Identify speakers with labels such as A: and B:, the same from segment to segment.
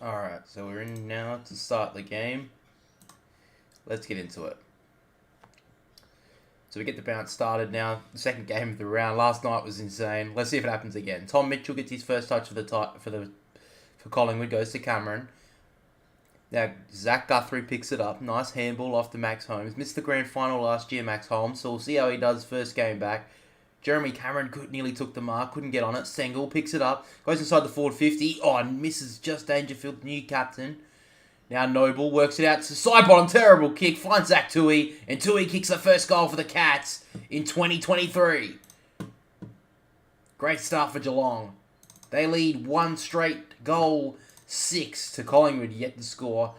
A: Alright, so we're in now to start the game. Let's get into it. So we get the bounce started now. The second game of the round. Last night was insane. Let's see if it happens again. Tom Mitchell gets his first touch for Collingwood. Goes to Cameron. Now Zach Guthrie picks it up. Nice handball off to Max Holmes. Missed the grand final last year, Max Holmes. So we'll see how he does first game back. Jeremy Cameron nearly took the mark. Couldn't get on it. Sengel picks it up. Goes inside the forward 50. Oh, and misses just Dangerfield, new captain. Now Noble works it out to side bottom. Terrible kick. Finds Zach Tui. And Tui kicks the first goal for the Cats in 2023. Great start for Geelong. They lead one straight goal 6 to Collingwood yet to score.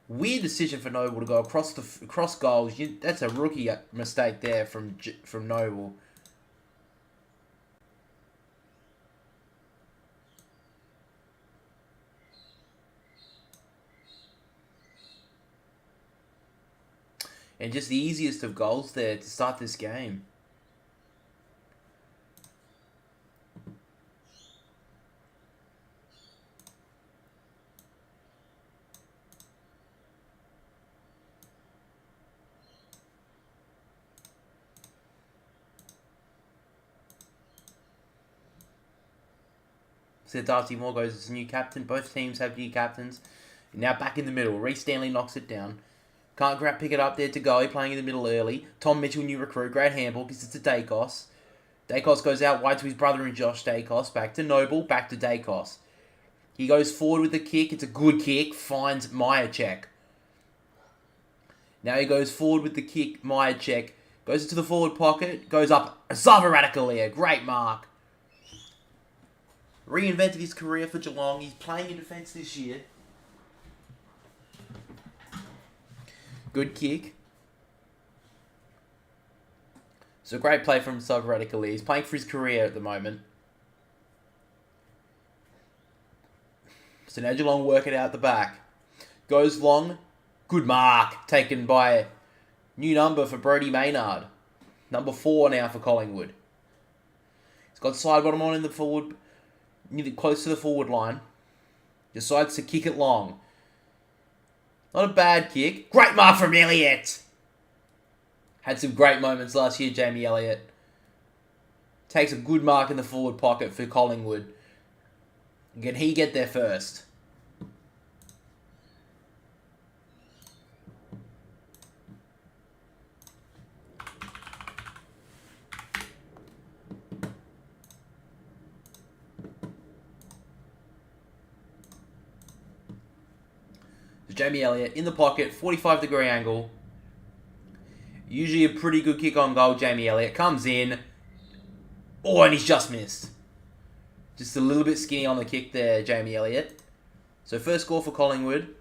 A: Weird decision for Noble to go across goals. That's a rookie mistake there from Noble. And just the easiest of goals there to start this game. So Darcy Moore goes as a new captain. Both teams have new captains. Now back in the middle. Reece Stanley knocks it down. Can't pick it up there to go. Playing in the middle early. Tom Mitchell, new recruit. Great handball. Gives it to Dacos. Dacos goes out wide to his brother and Josh Dacos. Back to Noble. Back to Dacos. He goes forward with the kick. It's a good kick. Finds Myercheck. Now he goes forward with the kick. Myercheck goes into the forward pocket. Goes up. Zava Radicalier. Great mark. Reinvented his career for Geelong. He's playing in defence this year. Good kick. So great play from Zava Radicalier. He's playing for his career at the moment. So now Geelong work it out the back. Goes long. Good mark. Taken by new number for Brodie Maynard. Number 4 now for Collingwood. He's got side bottom on in the forward. Nearly close to the forward line. Decides to kick it long. Not a bad kick. Great mark from Elliott. Had some great moments last year, Jamie Elliott. Takes a good mark in the forward pocket for Collingwood. Can he get there first? Jamie Elliott in the pocket, 45-degree angle. Usually a pretty good kick on goal. Jamie Elliott comes in. Oh, and he's just missed. Just a little bit skinny on the kick there, Jamie Elliott. So first score for Collingwood.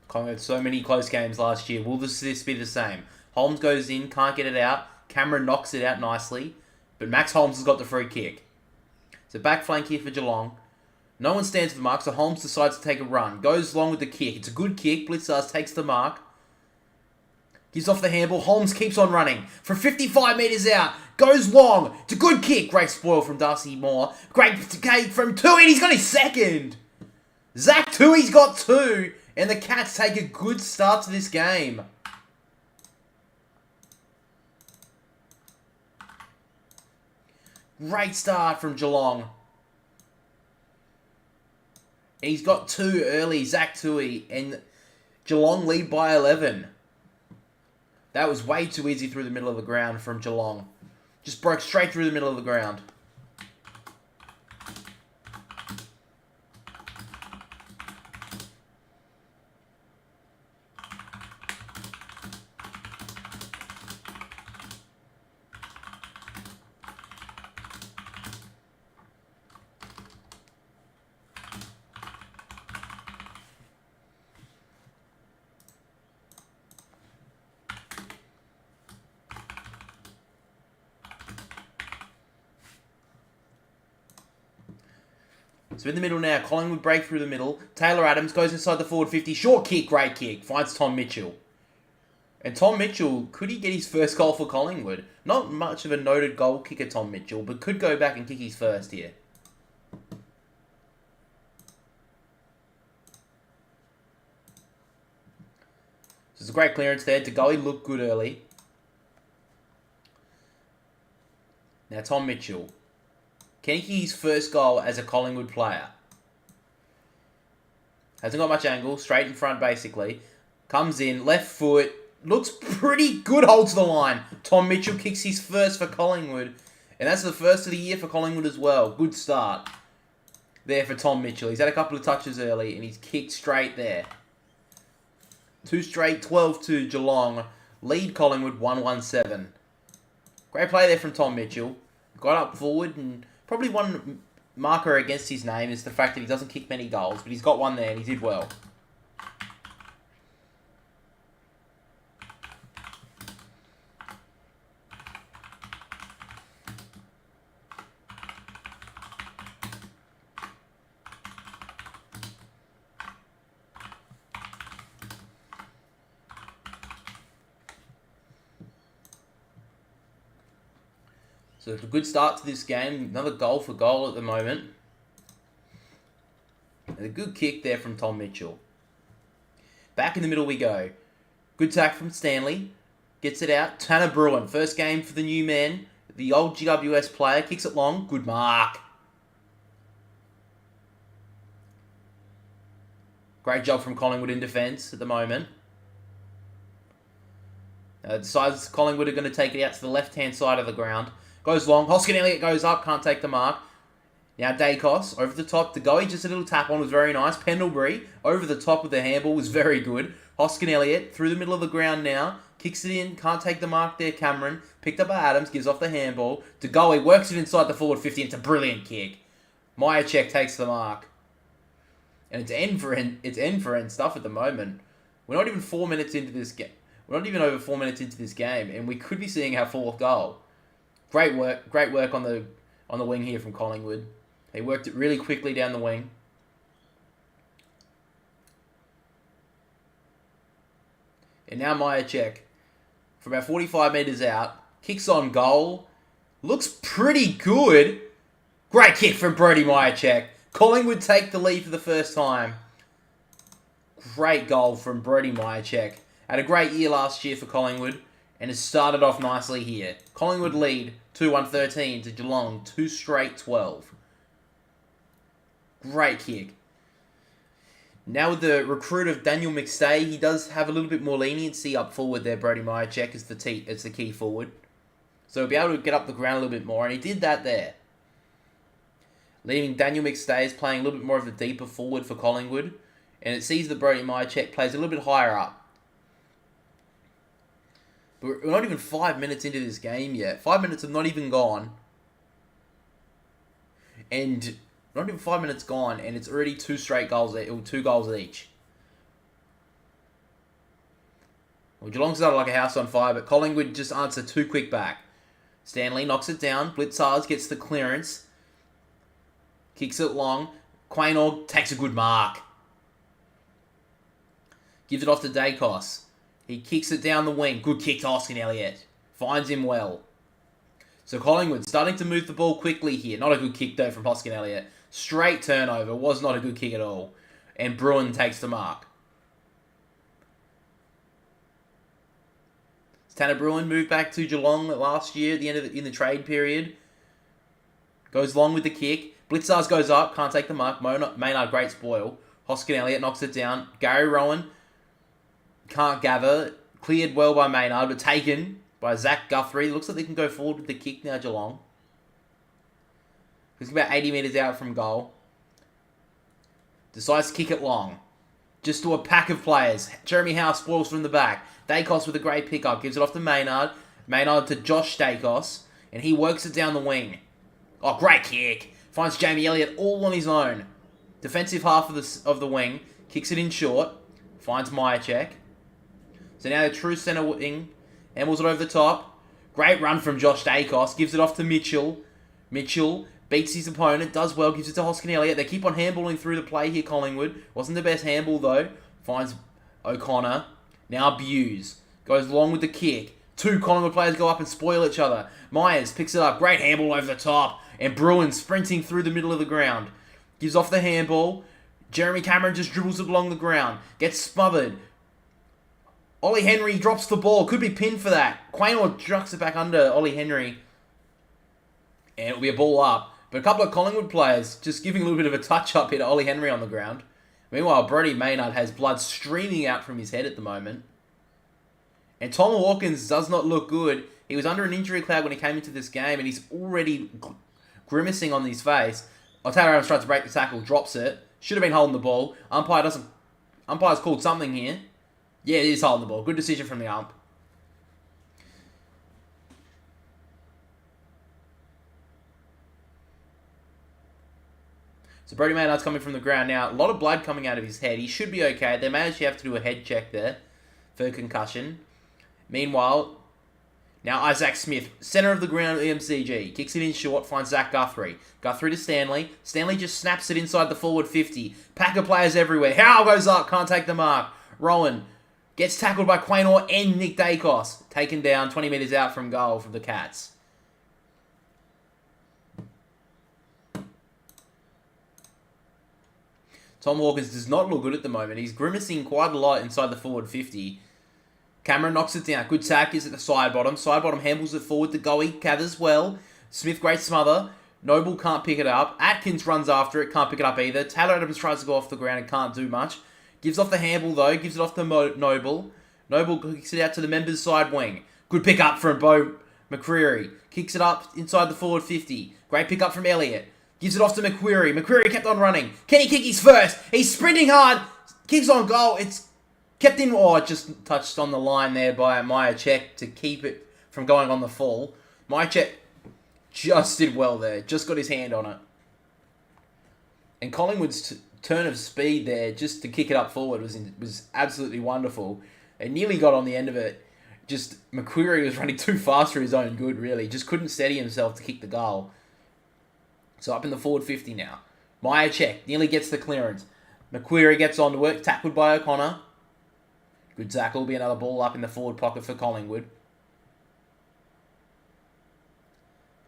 A: Collingwood had so many close games last year. Will this be the same? Holmes goes in, can't get it out. Cameron knocks it out nicely. But Max Holmes has got the free kick. So back flank here for Geelong. No one stands for the mark, so Holmes decides to take a run. Goes long with the kick. It's a good kick. Blitzars takes the mark. Gives off the handball. Holmes keeps on running. From 55 metres out. Goes long. It's a good kick. Great spoil from Darcy Moore. Great kick from Tui, and he's got his second. Zach Tui's got 2. And the Cats take a good start to this game. Great start from Geelong. He's got 2 early, Zach Tui, and Geelong lead by 11. That was way too easy through the middle of the ground from Geelong. Just broke straight through the middle of the ground. So in the middle now, Collingwood break through the middle. Taylor Adams goes inside the forward 50. Short kick, great kick. Finds Tom Mitchell. And Tom Mitchell, could he get his first goal for Collingwood? Not much of a noted goal kicker, Tom Mitchell, but could go back and kick his first here. So it's a great clearance there. He looked good early. Now Tom Mitchell. Can he kick his first goal as a Collingwood player? Hasn't got much angle. Straight in front, basically. Comes in. Left foot. Looks pretty good. Holds the line. Tom Mitchell kicks his first for Collingwood. And that's the first of the year for Collingwood as well. Good start there for Tom Mitchell. He's had a couple of touches early and he's kicked straight there. 2 straight, 12-2 Geelong. Lead Collingwood 1-1-7. Great play there from Tom Mitchell. Got up forward, and probably one marker against his name is the fact that he doesn't kick many goals, but he's got one there and he did well. So it's a good start to this game. Another goal for goal at the moment. And a good kick there from Tom Mitchell. Back in the middle we go. Good tack from Stanley. Gets it out. Tanner Bruin. First game for the new man. The old GWS player. Kicks it long. Good mark. Great job from Collingwood in defence at the moment. Decides Collingwood are going to take it out to the left-hand side of the ground. Goes long. Hoskin Elliott goes up. Can't take the mark. Now Dacos over the top. Degoe, just a little tap on, was very nice. Pendlebury over the top with the handball was very good. Hoskin Elliott through the middle of the ground now. Kicks it in. Can't take the mark there, Cameron. Picked up by Adams. Gives off the handball. Degoe works it inside the forward 50. It's a brilliant kick. Myercheck takes the mark. And it's end for end stuff at the moment. We're not even 4 minutes into this game. We're not even over 4 minutes into this game, and we could be seeing our fourth goal. Great work on the wing here from Collingwood. They worked it really quickly down the wing. And now Myercheck, from about 45 metres out, kicks on goal. Looks pretty good. Great kick from Brody Myercheck. Collingwood take the lead for the first time. Great goal from Brody Myercheck. Had a great year last year for Collingwood and has started off nicely here. Collingwood lead 2-1-13 to Geelong, 2 straight 12. Great kick. Now with the recruit of Daniel McStay, he does have a little bit more leniency up forward there. Brody Myercheck is the key forward. So he'll be able to get up the ground a little bit more, and he did that there. Leaving Daniel McStay is playing a little bit more of a deeper forward for Collingwood, and it sees that Brody Myercheck plays a little bit higher up. But we're not even 5 minutes into this game yet. 5 minutes have not even gone. And not even 5 minutes gone, and it's already 2 straight goals, or 2 goals each. Well, Geelong started like a house on fire, but Collingwood just answered too quick back. Stanley knocks it down. Blitzars gets the clearance. Kicks it long. Quaynor takes a good mark. Gives it off to Dacos. He kicks it down the wing. Good kick to Hoskin Elliott. Finds him well. So Collingwood starting to move the ball quickly here. Not a good kick though from Hoskin Elliott. Straight turnover. Was not a good kick at all. And Bruin takes the mark. Tanner Bruin moved back to Geelong last year at the end of in the trade period. Goes long with the kick. Blitzars goes up. Can't take the mark. Maynard, great spoil. Hoskin Elliott knocks it down. Gary Rowan can't gather. Cleared well by Maynard, but taken by Zach Guthrie. Looks like they can go forward with the kick now, Geelong. He's about 80 metres out from goal. Decides to kick it long. Just to a pack of players. Jeremy Howe spoils from the back. Dacos with a great pickup. Gives it off to Maynard. Maynard to Josh Dacos. And he works it down the wing. Oh, great kick. Finds Jamie Elliott all on his own. Defensive half of the wing. Kicks it in short. Finds Myercheck. So now the true centre wing. Handballs it over the top. Great run from Josh Dacos. Gives it off to Mitchell. Mitchell beats his opponent. Does well. Gives it to Hoskin Elliott. They keep on handballing through the play here, Collingwood. Wasn't the best handball, though. Finds O'Connor. Now Buse. Goes long with the kick. Two Collingwood players go up and spoil each other. Myers picks it up. Great handball over the top. And Bruin sprinting through the middle of the ground. Gives off the handball. Jeremy Cameron just dribbles it along the ground. Gets smothered. Ollie Henry drops the ball. Could be pinned for that. Quaynor chucks it back under Ollie Henry. And it'll be a ball up. But a couple of Collingwood players just giving a little bit of a touch-up here to Ollie Henry on the ground. Meanwhile, Brody Maynard has blood streaming out from his head at the moment. And Tom Hawkins does not look good. He was under an injury cloud when he came into this game, and he's already grimacing on his face. Taylor Adams tries to break the tackle, drops it. Should have been holding the ball. Umpire's called something here. Yeah, it is holding the ball. Good decision from the ump. So Brody Maynard's coming from the ground now. A lot of blood coming out of his head. He should be okay. They may actually have to do a head check there for concussion. Meanwhile, now Isaac Smith, centre of the ground at the MCG. Kicks it in short, finds Zach Guthrie. Guthrie to Stanley. Stanley just snaps it inside the forward 50. Pack of players everywhere. Howell goes up, can't take the mark. Rowan gets tackled by Quaynor and Nick Dacos. Taken down 20 metres out from goal from the Cats. Tom Hawkins does not look good at the moment. He's grimacing quite a lot inside the forward 50. Cameron knocks it down. Good tack is at the side bottom. Side bottom handles it forward to Goey. Gathers well. Smith, great smother. Noble can't pick it up. Atkins runs after it. Can't pick it up either. Taylor Adams tries to go off the ground and can't do much. Gives off the handball though. Gives it off to Noble. Noble kicks it out to the members' side wing. Good pick up from Bo McCreary. Kicks it up inside the forward 50. Great pick up from Elliott. Gives it off to McQuarrie. McQuarrie kept on running. Can he kick his first? He's sprinting hard. Kicks on goal. It's kept in. Oh, it just touched on the line there by Myercheck to keep it from going on the fall. Myercheck just did well there. Just got his hand on it. And Collingwood's turn of speed there just to kick it up forward was absolutely wonderful. They nearly got on the end of it. Just McQuarrie was running too fast for his own good, really. Just couldn't steady himself to kick the goal. So up in the forward 50 now. Myercheck nearly gets the clearance. McQuarrie gets on to work. Tackled by O'Connor. Good tackle. Will be another ball up in the forward pocket for Collingwood.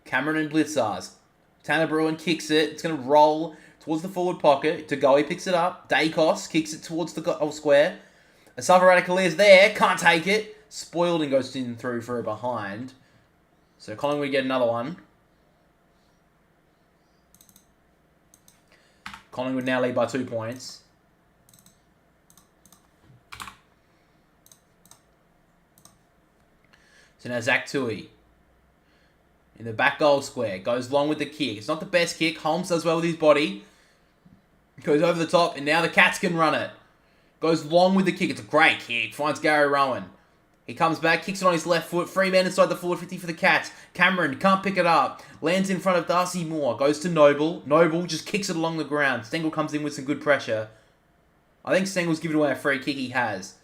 A: Cameron and Blitzars. Tanner Bruin kicks it. It's going to roll towards the forward pocket. He picks it up. Dacos kicks it towards the goal square. Asava Radicale is there. Can't take it. Spoiled and goes in through for a behind. So Collingwood get another one. Collingwood now lead by 2 points. So now Zach Tui in the back goal square. Goes long with the kick. It's not the best kick. Holmes does well with his body. Goes over the top, and now the Cats can run it. Goes long with the kick. It's a great kick. Finds Gary Rowan. He comes back, kicks it on his left foot. 3 men inside the forward 50 for the Cats. Cameron can't pick it up. Lands in front of Darcy Moore. Goes to Noble. Noble just kicks it along the ground. Stengel comes in with some good pressure. I think Stengel's given away a free kick he has.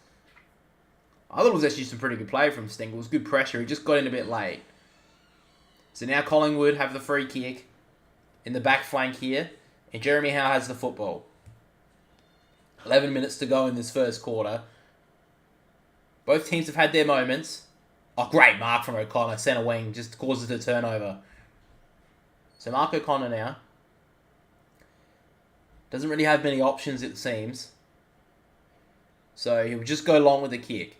A: I thought it was actually some pretty good play from Stengel. It was good pressure. He just got in a bit late. So now Collingwood have the free kick in the back flank here. And Jeremy Howe has the football. 11 minutes to go in this first quarter. Both teams have had their moments. Oh, great mark from O'Connor. Centre wing just causes a turnover. So Mark O'Connor now. Doesn't really have many options, it seems. So he'll just go long with the kick.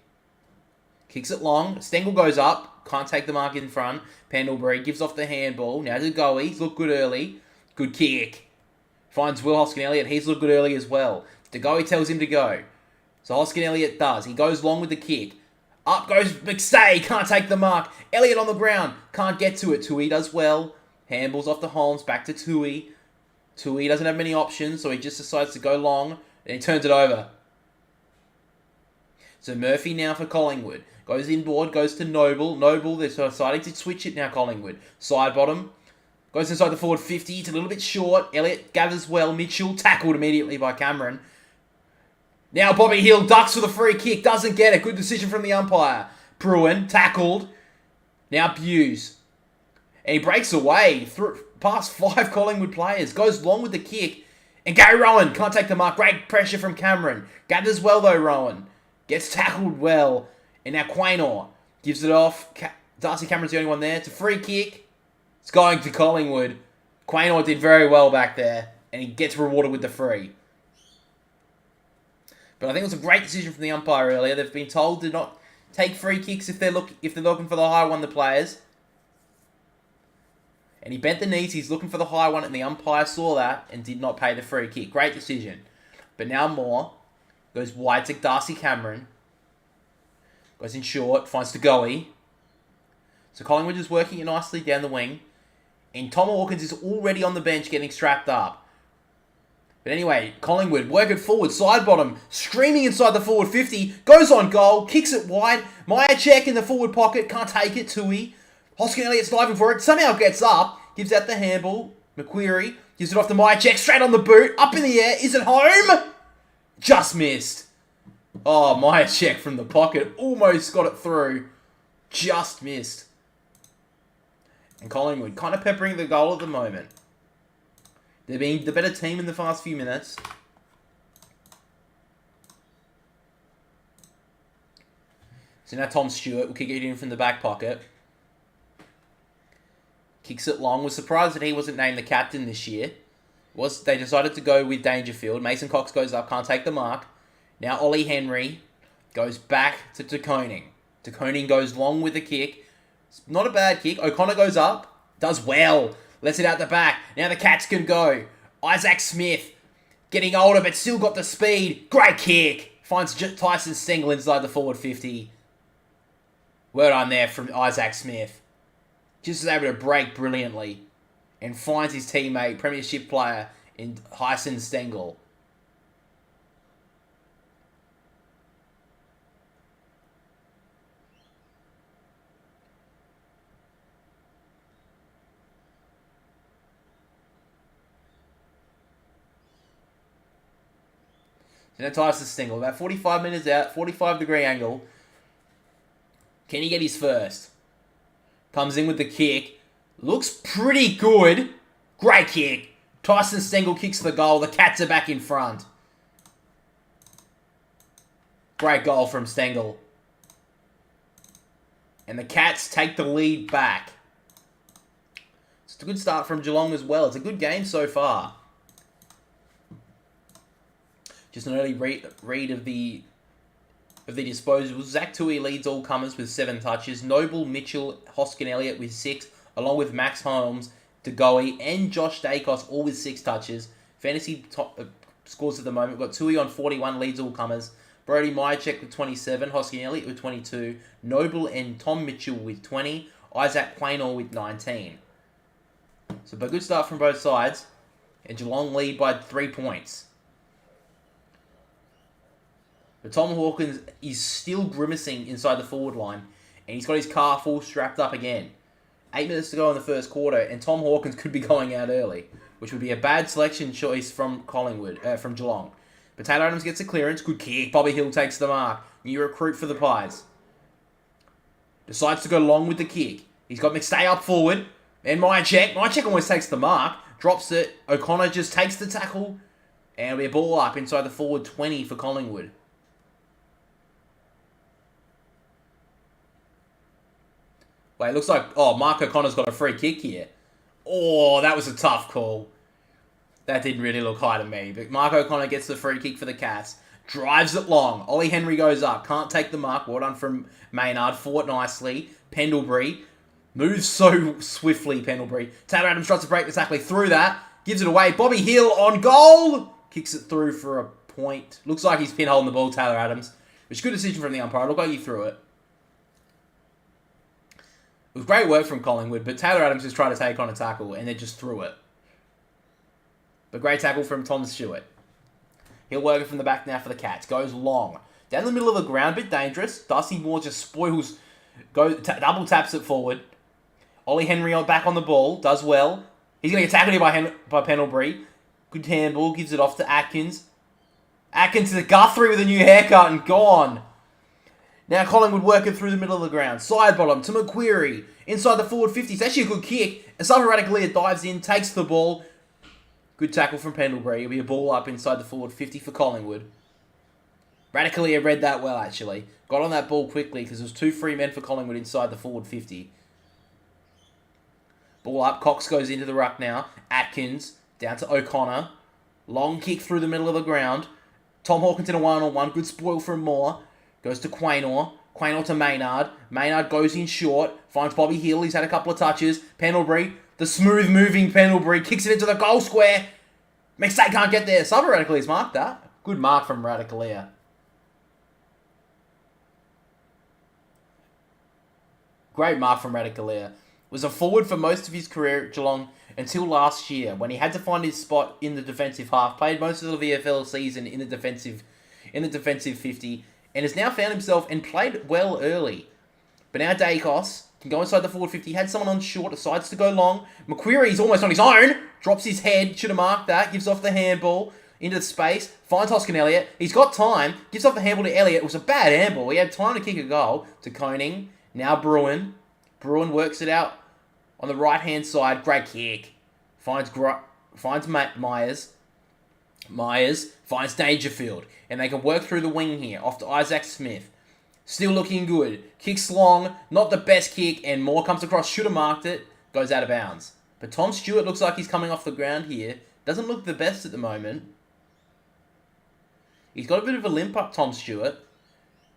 A: Kicks it long. Stengel goes up. Can't take the mark in front. Pendlebury gives off the handball. Now to Goey. He's looked good early. Good kick. Finds Will Hoskin-Elliott. He's looked good early as well. DeGoey tells him to go. So Hoskin-Elliott does. He goes long with the kick. Up goes McStay. Can't take the mark. Elliott on the ground. Can't get to it. Tui does well. Handballs off to Holmes. Back to Tui. Tui doesn't have many options, so he just decides to go long. And he turns it over. So Murphy now for Collingwood. Goes inboard. Goes to Noble. Noble, they're deciding to switch it now, Collingwood. Side bottom. Goes inside the forward 50. It's a little bit short. Elliott gathers well. Mitchell tackled immediately by Cameron. Now Bobby Hill ducks for the free kick. Doesn't get it. Good decision from the umpire. Bruin tackled. Now Buse. And he breaks away past 5 Collingwood players. Goes long with the kick. And Gary Rowan can't take the mark. Great pressure from Cameron. Gathers well though, Rowan. Gets tackled well. And now Quaynor gives it off. Darcy Cameron's the only one there. It's a free kick. It's going to Collingwood. Quaynor did very well back there. And he gets rewarded with the free. But I think it was a great decision from the umpire earlier. They've been told to not take free kicks if they're looking for the high one, the players. And he bent the knees. He's looking for the high one, and the umpire saw that and did not pay the free kick. Great decision. But now Moore goes wide to Darcy Cameron. Goes in short, finds Tagoe. So Collingwood is working it nicely down the wing. And Tom Hawkins is already on the bench getting strapped up. But anyway, Collingwood work it forward, side bottom, streaming inside the forward 50, goes on goal, kicks it wide. Myercheck in the forward pocket, can't take it, Tui. Hoskin Elliott's diving for it, somehow gets up, gives out the handball. McQuarrie gives it off to Myercheck, straight on the boot, up in the air, is it home? Just missed. Oh, Myercheck from the pocket, almost got it through, just missed. And Collingwood kind of peppering the goal at the moment. They're being the better team in the past few minutes. So now Tom Stewart will kick it in from the back pocket. Kicks it long. Was surprised that he wasn't named the captain this year. They decided to go with Dangerfield. Mason Cox goes up, can't take the mark. Now Ollie Henry goes back to De Koning. De Koning goes long with the kick. It's not a bad kick. O'Connor goes up. Does well. Lets it out the back. Now the Cats can go. Isaac Smith getting older but still got the speed. Great kick. Finds Tyson Stengel inside the forward 50. Well done there from Isaac Smith. Just was able to break brilliantly. And finds his teammate, premiership player, in Tyson Stengel. So now Tyson Stengel, about 45 minutes out, 45-degree angle. Can he get his first? Comes in with the kick. Looks pretty good. Great kick. Tyson Stengel kicks the goal. The Cats are back in front. Great goal from Stengel. And the Cats take the lead back. It's a good start from Geelong as well. It's a good game so far. Just an early read of the disposals. Zach Tui leads all comers with 7 touches. Noble, Mitchell, Hoskin Elliott with 6, along with Max Holmes, Tagoe, and Josh Dacos, all with 6 touches. Fantasy top scores at the moment. We've got Tui on 41, leads all comers. Brody Myercheck with 27, Hoskin Elliott with 22, Noble and Tom Mitchell with 20, Isaac Quaynor with 19. So a good start from both sides. And Geelong lead by 3 points. But Tom Hawkins is still grimacing inside the forward line. And he's got his car full strapped up again. 8 minutes to go in the first quarter. And Tom Hawkins could be going out early. Which would be a bad selection choice from from Geelong. But Taylor Adams gets a clearance. Good kick. Bobby Hill takes the mark. New recruit for the Pies. Decides to go long with the kick. He's got McStay up forward. And Myercheck. Myercheck almost takes the mark. Drops it. O'Connor just takes the tackle. And it'll be a ball up inside the forward 20 for Collingwood. Well, it looks like, Mark O'Connor's got a free kick here. Oh, that was a tough call. That didn't really look high to me. But Mark O'Connor gets the free kick for the Cats. Drives it long. Ollie Henry goes up. Can't take the mark. Well done from Maynard. Fought nicely. Pendlebury. Moves so swiftly, Pendlebury. Taylor Adams tries to break the tackle. Through that. Gives it away. Bobby Hill on goal. Kicks it through for a point. Looks like he's pinholding the ball, Taylor Adams. Which is a good decision from the umpire. Looked like he threw it. It was great work from Collingwood, but Taylor Adams just tried to take on a tackle, and they just threw it. But great tackle from Tom Stewart. He'll work it from the back now for the Cats. Goes long. Down the middle of the ground, a bit dangerous. Darcy Moore just spoils, double taps it forward. Ollie Henry back on the ball, does well. He's going to get tackled here by Pendlebury. Good handball, gives it off to Atkins. Atkins to Guthrie with a new haircut and gone. Now Collingwood working through the middle of the ground. Side bottom to McQuarrie. Inside the forward 50. It's actually a good kick. And Savaradicalea dives in, takes the ball. Good tackle from Pendlebury. It'll be a ball up inside the forward 50 for Collingwood. Radically read that well, actually. Got on that ball quickly because there was 2 free men for Collingwood inside the forward 50. Ball up. Cox goes into the ruck now. Atkins down to O'Connor. Long kick through the middle of the ground. Tom Hawkins in a 1-on-1. Good spoil from Moore. Goes to Quaynor. Quaynor to Maynard. Maynard goes in short. Finds Bobby Hill. He's had a couple of touches. Pendlebury. The smooth moving Pendlebury. Kicks it into the goal square. McStay can't get there. Sub Radicalier's marked that. Good mark from Radicalier. Great mark from Radicalier. Was a forward for most of his career at Geelong until last year when he had to find his spot in the defensive half. Played most of the AFL season in the defensive 50 and has now found himself and played well early. But now Dacos can go inside the forward 50. Had someone on short, decides to go long. McQuarrie's almost on his own. Drops his head. Should have marked that. Gives off the handball into the space. Finds Hoskin Elliott. He's got time. Gives off the handball to Elliott. It was a bad handball. He had time to kick a goal. To Koning. Now Bruin. Bruin works it out on the right-hand side. Great kick. Finds Myers. Myers finds Dangerfield. And they can work through the wing here. Off to Isaac Smith. Still looking good. Kicks long. Not the best kick. And Moore comes across. Should have marked it. Goes out of bounds. But Tom Stewart looks like he's coming off the ground here. Doesn't look the best at the moment. He's got a bit of a limp up, Tom Stewart.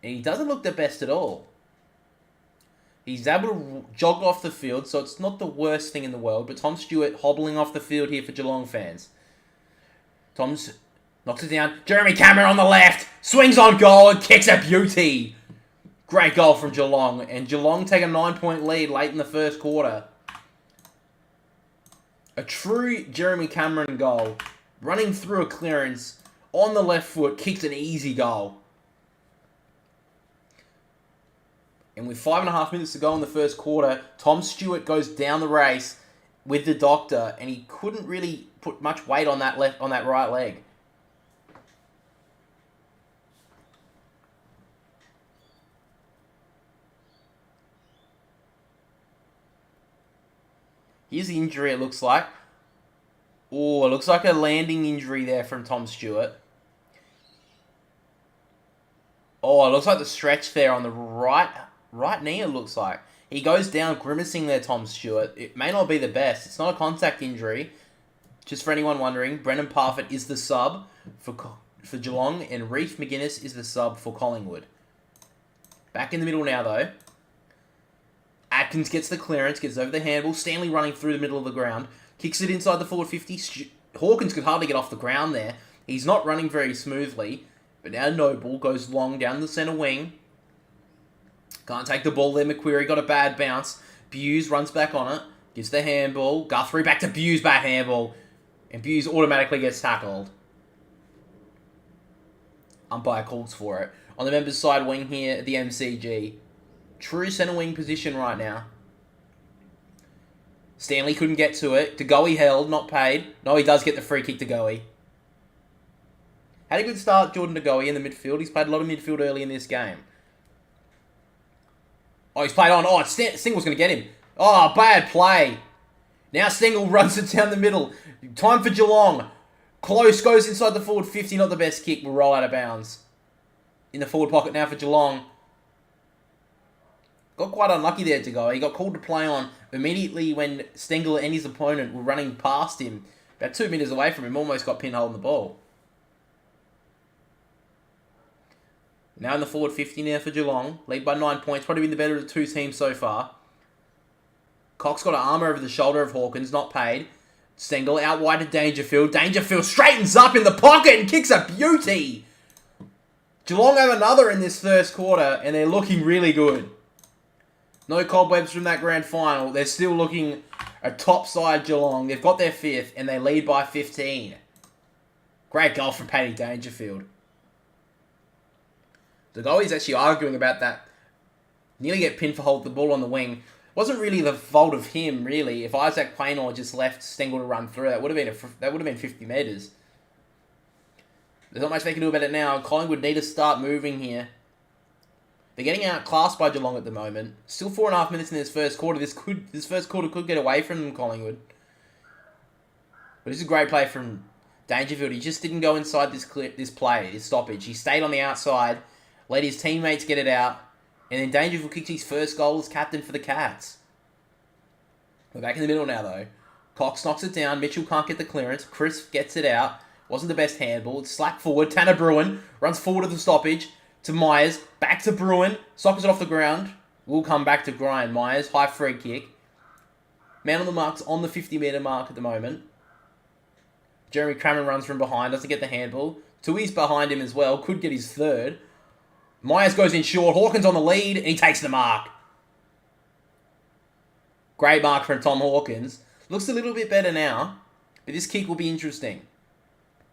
A: And he doesn't look the best at all. He's able to jog off the field, so it's not the worst thing in the world. But Tom Stewart hobbling off the field here for Geelong fans. Tom's knocks it down. Jeremy Cameron on the left. Swings on goal and kicks a beauty. Great goal from Geelong. And Geelong take a 9-point lead late in the first quarter. A true Jeremy Cameron goal. Running through a clearance on the left foot. Kicks an easy goal. And with 5.5 minutes to go in the first quarter, Tom Stewart goes down the race with the doctor, and he couldn't really put much weight on that right leg. Here's the injury, it looks like. Oh, it looks like a landing injury there from Tom Stewart. Oh, it looks like the stretch there on the right knee, it looks like. He goes down grimacing there, Tom Stewart. It may not be the best. It's not a contact injury. Just for anyone wondering, Brendan Parfitt is the sub for Geelong, and Reef McGuinness is the sub for Collingwood. Back in the middle now, though. Atkins gets the clearance, gets over the handball. Stanley running through the middle of the ground. Kicks it inside the forward 50. Hawkins could hardly get off the ground there. He's not running very smoothly. But now Noble goes long down the centre wing. Can't take the ball there. McQuarrie got a bad bounce. Buse runs back on it. Gives the handball. Guthrie back to Buse, bad handball. And Buse automatically gets tackled. Umpire calls for it. On the members' side wing here at the MCG. True centre wing position right now. Stanley couldn't get to it. DeGoey held, not paid. No, he does get the free kick to DeGoey. Had a good start, Jordan DeGoey in the midfield. He's played a lot of midfield early in this game. Oh, he's played on. Oh, Stingle's going to get him. Oh, bad play. Now Stingle runs it down the middle. Time for Geelong. Close goes inside the forward 50. Not the best kick. Will roll out of bounds. In the forward pocket now for Geelong. Got quite unlucky there to go. He got called to play on immediately when Stengel and his opponent were running past him. About 2 metres away from him. Almost got pinned holding the ball. Now in the forward 50 now for Geelong. Lead by 9 points. Probably been the better of the two teams so far. Cox got an arm over the shoulder of Hawkins. Not paid. Stengel out wide to Dangerfield. Dangerfield straightens up in the pocket and kicks a beauty. Geelong have another in this first quarter. And they're looking really good. No cobwebs from that grand final. They're still looking a top side Geelong. They've got their fifth and they lead by 15. Great goal from Paddy Dangerfield. The goalie's actually arguing about that. Nearly get pinned for hold the ball on the wing. Wasn't really the fault of him, really. If Isaac Quaynor just left Stengel to run through, that would have been 50 metres. There's not much they can do about it now. Collingwood need to start moving here. They're getting outclassed by Geelong at the moment. Still 4.5 minutes in this first quarter. This first quarter could get away from Collingwood. But this is a great play from Dangerfield, he just didn't go inside this play, this stoppage. He stayed on the outside, let his teammates get it out, and then Dangerfield kicked his first goal as captain for the Cats. We're back in the middle now, though. Cox knocks it down. Mitchell can't get the clearance. Chris gets it out. Wasn't the best handball. It's slack forward. Tanner Bruin runs forward to the stoppage. To Myers. Back to Bruin. Sockers it off the ground. Will come back to grind. Myers. High free kick. Man on the mark's on the 50-metre mark at the moment. Jeremy Crammon runs from behind. Doesn't get the handball. Tui's behind him as well. Could get his third. Myers goes in short. Hawkins on the lead. And he takes the mark. Great mark from Tom Hawkins. Looks a little bit better now. But this kick will be interesting.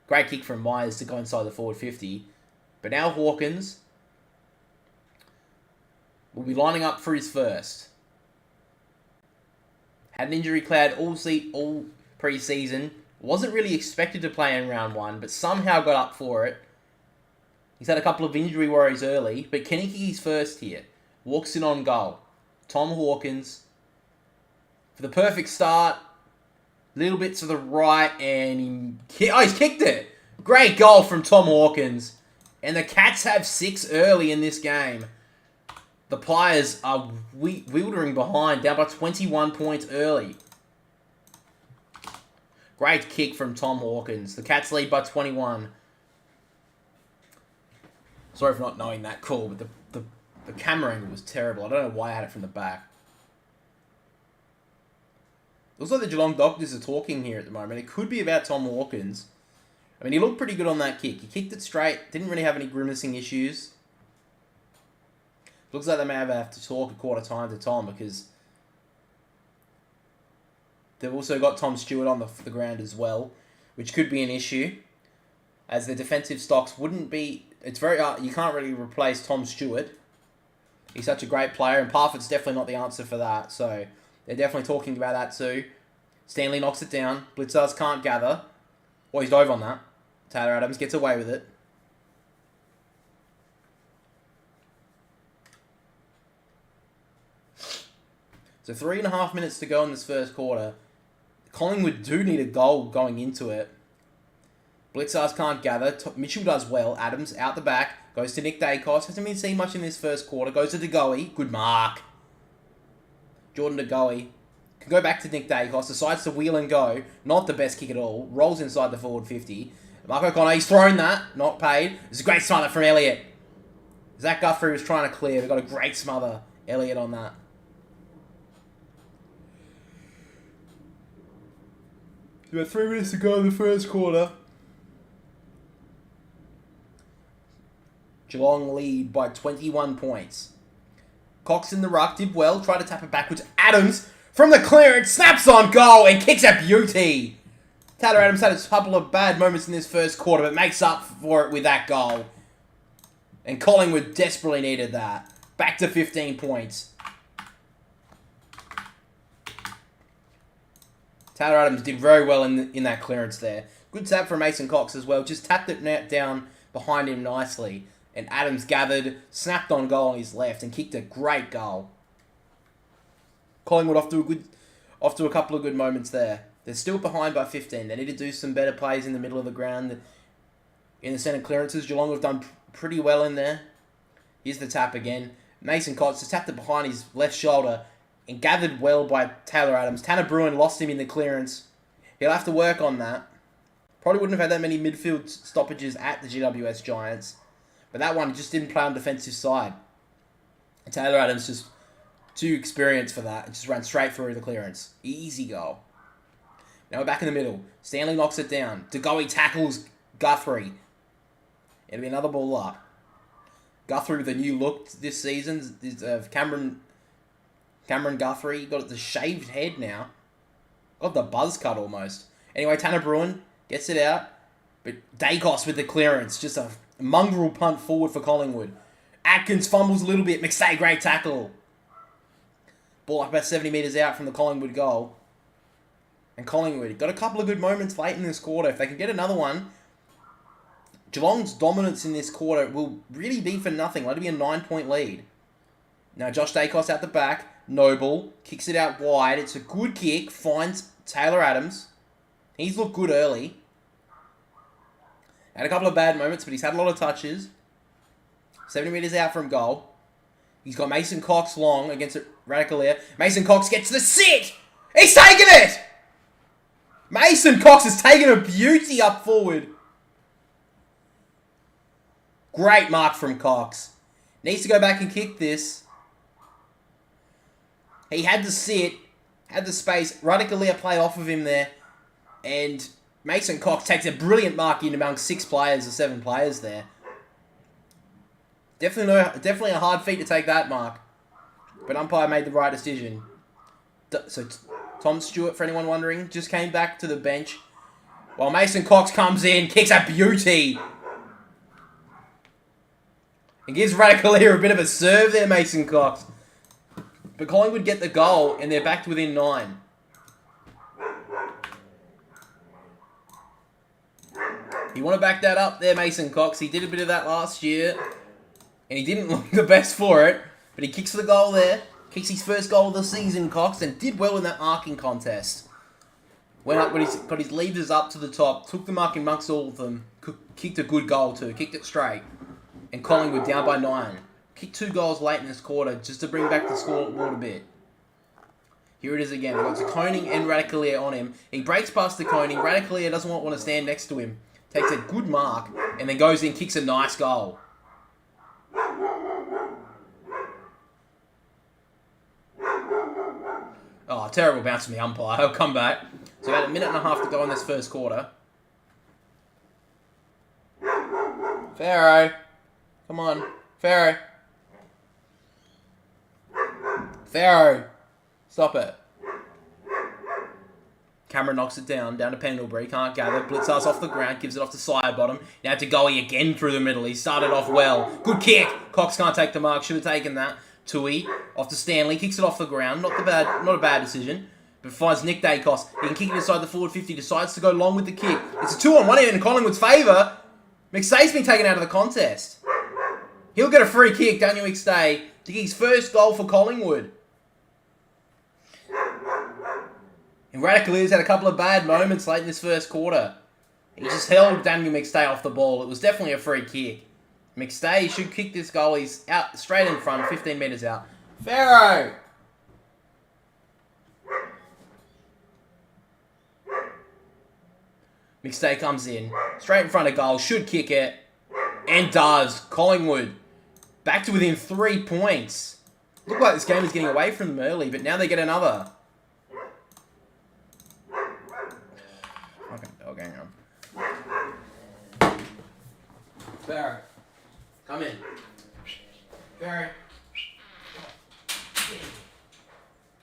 A: Great kick from Myers to go inside the forward 50. But now Hawkins will be lining up for his first. Had an injury cloud all pre-season. Wasn't really expected to play in round 1, but somehow got up for it. He's had a couple of injury worries early, but can he kick his first here? Walks in on goal. Tom Hawkins. For the perfect start. Little bit to the right, and he's kicked it. Great goal from Tom Hawkins. And the Cats have 6 early in this game. The Pies are wildering behind, down by 21 points early. Great kick from Tom Hawkins. The Cats lead by 21. Sorry for not knowing that call, but the camera angle was terrible. I don't know why I had it from the back. Looks like the Geelong doctors are talking here at the moment. It could be about Tom Hawkins. I mean, he looked pretty good on that kick. He kicked it straight. Didn't really have any grimacing issues. Looks like they may have to talk a quarter time to Tom because they've also got Tom Stewart on the ground as well, which could be an issue, as the defensive stocks wouldn't be. It's very you can't really replace Tom Stewart. He's such a great player, and Parfitt's definitely not the answer for that. So they're definitely talking about that too. Stanley knocks it down. Blitzers can't gather. Well, he's dove on that. Taylor Adams gets away with it. So 3.5 minutes to go in this first quarter. Collingwood do need a goal going into it. Blitzers can't gather. Mitchell does well. Adams out the back. Goes to Nick Dacos. Hasn't been seen much in this first quarter. Goes to DeGoey. Good mark. Jordan DeGoey. Can go back to Nick Dacos. Decides to wheel and go. Not the best kick at all. Rolls inside the forward 50. Mark O'Connor. He's thrown that. Not paid. It's a great smother from Elliott. Zach Guthrie was trying to clear. They got a great smother. Elliott on that. About 3 minutes to go in the first quarter. Geelong lead by 21 points. Cox in the ruck did well. Tried to tap it backwards. Adams from the clearance. Snaps on goal and kicks a beauty. Taylor Adams had a couple of bad moments in this first quarter, but makes up for it with that goal. And Collingwood desperately needed that. Back to 15 points. Taylor Adams did very well in that clearance there. Good tap from Mason Cox as well. Just tapped it down behind him nicely. And Adams gathered, snapped on goal on his left, and kicked a great goal. Collingwood off to a couple of good moments there. They're still behind by 15. They need to do some better plays in the middle of the ground. In the centre clearances, Geelong have done pretty well in there. Here's the tap again. Mason Cox just tapped it behind his left shoulder and gathered well by Taylor Adams. Tanner Bruin lost him in the clearance. He'll have to work on that. Probably wouldn't have had that many midfield stoppages at the GWS Giants. But that one just didn't play on defensive side. And Taylor Adams just too experienced for that. It just ran straight through the clearance. Easy goal. Now we're back in the middle. Stanley knocks it down. DeGoey tackles Guthrie. It'll be another ball up. Guthrie with a new look this season. Cameron Guthrie. Got the shaved head now. Got the buzz cut almost. Anyway, Tanner Bruin gets it out. But Dacos with the clearance. Just a mongrel punt forward for Collingwood. Atkins fumbles a little bit. McStay, great tackle. Ball like about 70 metres out from the Collingwood goal. And Collingwood got a couple of good moments late in this quarter. If they can get another one, Geelong's dominance in this quarter will really be for nothing. Let it be a 9-point lead. Now Josh Dacos out the back. Noble kicks it out wide. It's a good kick. Finds Taylor Adams. He's looked good early. Had a couple of bad moments, but he's had a lot of touches. 70 metres out from goal. He's got Mason Cox long against Radicalier. Mason Cox gets the sit! He's taken it! Mason Cox has taken a beauty up forward. Great mark from Cox. Needs to go back and kick this. He had the sit, had the space. Radicalier played off of him there. And Mason Cox takes a brilliant mark in among 6 players or 7 players there. Definitely a hard feat to take that mark. But umpire made the right decision. So Tom Stewart, for anyone wondering, just came back to the bench. While Mason Cox comes in, kicks a beauty. And gives Radicalier a bit of a serve there, Mason Cox. But Collingwood get the goal, and they're back to within 9. You want to back that up there, Mason Cox. He did a bit of that last year. And he didn't look the best for it. But he kicks the goal there. Kicks his first goal of the season, Cox. And did well in that marking contest. Went up when he's got his levers up to the top. Took the mark amongst all of them. Kicked a good goal too. Kicked it straight. And Collingwood down by 9. Kicked 2 goals late in this quarter just to bring back the scoreboard a bit. Here it is again. We've got Koning and Radicalier on him. He breaks past the Koning. Radicalier doesn't want to stand next to him. Takes a good mark. And then goes in, kicks a nice goal. Oh, terrible bounce from the umpire. He'll come back. So about a minute and a half to go in this first quarter. Pharaoh. Come on. Pharaoh. Pharaoh. Stop it. Cameron knocks it down to Pendlebury. Can't gather. Blitzar's off the ground. Gives it off to Sidebottom. Now to Goey again through the middle. He started off well. Good kick. Cox can't take the mark. Should have taken that. Tui off to Stanley. Kicks it off the ground. Not a bad decision. But finds Nick Dacos. He can kick it inside the forward 50. Decides to go long with the kick. It's a 2-on-1 in Collingwood's favour. McStay's been taken out of the contest. He'll get a free kick, Daniel McStay, to get his first goal for Collingwood. And Radicalier's had a couple of bad moments late in this first quarter. He just held Daniel McStay off the ball. It was definitely a free kick. McStay should kick this goal. He's out straight in front, 15 metres out. Pharaoh! McStay comes in, straight in front of goal, should kick it, and does. Collingwood back to within 3 points. Looked like this game was getting away from them early, but now they get another. Fucking dog, hang on. Pharaoh, come in. Pharaoh.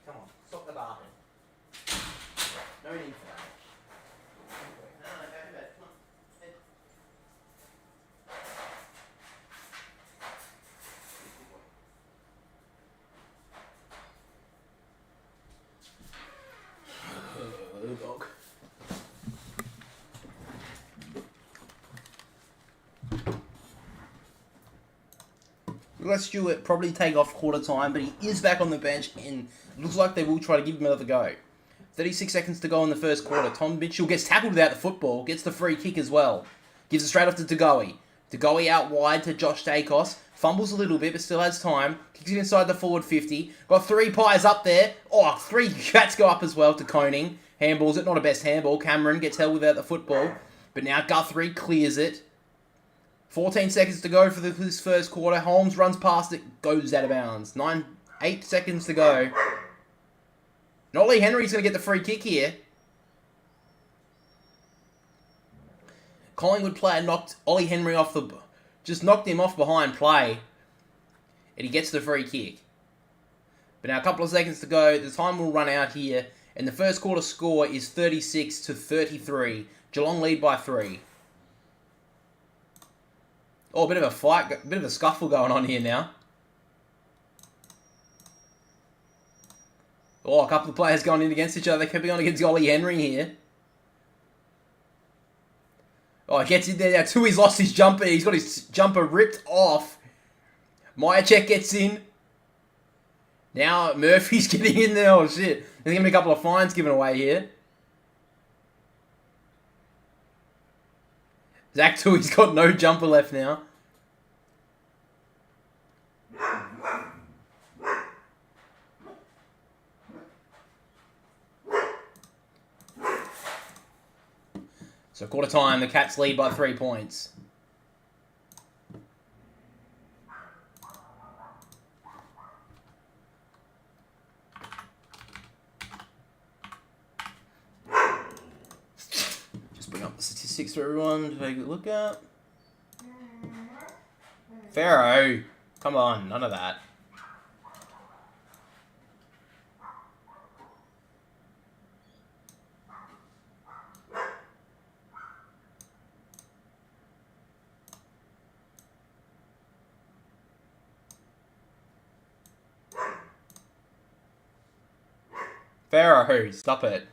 A: Come on, stop the barking. No need for that. Dog. We'll let Stewart probably take off quarter time, but he is back on the bench and looks like they will try to give him another go. 36 seconds to go in the first quarter. Tom Mitchell gets tackled without the football, gets the free kick as well. Gives it straight off to Tagoe. Tagoe out wide to Josh Dacos. Fumbles a little bit, but still has time. Kicks it inside the forward 50. Got 3 pies up there. Oh, 3 cats go up as well to Koning. Handballs it, not a best handball. Cameron gets held without the football. But now Guthrie clears it. 14 seconds to go for this first quarter. Holmes runs past it, goes out of bounds. 8 seconds to go. And Ollie Henry's going to get the free kick here. Collingwood player knocked Ollie Henry off just knocked him off behind play. And he gets the free kick. But now a couple of seconds to go. The time will run out here. And the first quarter score is 36-33. Geelong lead by 3. Oh, a bit of a fight, a bit of a scuffle going on here now. Oh, a couple of players going in against each other. They could be on against Ollie Henry here. Oh, he gets in there now too. He's lost his jumper. He's got his jumper ripped off. Myercheck gets in. Now Murphy's getting in there. Oh, shit. There's going to be a couple of fines given away here. Zach Tui's got no jumper left now. So quarter time, the Cats lead by 3 points. Just bring up the statistics for everyone to take a look at. Pharaoh, come on, none of that. Pharaoh, stop it.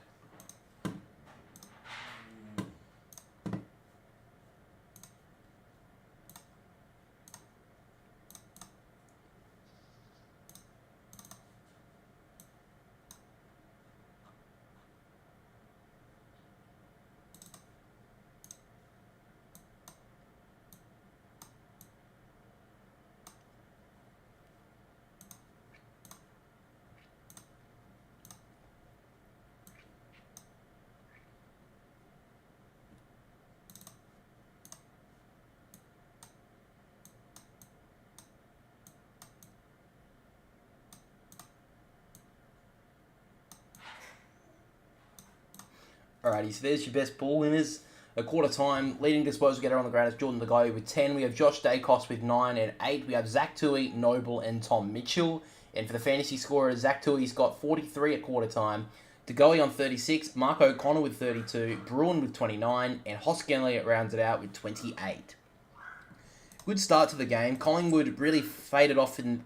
A: Alrighty, so there's your best ball winners. A quarter time, leading disposal getter on the ground is Jordan the Guy with 10. We have Josh Dacos with 9 and 8. We have Zach Tui, Noble, and Tom Mitchell. And for the fantasy scorers, Zach Tui's got 43 at quarter time. DeGoey on 36, Mark O'Connor with 32, Bruin with 29, and Hoskin Elliott rounds it out with 28. Good start to the game. Collingwood really faded off in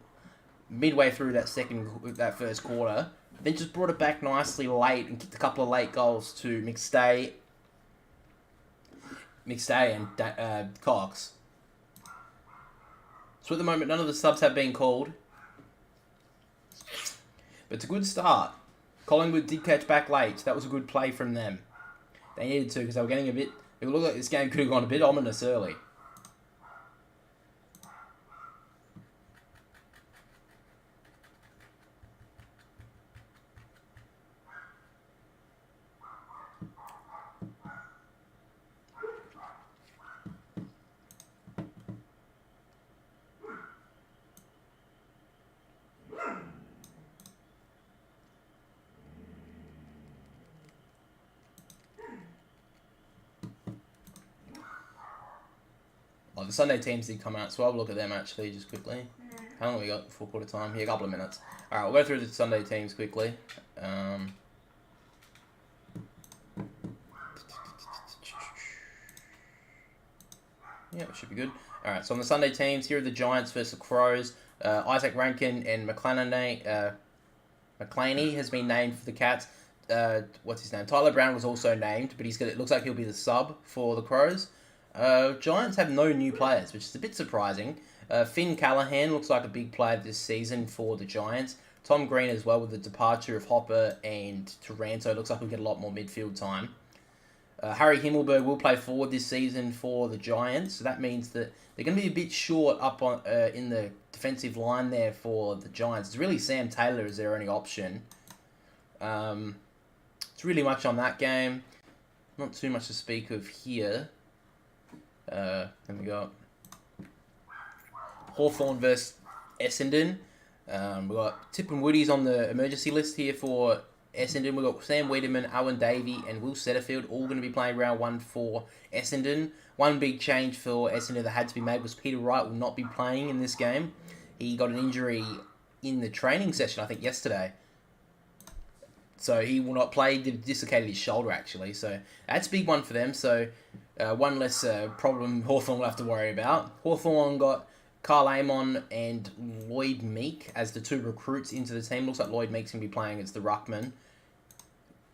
A: midway through that first quarter. Then just brought it back nicely late and kicked a couple of late goals to McStay and Cox. So at the moment, none of the subs have been called. But it's a good start. Collingwood did catch back late, so that was a good play from them. They needed to because they were getting a bit... It looked like this game could have gone a bit ominous early. Oh, the Sunday teams did come out, so I'll look at them actually just quickly. How long have we got before quarter time? Yeah, a couple of minutes. Alright, we'll go through the Sunday teams quickly. Yeah, it should be good. Alright, so on the Sunday teams, here are the Giants versus the Crows. Isaac Rankin and McClaney has been named for the Cats. What's his name? Tyler Brown was also named, but it looks like he'll be the sub for the Crows. Giants have no new players, which is a bit surprising. Finn Callahan looks like a big player this season for the Giants. Tom Green as well, with the departure of Hopper and Taranto, looks like we'll get a lot more midfield time. Harry Himmelberg will play forward this season for the Giants, so that means that they're going to be a bit short up on in the defensive line there for the Giants. It's really Sam Taylor is their only option. It's really much on that game. Not too much to speak of here. Then we got Hawthorn versus Essendon. We've got Tip and Woody's on the emergency list here for Essendon. We've got Sam Wiedemann, Owen Davey, and Will Setterfield all going to be playing round 1 for Essendon. One big change for Essendon that had to be made was Peter Wright will not be playing in this game. He got an injury in the training session, I think, yesterday. So he will not play. He dislocated his shoulder, actually. So that's a big one for them. So one less problem Hawthorn will have to worry about. Hawthorn got Carl Amon and Lloyd Meek as the 2 recruits into the team. Looks like Lloyd Meek's going to be playing as the ruckman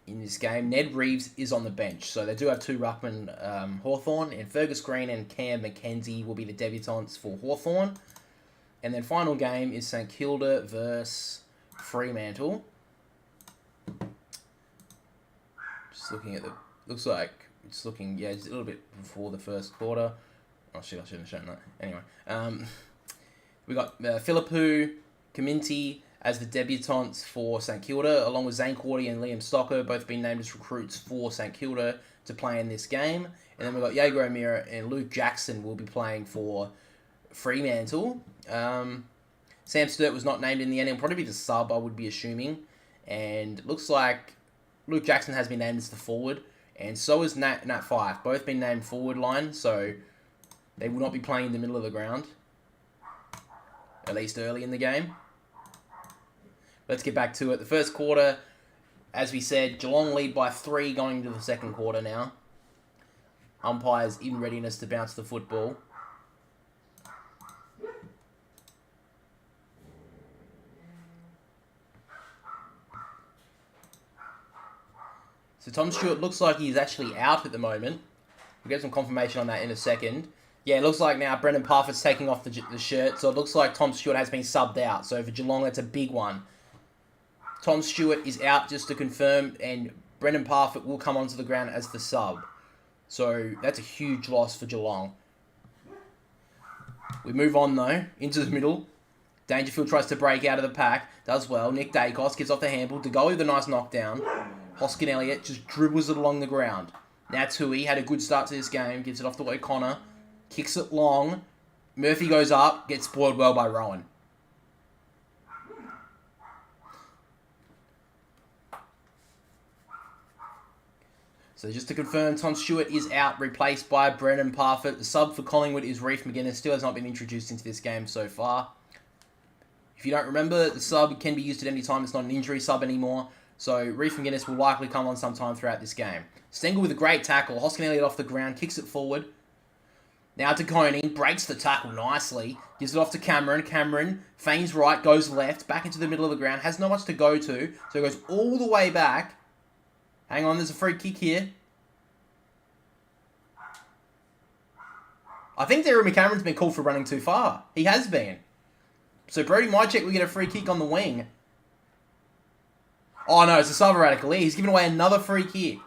A: in this game. Ned Reeves is on the bench. So they do have 2 ruckmen, Hawthorn. And Fergus Green and Cam McKenzie will be the debutants for Hawthorn. And then final game is St Kilda versus Fremantle. Just looking at the looks like it's looking, yeah, it's a little bit before the first quarter. Oh shit, I shouldn't have shown that. Anyway, we got Philippou, Kaminti as the debutants for St Kilda, along with Zane Cordy and Liam Stocker, both being named as recruits for St Kilda to play in this game. And then we've got Jaeger O'Meara and Luke Jackson will be playing for Fremantle. Sam Sturt was not named in the end. He'll probably be the sub, I would be assuming. And it looks like Luke Jackson has been named as the forward. And so is Nat Fife. Both been named forward line, so they will not be playing in the middle of the ground. At least early in the game. Let's get back to it. The first quarter, as we said, Geelong lead by 3 going into the second quarter now. Umpires in readiness to bounce the football. So Tom Stewart looks like he's actually out at the moment. We'll get some confirmation on that in a second. Yeah, it looks like now Brendan Parfitt's taking off the shirt, so it looks like Tom Stewart has been subbed out. So for Geelong, that's a big one. Tom Stewart is out, just to confirm, and Brendan Parfitt will come onto the ground as the sub. So that's a huge loss for Geelong. We move on, though, into the middle. Dangerfield tries to break out of the pack, does well. Nick Dacos gets off the handball to go with a nice knockdown. Hoskin Elliott just dribbles it along the ground. Now Tui had a good start to this game, gives it off to O'Connor, kicks it long. Murphy goes up, gets spoiled well by Rowan. So just to confirm, Tom Stewart is out, replaced by Brendan Parfitt. The sub for Collingwood is Reef McGuinness. Still has not been introduced into this game so far. If you don't remember, the sub can be used at any time. It's not an injury sub anymore. So Reef McGuinness will likely come on sometime throughout this game. Stengel with a great tackle. Hoskin Elliott off the ground, kicks it forward. Now to Koning, breaks the tackle nicely. Gives it off to Cameron. Cameron feigns right, goes left, back into the middle of the ground. Has not much to go to, so goes all the way back. Hang on, there's a free kick here. I think Jeremy Cameron's been called for running too far. He has been. So Brody Mychek will get a free kick on the wing. Oh no, it's a sub of Radicalier. He's given away another free kick.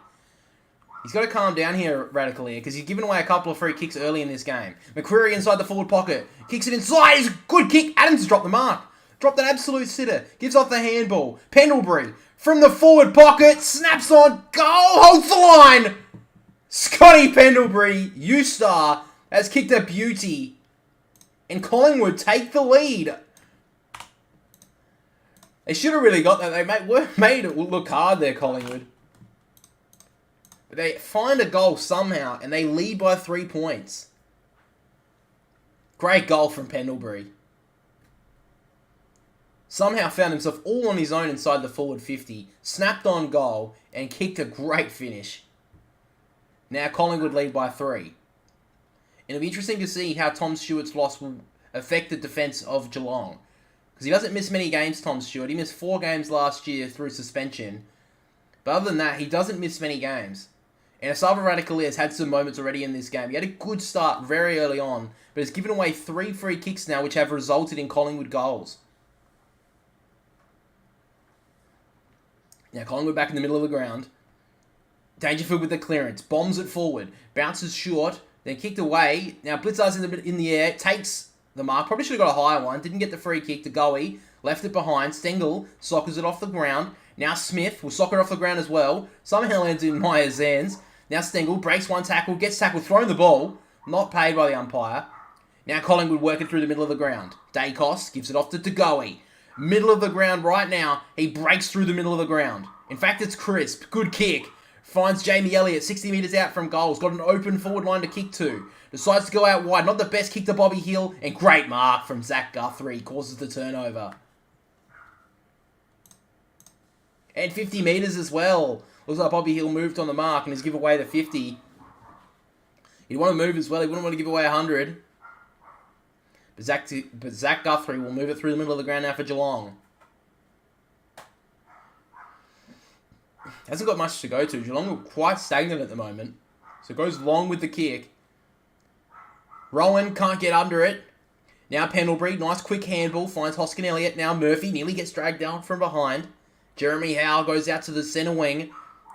A: He's got to calm down here, Radicalier, because he's given away a couple of free kicks early in this game. McCreary inside the forward pocket. Kicks it inside. It's a good kick. Adams has dropped the mark. Dropped an absolute sitter. Gives off the handball. Pendlebury from the forward pocket. Snaps on. Goal. Holds the line. Scotty Pendlebury, U-Star, has kicked a beauty. And Collingwood take the lead. They should have really got that. They made it look hard there, Collingwood. But they find a goal somehow, and they lead by 3 points. Great goal from Pendlebury. Somehow found himself all on his own inside the forward 50. Snapped on goal, and kicked a great finish. Now Collingwood lead by 3. And it'll be interesting to see how Tom Stewart's loss will affect the defence of Geelong. Because he doesn't miss many games, Tom Stewart. He missed 4 games last year through suspension. But other than that, he doesn't miss many games. And Asava Radicalier has had some moments already in this game. He had a good start very early on, but has given away 3 free kicks now, which have resulted in Collingwood goals. Now Collingwood back in the middle of the ground. Dangerfield with the clearance. Bombs it forward. Bounces short. Then kicked away. Now Blitzar's in the air. Takes the mark. Probably should have got a higher one. Didn't get the free kick to Goey. Left it behind. Stengel soccers it off the ground. Now Smith will sock it off the ground as well. Somehow lands in Myers' hands. Now Stengel breaks one tackle. Gets tackled. Thrown the ball. Not paid by the umpire. Now Collingwood working through the middle of the ground. Dacos gives it off to Goey. Middle of the ground right now. He breaks through the middle of the ground. In fact, it's crisp. Good kick. Finds Jamie Elliott 60 metres out from goals. Got an open forward line to kick to. Decides to go out wide. Not the best kick to Bobby Hill. And great mark from Zach Guthrie. Causes the turnover. And 50 metres as well. Looks like Bobby Hill moved on the mark and has given away the 50. He'd want to move as well. He wouldn't want to give away 100. But Zach Guthrie will move it through the middle of the ground now for Geelong. Hasn't got much to go to. Geelong are quite stagnant at the moment. So goes long with the kick. Rowan can't get under it. Now Pendlebury, nice quick handball, finds Hoskin Elliott. Now Murphy nearly gets dragged down from behind. Jeremy Howe goes out to the centre wing.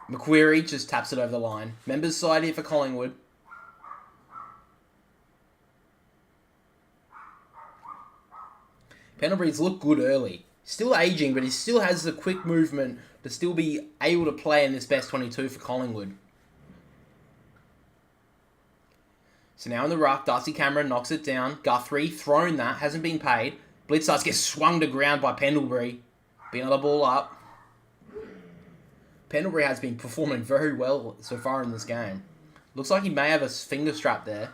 A: McQuarrie just taps it over the line. Members side here for Collingwood. Pendlebury's looked good early. Still aging, but he still has the quick movement to still be able to play in this best 22 for Collingwood. So now in the ruck, Darcy Cameron knocks it down. Guthrie thrown that, hasn't been paid. Blitzards gets swung to ground by Pendlebury. Be another ball up. Pendlebury has been performing very well so far in this game. Looks like he may have a finger strap there.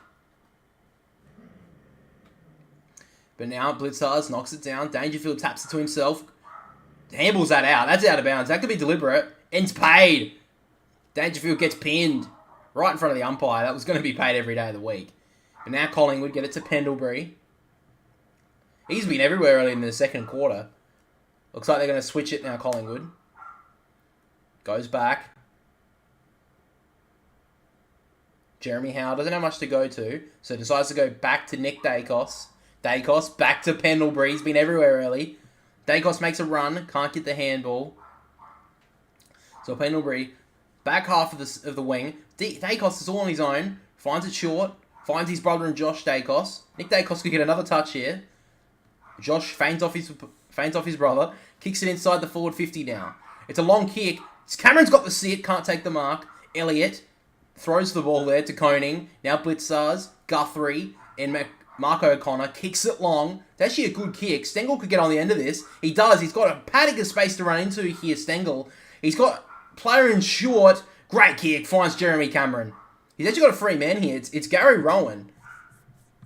A: But now Blitzards knocks it down. Dangerfield taps it to himself. Handballs that out. That's out of bounds. That could be deliberate. Ends paid. Dangerfield gets pinned. Right in front of the umpire. That was going to be paid every day of the week. But now Collingwood get it to Pendlebury. He's been everywhere early in the second quarter. Looks like they're going to switch it now, Collingwood. Goes back. Jeremy Howe doesn't have much to go to, so decides to go back to Nick Dacos. Dacos back to Pendlebury. He's been everywhere early. Dacos makes a run. Can't get the handball. So Pendlebury, back half of the wing. Dacos is all on his own. Finds it short. Finds his brother and Josh Dacos. Nick Dacos could get another touch here. Josh feigns off his brother. Kicks it inside the forward 50 now. It's a long kick. Cameron's got the sit. Can't take the mark. Elliott throws the ball there to Koning. Now Blitzars, Guthrie, and Mark O'Connor kicks it long. It's actually a good kick. Stengel could get on the end of this. He does. He's got a paddock of space to run into here, Stengel. He's got player in short. Great kick. Finds Jeremy Cameron. He's actually got a free man here. It's Gary Rowan,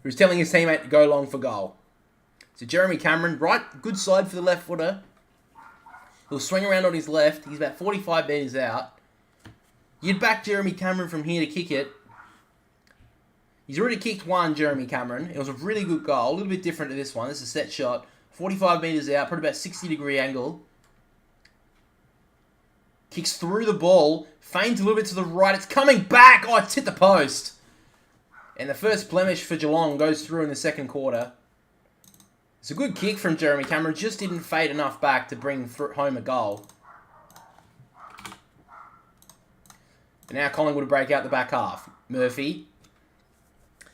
A: who's telling his teammate to go long for goal. So Jeremy Cameron, right, good side for the left footer. He'll swing around on his left. He's about 45 metres out. You'd back Jeremy Cameron from here to kick it. He's already kicked one, Jeremy Cameron. It was a really good goal. A little bit different to this one. This is a set shot. 45 metres out, probably about 60-degree angle. Kicks through the ball. Feigns a little bit to the right. It's coming back. Oh, it's hit the post. And the first blemish for Geelong goes through in the second quarter. It's a good kick from Jeremy Cameron. Just didn't fade enough back to bring home a goal. And now Collingwood will break out the back half. Murphy.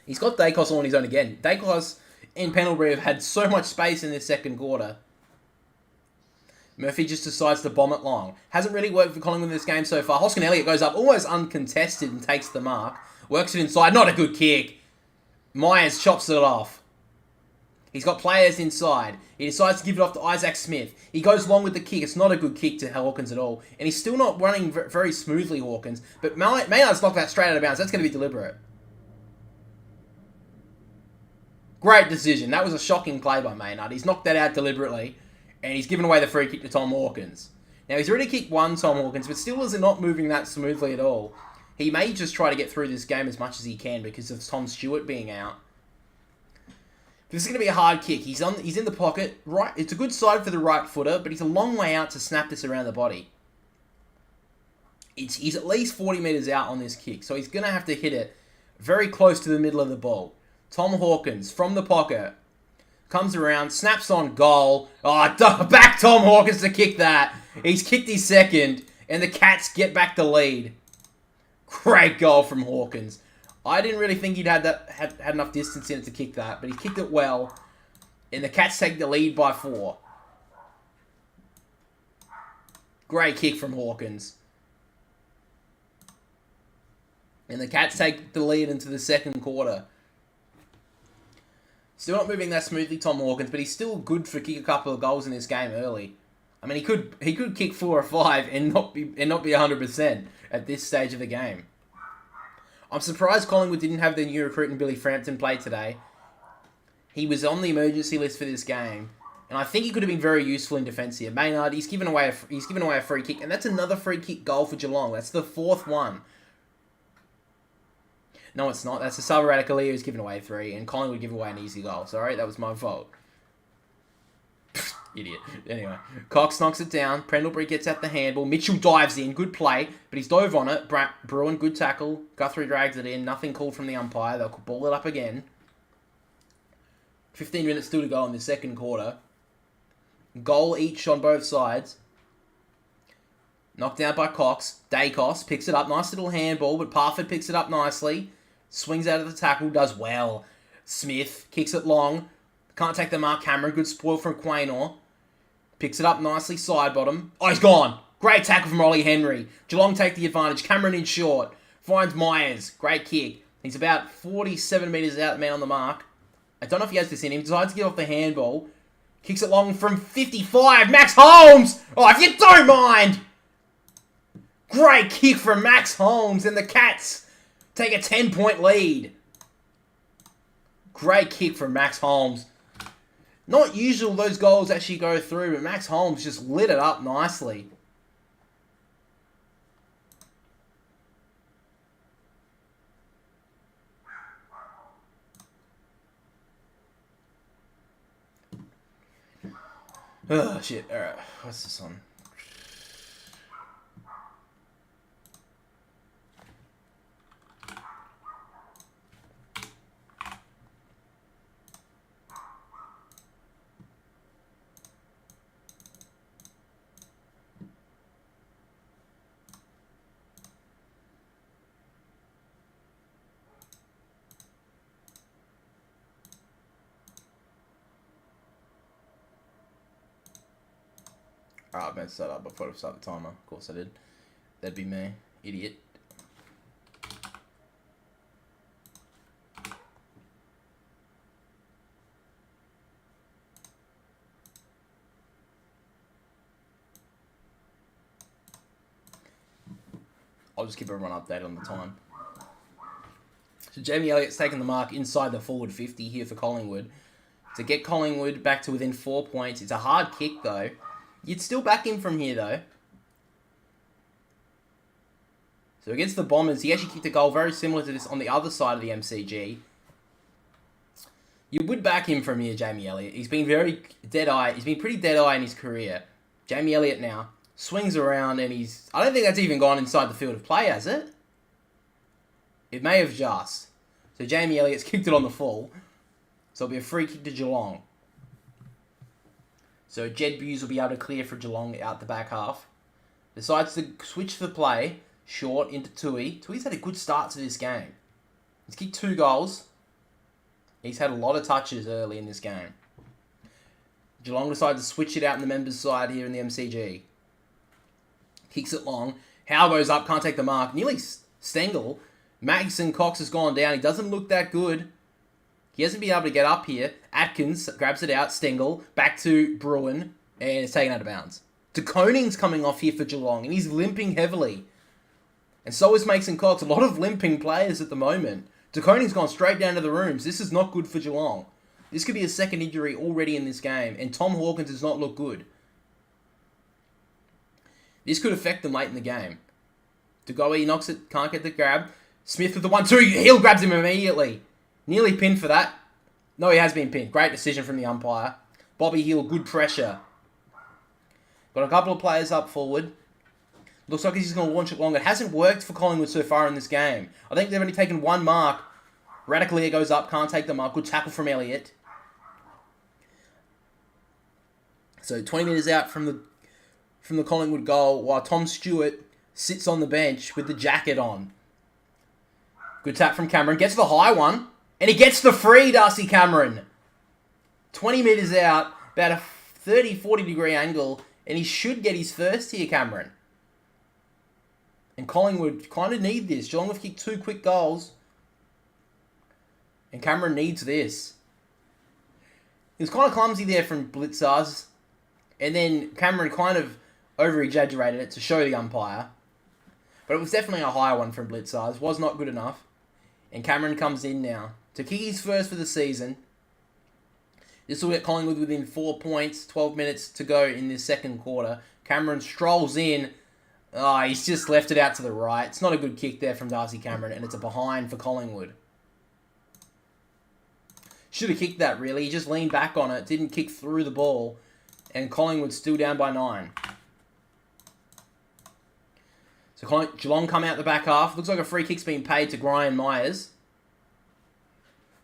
A: He's got Dacos on his own again. Dacos and Pendlebury have had so much space in this second quarter. Murphy just decides to bomb it long. Hasn't really worked for Collingwood in this game so far. Hoskin Elliott goes up almost uncontested and takes the mark. Works it inside. Not a good kick. Myers chops it off. He's got players inside. He decides to give it off to Isaac Smith. He goes long with the kick. It's not a good kick to Hawkins at all. And he's still not running very smoothly, Hawkins. But Maynard's knocked that straight out of bounds. That's going to be deliberate. Great decision. That was a shocking play by Maynard. He's knocked that out deliberately. And he's given away the free kick to Tom Hawkins. Now, he's already kicked one, Tom Hawkins, but still is not moving that smoothly at all. He may just try to get through this game as much as he can because of Tom Stewart being out. This is going to be a hard kick. He's in the pocket. Right, it's a good side for the right footer, but he's a long way out to snap this around the body. He's at least 40 metres out on this kick, so he's going to have to hit it very close to the middle of the ball. Tom Hawkins from the pocket comes around, snaps on goal. Oh, back Tom Hawkins to kick that. He's kicked his second, and the Cats get back the lead. Great goal from Hawkins. I didn't really think he'd had enough distance in it to kick that, but he kicked it well. And the Cats take the lead by 4. Great kick from Hawkins. And the Cats take the lead into the second quarter. Still not moving that smoothly, Tom Hawkins, but he's still good for kick a couple of goals in this game early. I mean, he could kick 4 or 5 and not be 100% at this stage of the game. I'm surprised Collingwood didn't have their new recruit in Billy Frampton play today. He was on the emergency list for this game, and I think he could have been very useful in defence here. Maynard, he's given away a free kick, and that's another free kick goal for Geelong. That's the 4th one. No, it's not. That's the Salva Radicalio who's given away 3, and Collingwood give away an easy goal. Sorry, that was my fault. Idiot. Anyway, Cox knocks it down. Pendlebury gets at the handball. Mitchell dives in. Good play, but he's dove on it. Bruin, good tackle. Guthrie drags it in. Nothing called from the umpire. They'll ball it up again. 15 minutes still to go in the second quarter. Goal each on both sides. Knocked out by Cox. Dacos picks it up. Nice little handball, but Parford picks it up nicely. Swings out of the tackle. Does well. Smith kicks it long. Can't take the mark. Cameron. Good spoil from Quaynor. Picks it up nicely. Side bottom. Oh, he's gone. Great tackle from Ollie Henry. Geelong take the advantage. Cameron in short. Finds Myers. Great kick. He's about 47 metres out, the man on the mark. I don't know if he has this in him. Decides to get off the handball. Kicks it long from 55. Max Holmes! Oh, if you don't mind! Great kick from Max Holmes, and the Cats take a 10-point lead. Great kick from Max Holmes. Not usual those goals actually go through, but Max Holmes just lit it up nicely. Oh, shit. Alright, what's this on? Alright, I messed that up before I start the timer. Of course I did. That'd be me. Idiot. I'll just keep everyone updated on the time. So Jamie Elliott's taken the mark inside the forward 50 here for Collingwood. To get Collingwood back to within 4 points. It's a hard kick though. You'd still back him from here, though. So against the Bombers, he actually kicked a goal very similar to this on the other side of the MCG. You would back him from here, Jamie Elliott. He's been very dead-eye. He's been pretty dead-eye in his career. Jamie Elliott now swings around and he's... I don't think that's even gone inside the field of play, has it? It may have just. So Jamie Elliott's kicked it on the full. So it'll be a free kick to Geelong. So Jed Buse will be able to clear for Geelong out the back half. Decides to switch the play short into Tui. Tui's had a good start to this game. He's kicked 2 goals. He's had a lot of touches early in this game. Geelong decided to switch it out in the members' side here in the MCG. Kicks it long. Howe goes up, can't take the mark. Nearly Stengel. Mason Cox has gone down. He doesn't look that good. He hasn't been able to get up here. Atkins grabs it out. Stengel. Back to Bruin. And it's taken out of bounds. De Koning's coming off here for Geelong. And he's limping heavily. And so is Mason Cox. A lot of limping players at the moment. De Koning's gone straight down to the rooms. This is not good for Geelong. This could be a second injury already in this game. And Tom Hawkins does not look good. This could affect them late in the game. Degoe knocks it. Can't get the grab. Smith with the 1-2. Hill grabs him immediately. Nearly pinned for that. No, he has been pinned. Great decision from the umpire. Bobby Hill, good pressure. Got a couple of players up forward. Looks like he's going to launch it long. It hasn't worked for Collingwood so far in this game. I think they've only taken 1 mark. Radically goes up, can't take the mark. Good tackle from Elliott. So 20 metres out from the Collingwood goal, while Tom Stewart sits on the bench with the jacket on. Good tap from Cameron. Gets the high one. And he gets the free, Darcy Cameron. 20 metres out, about a 30, 40 degree angle. And he should get his first here, Cameron. And Collingwood kind of need this. Geelong have kicked 2 quick goals. And Cameron needs this. He was kind of clumsy there from Blitzars. And then Cameron kind of over-exaggerated it to show the umpire. But it was definitely a high one from Blitzars. Was not good enough. And Cameron comes in now to kick his first for the season. This will get Collingwood within 4 points. 12 minutes to go in this second quarter. Cameron strolls in. Oh, he's just left it out to the right. It's not a good kick there from Darcy Cameron. And it's a behind for Collingwood. Should have kicked that, really. He just leaned back on it. Didn't kick through the ball. And Collingwood still down by 9. So Geelong come out the back half. Looks like a free kick's been paid to Brian Myers.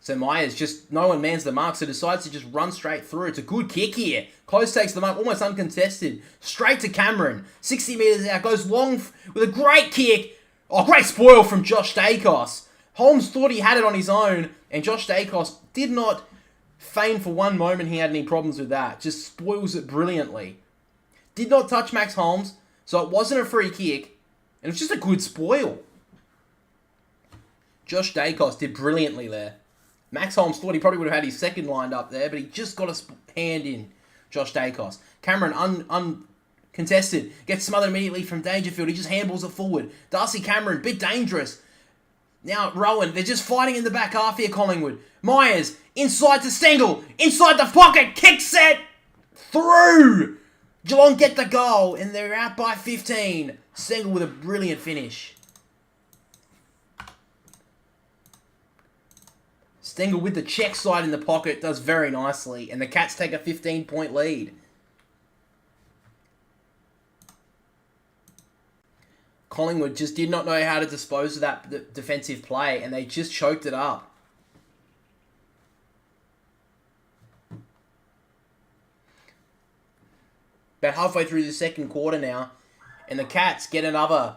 A: So Myers just, no one mans the mark, so decides to just run straight through. It's a good kick here. Close takes the mark, almost uncontested. Straight to Cameron. 60 metres out, goes long with a great kick. Oh, great spoil from Josh Dacos. Holmes thought he had it on his own, and Josh Dacos did not feign for one moment he had any problems with that. Just spoils it brilliantly. Did not touch Max Holmes, so it wasn't a free kick, and it was just a good spoil. Josh Dacos did brilliantly there. Max Holmes thought he probably would have had his second lined up there, but he just got a hand in. Josh Dacos. Cameron, uncontested, gets smothered immediately from Dangerfield. He just handballs it forward. Darcy Cameron, bit dangerous. Now Rowan, they're just fighting in the back half here, Collingwood. Myers, inside to Stengel. Inside the pocket, kick set, through. Geelong get the goal, and they're out by 15. Stengel with a brilliant finish. Stengel with the check side in the pocket does very nicely, and the Cats take a 15-point lead. Collingwood just did not know how to dispose of that defensive play, and they just choked it up. About halfway through the second quarter now, and the Cats get another.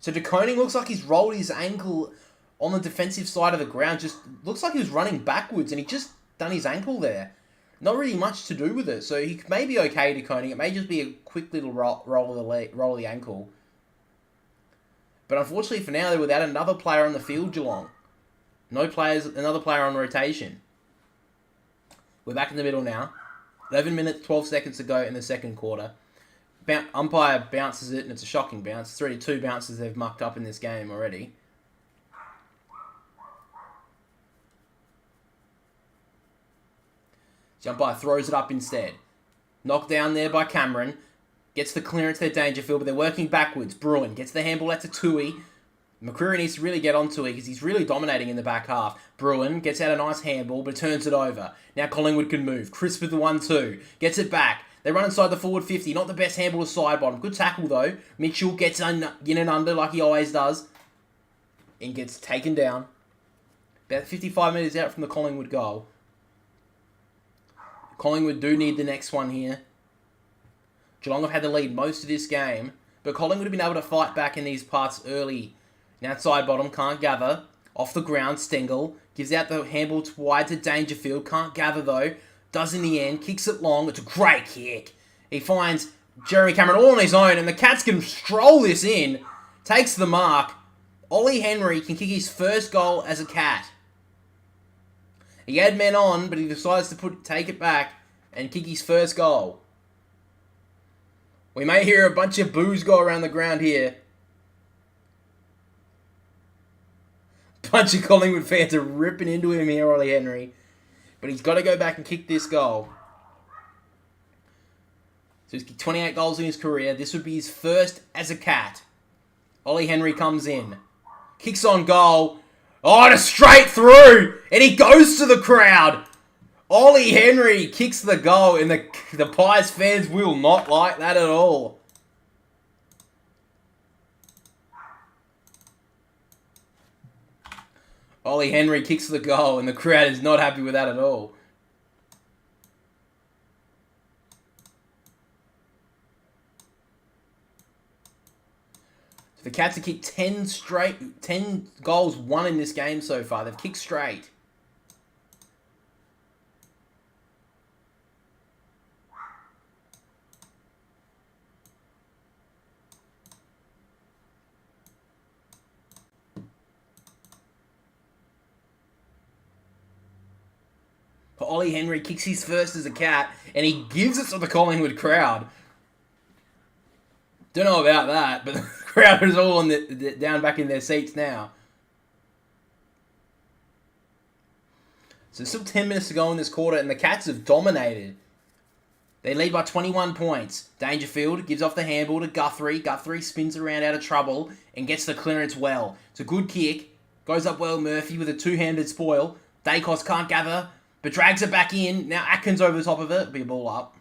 A: So De Koning looks like he's rolled his ankle on the defensive side of the ground. Just looks like he was running backwards, and he just done his ankle there. Not really much to do with it, so he may be okay, De Koning. It may just be a quick little roll of the ankle. But unfortunately for now, they're without another player on the field, Geelong. Another player on rotation. We're back in the middle now. 11 minutes, 12 seconds to go in the second quarter. Umpire bounces it, and it's a shocking bounce. 32 bounces they've mucked up in this game already. The umpire throws it up instead. Knocked down there by Cameron. Gets the clearance there, Dangerfield, but they're working backwards. Bruin gets the handball out to Tui. McCreary needs to really get onto it because he's really dominating in the back half. Bruin gets out a nice handball, but turns it over. Now Collingwood can move. Chris with the 1-2. Gets it back. They run inside the forward 50. Not the best handball to side bottom. Good tackle, though. Mitchell gets in and under like he always does. And gets taken down. About 55 metres out from the Collingwood goal. Collingwood do need the next one here. Geelong have had the lead most of this game, but Collingwood have been able to fight back in these parts early. Now side bottom, can't gather. Off the ground, Stengel gives out the handball wide to Dangerfield. Can't gather though. Does in the end, kicks it long. It's a great kick. He finds Jeremy Cameron all on his own, and the Cats can stroll this in. Takes the mark. Ollie Henry can kick his first goal as a Cat. He had men on, but he decides to take it back and kick his first goal. We may hear a bunch of boos go around the ground here. Bunch of Collingwood fans are ripping into him here, Ollie Henry. But he's got to go back and kick this goal. So he's 28 goals in his career. This would be his first as a Cat. Ollie Henry comes in. Kicks on goal. Oh, and a straight through! And he goes to the crowd! Ollie Henry kicks the goal, and the Pies fans will not like that at all. Ollie Henry kicks the goal, and the crowd is not happy with that at all. The Cats have kicked 10 goals won in this game so far. They've kicked straight. But Ollie Henry kicks his first as a Cat, and he gives it to the Collingwood crowd. Don't know about that, but the crowd is all down back in their seats now. So still 10 minutes to go in this quarter, and the Cats have dominated. They lead by 21 points. Dangerfield gives off the handball to Guthrie. Guthrie spins around out of trouble and gets the clearance well. It's a good kick. Goes up well, Murphy with a two-handed spoil. Dacos can't gather, but drags it back in. Now Atkins over the top of it. It'll be a ball up.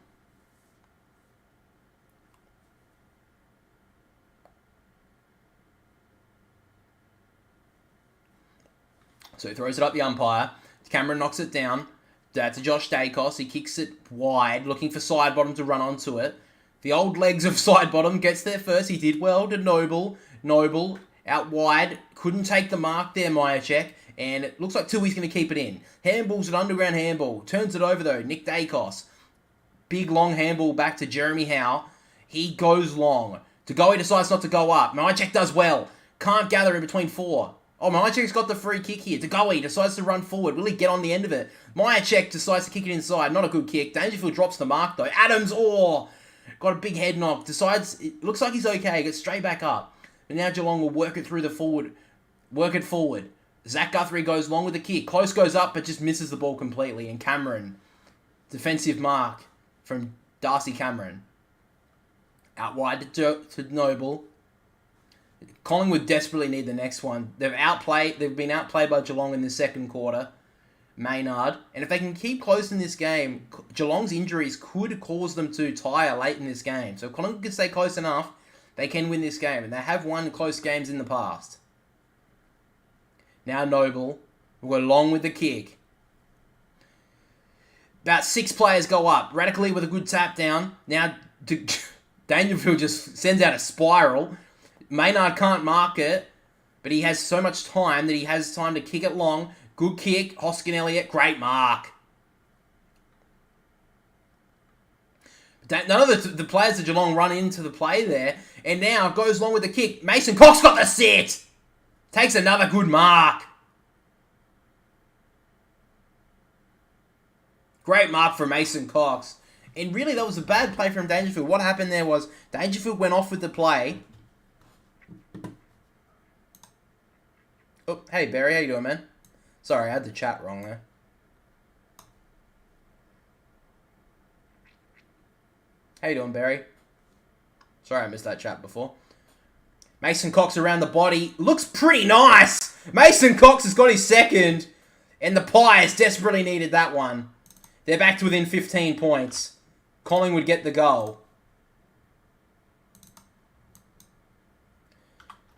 A: So he throws it up the umpire. Cameron knocks it down. To Josh Dacos. He kicks it wide, looking for side bottom to run onto it. The old legs of side bottom gets there first. He did well to Noble. Noble out wide. Couldn't take the mark there, Myercheck. And it looks like Tui's going to keep it in. Handball's an underground handball. Turns it over though. Nick Dacos. Big long handball back to Jeremy Howe. He goes long. He decides not to go up. Myercheck does well. Can't gather in between four. Oh, Myercheck's got the free kick here. He decides to run forward. Will he get on the end of it? Myercheck decides to kick it inside. Not a good kick. Dangerfield drops the mark though. Adams, got a big head knock. It looks like he's okay. Gets straight back up. But now Geelong will work it through the forward. Work it forward. Zach Guthrie goes long with the kick. Close goes up, but just misses the ball completely. And Cameron, defensive mark from Darcy Cameron. Out wide to Noble. Collingwood desperately need the next one. They've been outplayed by Geelong in the second quarter. Maynard. And if they can keep close in this game, Geelong's injuries could cause them to tire late in this game. So if Collingwood can stay close enough, they can win this game. And they have won close games in the past. Now Noble will go long with the kick. About 6 players go up. Radically with a good tap down. Now Dangerfield just sends out a spiral. Maynard can't mark it, but he has so much time that he has time to kick it long. Good kick. Hoskin Elliott, great mark. None of the players of Geelong run into the play there, and now goes long with the kick. Mason Cox got the sit. Takes another good mark. Great mark from Mason Cox. And really, that was a bad play from Dangerfield. What happened there was Dangerfield went off with the play. Oh, hey, Barry. How you doing, man? Sorry, I had the chat wrong there. How you doing, Barry? Sorry, I missed that chat before. Mason Cox around the body. Looks pretty nice. Mason Cox has got his second. And the Pies desperately needed that one. They're back to within 15 points. Collingwood get the goal.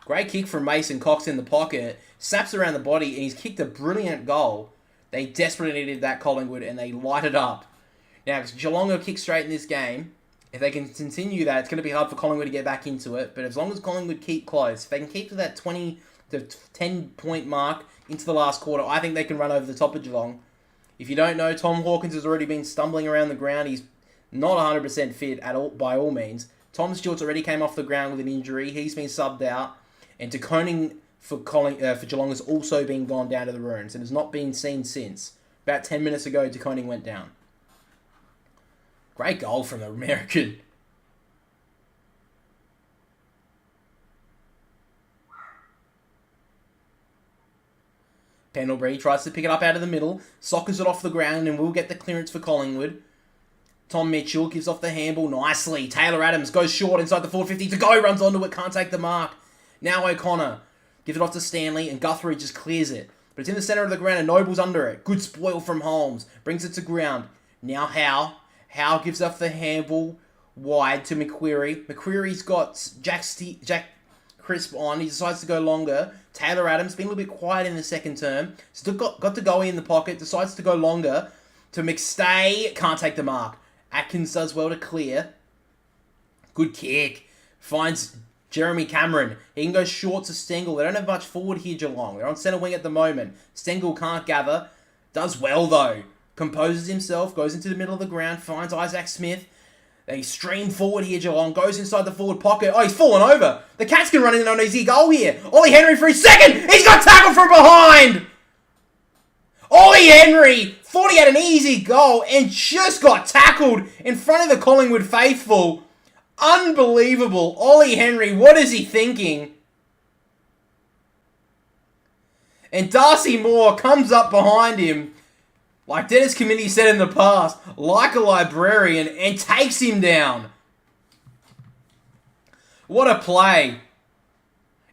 A: Great kick from Mason Cox in the pocket. Snaps around the body and he's kicked a brilliant goal. They desperately needed that, Collingwood, and they light it up. Now, Geelong will kick straight in this game. If they can continue that, it's going to be hard for Collingwood to get back into it. But as long as Collingwood keep close, if they can keep to that 20 to 10-point mark into the last quarter, I think they can run over the top of Geelong. If you don't know, Tom Hawkins has already been stumbling around the ground. He's not 100% fit at all, by all means. Tom Stewart's already came off the ground with an injury. He's been subbed out. And De Koning for Geelong has also been gone down to the ruins and has not been seen since. About 10 minutes ago, De Koning went down. Great goal from the American. Pendlebury tries to pick it up out of the middle. Soccers it off the ground and will get the clearance for Collingwood. Tom Mitchell gives off the handball nicely. Taylor Adams goes short inside the 450. To go, runs onto it, can't take the mark. Now O'Connor gives it off to Stanley and Guthrie just clears it. But it's in the centre of the ground and Noble's under it. Good spoil from Holmes. Brings it to ground. Now Howe. Howe gives off the handball wide to McQuarrie. McQuarrie's got Jack Crisp on. He decides to go longer. Taylor Adams, been a little bit quiet in the second term. Still got to go in the pocket. Decides to go longer to McStay. Can't take the mark. Atkins does well to clear. Good kick. Finds Jeremy Cameron. He can go short to Stengel. They don't have much forward here, Geelong. They're on centre wing at the moment. Stengel can't gather. Does well, though. Composes himself. Goes into the middle of the ground. Finds Isaac Smith. They stream forward here, Geelong. Goes inside the forward pocket. Oh, he's fallen over. The Cats can run in on an easy goal here. Ollie Henry for his second. He's got tackled from behind. Ollie Henry thought he had an easy goal and just got tackled in front of the Collingwood faithful. Unbelievable. Ollie Henry, what is he thinking? And Darcy Moore comes up behind him, like Dennis Committee said in the past, like a librarian, and takes him down. What a play.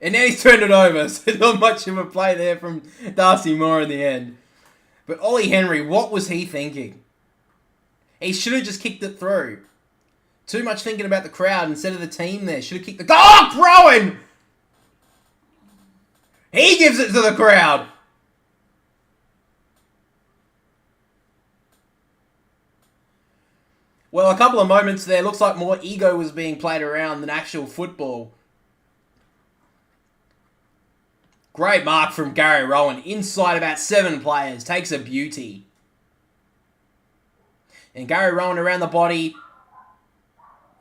A: And now he's turned it over, so not much of a play there from Darcy Moore in the end. But Ollie Henry, what was he thinking? He should have just kicked it through. Too much thinking about the crowd instead of the team there. Should have kicked the goal. Oh, Rowan! He gives it to the crowd. Well, a couple of moments there. Looks like more ego was being played around than actual football. Great mark from Gary Rowan. Inside about 7 players. Takes a beauty. And Gary Rowan around the body.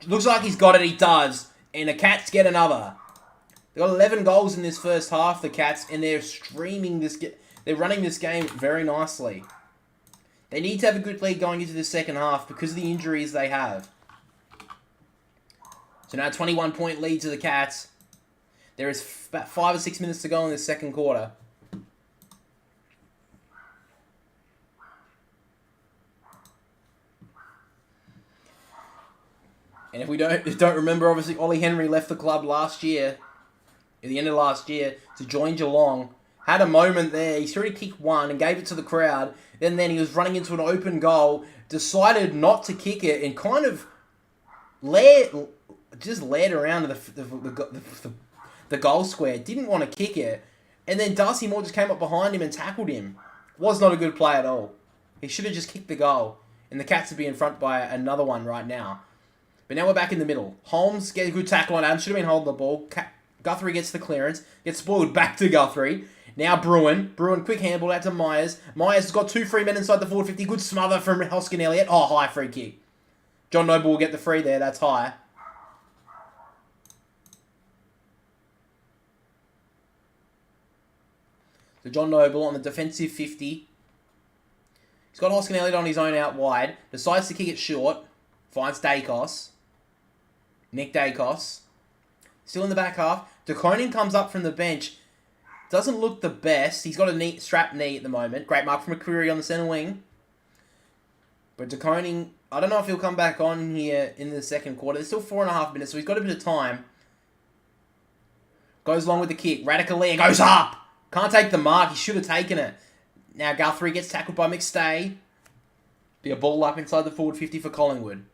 A: Looks like he's got it. He does. And the Cats get another. They've got 11 goals in this first half, the Cats. And they're streaming this. They're running this game very nicely. They need to have a good lead going into the second half because of the injuries they have. So now 21-point lead to the Cats. There is about 5 or 6 minutes to go in the second quarter. And if we don't remember, obviously, Ollie Henry left the club last year, at the end of last year, to join Geelong. Had a moment there. He already kicked one and gave it to the crowd. Then he was running into an open goal, decided not to kick it, and kind of led around the goal square. Didn't want to kick it. And then Darcy Moore just came up behind him and tackled him. Was not a good play at all. He should have just kicked the goal. And the Cats would be in front by another one right now. But now we're back in the middle. Holmes gets a good tackle on Adams. Should have been holding the ball. Guthrie gets the clearance. Gets spoiled back to Guthrie. Now Bruin. Bruin, quick handball out to Myers. Myers has got 2 free men inside the forward 50. Good smother from Hoskin Elliott. Oh, high free kick. John Noble will get the free there. That's high. So John Noble on the defensive 50. He's got Hoskin Elliott on his own out wide. Decides to kick it short. Finds Dacos. Nick Dacos. Still in the back half. DeConing comes up from the bench. Doesn't look the best. He's got a strapped knee at the moment. Great mark from McCreary on the centre wing. But DeConing, I don't know if he'll come back on here in the second quarter. There's still 4.5 minutes, so he's got a bit of time. Goes along with the kick. Radicale goes up. Can't take the mark. He should have taken it. Now Guthrie gets tackled by McStay. Be a ball up inside the forward 50 for Collingwood.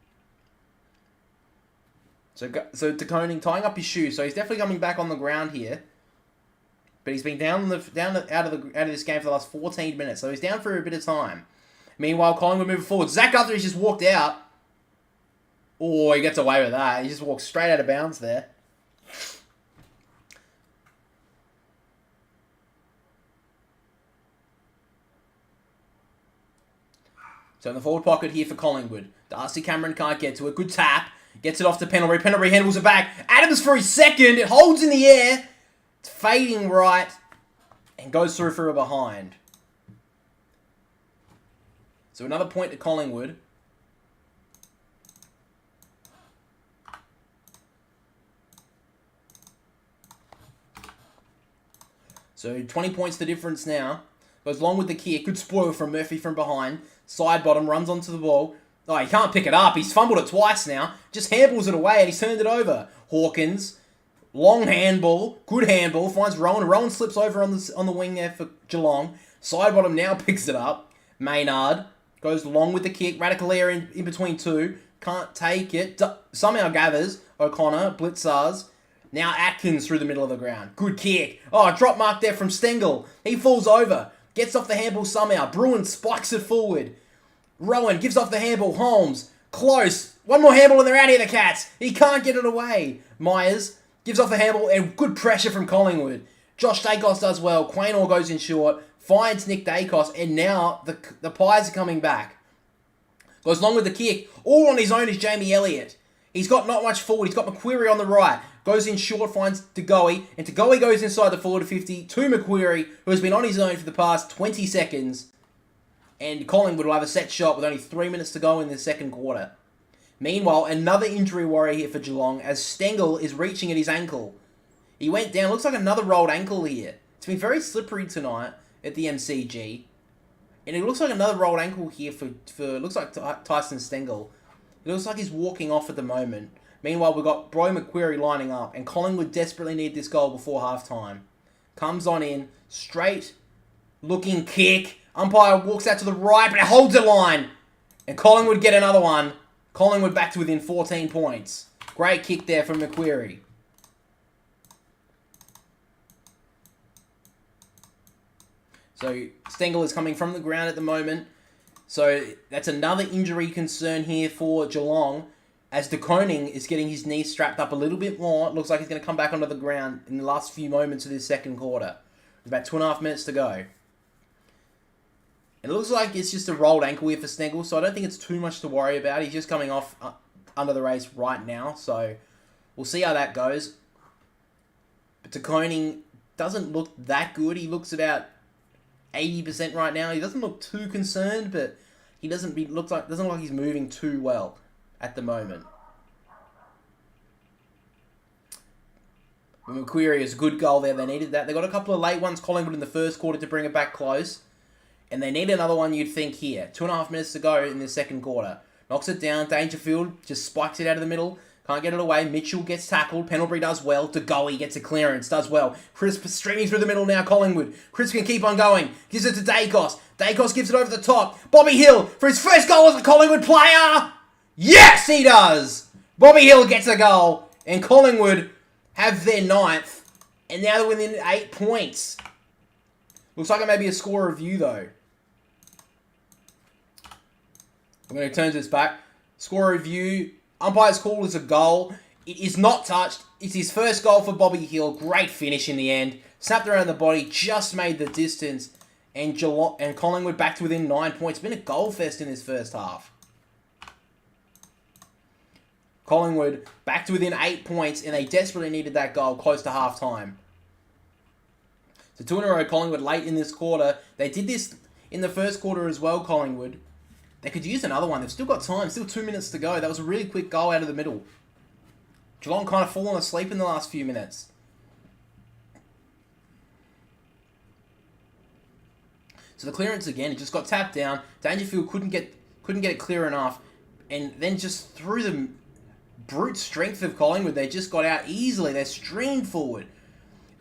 A: So DeConing tying up his shoes. So he's definitely coming back on the ground here. But he's been out of this game for the last 14 minutes. So he's down for a bit of time. Meanwhile, Collingwood moving forward. Zach Guthrie's just walked out. Oh, he gets away with that. He just walks straight out of bounds there. So in the forward pocket here for Collingwood. Darcy Cameron can't get to it. Good tap. Gets it off to Pendlebury. Pendlebury handles it back. Adams for his second. It holds in the air. It's fading right. And goes through for a behind. So another point to Collingwood. So 20 points the difference now. Goes long with the kick. Good spoil from Murphy from behind. Side bottom. Runs onto the ball. Oh, he can't pick it up. He's fumbled it twice now. Just handballs it away and he's turned it over. Hawkins. Long handball. Good handball. Finds Rowan. Rowan slips over on the wing there for Geelong. Side bottom now picks it up. Maynard. Goes long with the kick. Radicale in between two. Can't take it. Somehow gathers. O'Connor. Blitzars. Now Atkins through the middle of the ground. Good kick. Oh, drop mark there from Stengel. He falls over. Gets off the handball somehow. Bruin spikes it forward. Rowan gives off the handball. Holmes. Close. One more handball and they're out here, the Cats. He can't get it away. Myers gives off the handball and good pressure from Collingwood. Josh Dacos does well. Quaynor goes in short. Finds Nick Dacos. And now the Pies are coming back. Goes long with the kick. All on his own is Jamie Elliott. He's got not much forward. He's got McQuarrie on the right. Goes in short, finds Degoe. And Degoe goes inside the forward 50 to McQuarrie, who has been on his own for the past 20 seconds. And Collingwood will have a set shot with only 3 minutes to go in the second quarter. Meanwhile, another injury worry here for Geelong as Stengel is reaching at his ankle. He went down. Looks like another rolled ankle here. It's been very slippery tonight at the MCG. And it looks like another rolled ankle here for looks like Tyson Stengel. It looks like he's walking off at the moment. Meanwhile, we've got Bro McQuarrie lining up, and Collingwood desperately need this goal before halftime. Comes on in, straight, looking kick. Umpire walks out to the right, but it holds the line. And Collingwood get another one. Collingwood back to within 14 points. Great kick there from McQuarrie. So, Stengel is coming from the ground at the moment. So that's another injury concern here for Geelong, as De Koning is getting his knee strapped up a little bit more. It looks like he's going to come back onto the ground in the last few moments of this second quarter. There's about 2.5 minutes to go. It looks like it's just a rolled ankle here for Sneggle, so I don't think it's too much to worry about. He's just coming off under the race right now, so we'll see how that goes. But De Koning doesn't look that good. He looks about 80% right now. He doesn't look too concerned, but he doesn't look like he's moving too well at the moment. But McQuarrie is a good goal there. They needed that. They got a couple of late ones, Collingwood in the first quarter, to bring it back close. And they need another one, you'd think, here. 2.5 minutes to go in the second quarter. Knocks it down. Dangerfield just spikes it out of the middle. Can't get it away. Mitchell gets tackled. Pendlebury does well. De Goey gets a clearance. Does well. Crisp streaming through the middle now, Collingwood. Crisp can keep on going. Gives it to Dacos. Dacos gives it over the top. Bobby Hill for his first goal as a Collingwood player. Yes, he does. Bobby Hill gets a goal. And Collingwood have their 9th. And now they're within 8 points. Looks like it may be a score review, though. I'm going to turn this back. Score review. Umpire's call is a goal. It is not touched. It's his first goal for Bobby Hill. Great finish in the end. Snapped around the body. Just made the distance. And Collingwood back to within 9 points. Been a goal fest in this first half. Collingwood back to within 8 points. And they desperately needed that goal close to half time. So 2 in a row, Collingwood late in this quarter. They did this in the first quarter as well, Collingwood. They could use another one. They've still got time. Still 2 minutes to go. That was a really quick goal out of the middle. Geelong kind of fallen asleep in the last few minutes. So the clearance again, it just got tapped down. Dangerfield couldn't get it clear enough. And then just through the brute strength of Collingwood, they just got out easily. They streamed forward.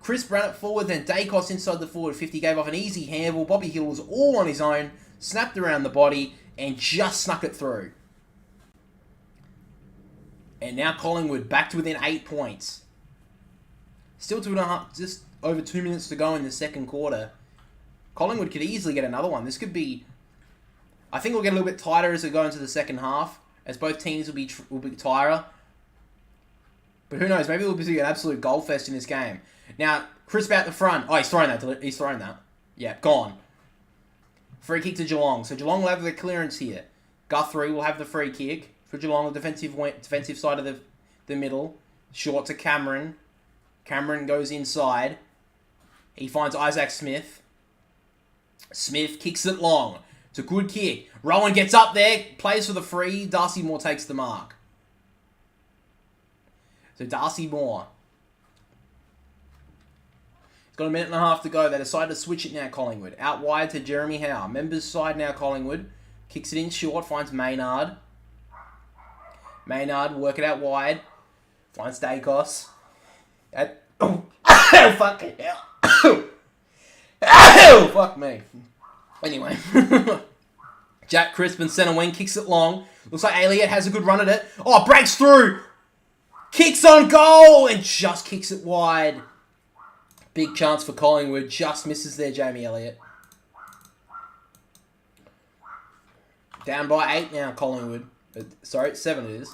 A: Crisp ran it forward, then Dacos inside the forward 50 gave off an easy handball. Bobby Hill was all on his own, snapped around the body, and just snuck it through. And now Collingwood back to within 8 points. Still 2.5, just over 2 minutes to go in the second quarter. Collingwood could easily get another one. This could be... I think we'll get a little bit tighter as we go into the second half, as both teams will be tighter. But who knows? Maybe we'll be an absolute goal fest in this game. Now, Crisp out the front. Oh, he's thrown that. Yeah, gone. Free kick to Geelong. So Geelong will have the clearance here. Guthrie will have the free kick for Geelong, the defensive side of the middle. Short to Cameron. Cameron goes inside. He finds Isaac Smith. Smith kicks it long. It's a good kick. Rowan gets up there, plays for the free. Darcy Moore takes the mark. So Darcy Moore. He's got a minute and a half to go. They decide to switch it now, Collingwood. Out wide to Jeremy Howe. Members side now, Collingwood. Kicks it in short, finds Maynard. Maynard, work it out wide. Finds Dacos. Oh, fucking hell. Oh, fuck me. Anyway. Jack Crispin, centre wing, kicks it long. Looks like Elliott has a good run at it. Oh, breaks through. Kicks on goal and just kicks it wide. Big chance for Collingwood. Just misses there, Jamie Elliott. Down by 8 now, Collingwood. Sorry, 7 it is.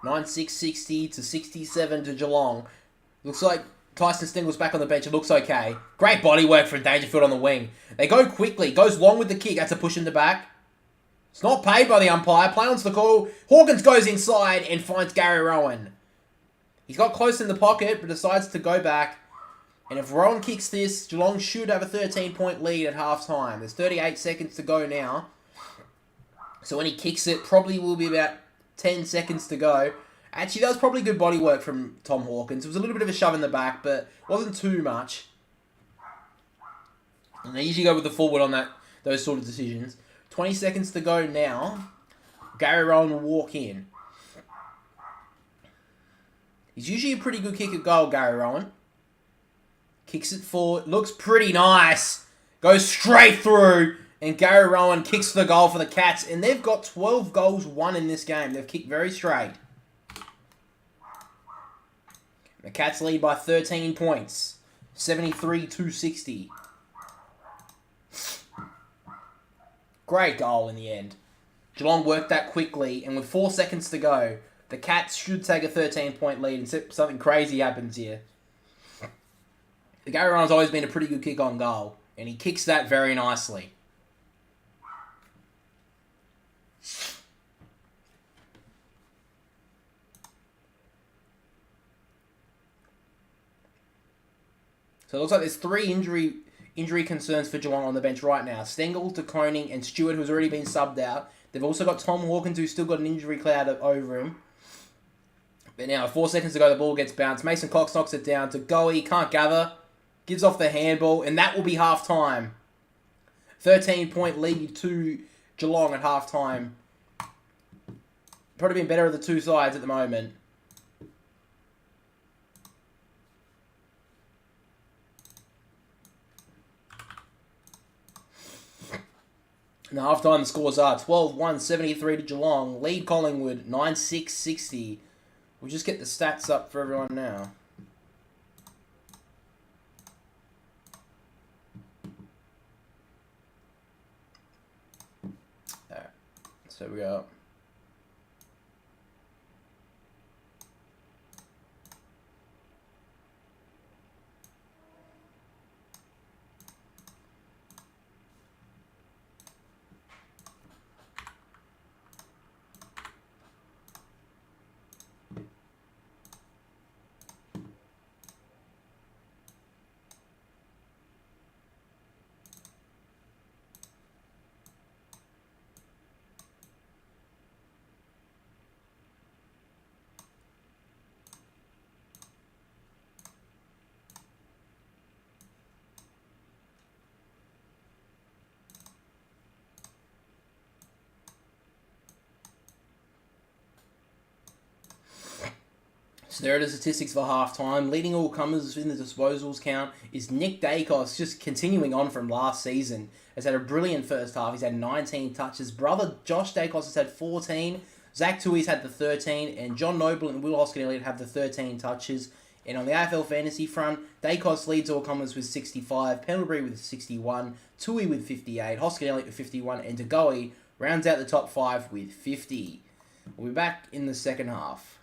A: $9,660 to 67 to Geelong. Looks like Tyson Stengel's back on the bench. It looks okay. Great body work for Dangerfield on the wing. They go quickly. Goes long with the kick. That's a push in the back. It's not paid by the umpire. Play on's the call. Hawkins goes inside and finds Gary Rowan. He's got close in the pocket, but decides to go back. And if Rowan kicks this, Geelong should have a 13-point lead at half-time. There's 38 seconds to go now. So when he kicks it, probably will be about 10 seconds to go. Actually, that was probably good body work from Tom Hawkins. It was a little bit of a shove in the back, but wasn't too much. And they usually go with the forward on those sort of decisions. 20 seconds to go now. Gary Rowan will walk in. He's usually a pretty good kick at goal, Gary Rowan. Kicks it forward. Looks pretty nice. Goes straight through. And Gary Rowan kicks the goal for the Cats. And they've got 12 goals won in this game. They've kicked very straight. The Cats lead by 13 points. 73-260. Great goal in the end. Geelong worked that quickly, and with 4 seconds to go, the Cats should take a 13-point lead, and something crazy happens here. The Gary Ryan's always been a pretty good kick on goal, and he kicks that very nicely. So it looks like there's 3 injury concerns for Geelong on the bench right now. Stengel, De Koning, and Stewart, who's already been subbed out. They've also got Tom Hawkins, who's still got an injury cloud over him. But now, 4 seconds to go, the ball gets bounced. Mason Cox knocks it down to Goey, can't gather. Gives off the handball, and that will be half-time. 13-point lead to Geelong at half-time. Probably been better of the two sides at the moment. And half-time, the scores are 12-1, 73 to Geelong. Lead Collingwood, 9-6, 60. We'll just get the stats up for everyone now. Alright, so we go. So there are the statistics for half-time. Leading all comers in the disposals count is Nick Dacos, just continuing on from last season. Has had a brilliant first half. He's had 19 touches. Brother Josh Dacos has had 14. Zach Tui's had the 13. And John Noble and Will Hoskin-Elliott have the 13 touches. And on the AFL fantasy front, Dacos leads all comers with 65. Pendlebury with 61. Tui with 58. Hoskin-Elliott with 51. And DeGoey rounds out the top 5 with 50. We'll be back in the second half.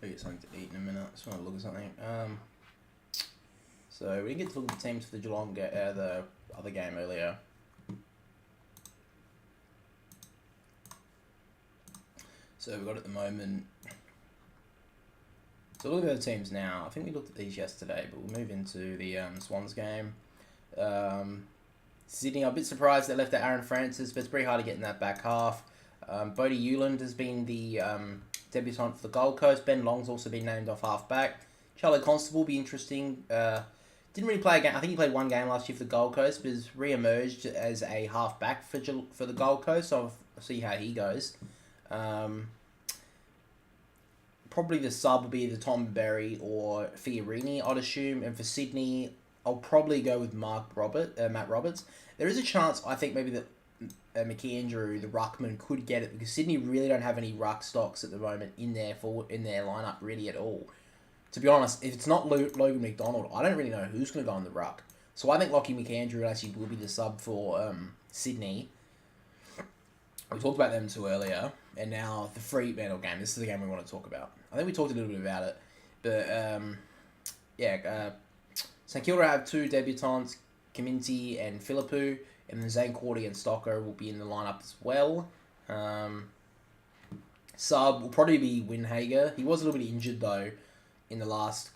A: I'll get something to eat in a minute. I just want to look at something. So we didn't get to look at the teams for the Geelong the other game earlier. So we've got at the moment. So look at the teams now. I think we looked at these yesterday, but we'll move into the Swans game. Sydney, I'm a bit surprised they left out Aaron Francis, but it's pretty hard to get in that back half. Bodie Euland has been the debutant for the Gold Coast. Ben Long's also been named off half-back. Charlie Constable will be interesting. Didn't really play a game. I think he played one game last year for the Gold Coast, but has re-emerged as a half-back for the Gold Coast, so I'll see how he goes. Um, Probably the sub will be the Tom Berry or Fiorini, I'd assume. And for Sydney, I'll probably go with Matt Roberts. There is a chance, I think, maybe that McAndrew, the ruckman, could get it because Sydney really don't have any ruck stocks at the moment in their lineup really at all. To be honest, if it's not Logan McDonald, I don't really know who's going to go in the ruck. So I think Lockie McAndrew actually will be the sub for Sydney. We talked about them too earlier, and now the Fremantle game. This is the game we want to talk about. I think we talked a little bit about it, but St Kilda have two debutants, Kaminti and Philippou, and then Zane Cordy and Stocker will be in the lineup as well. Sub will probably be Winhager. He was a little bit injured though in the last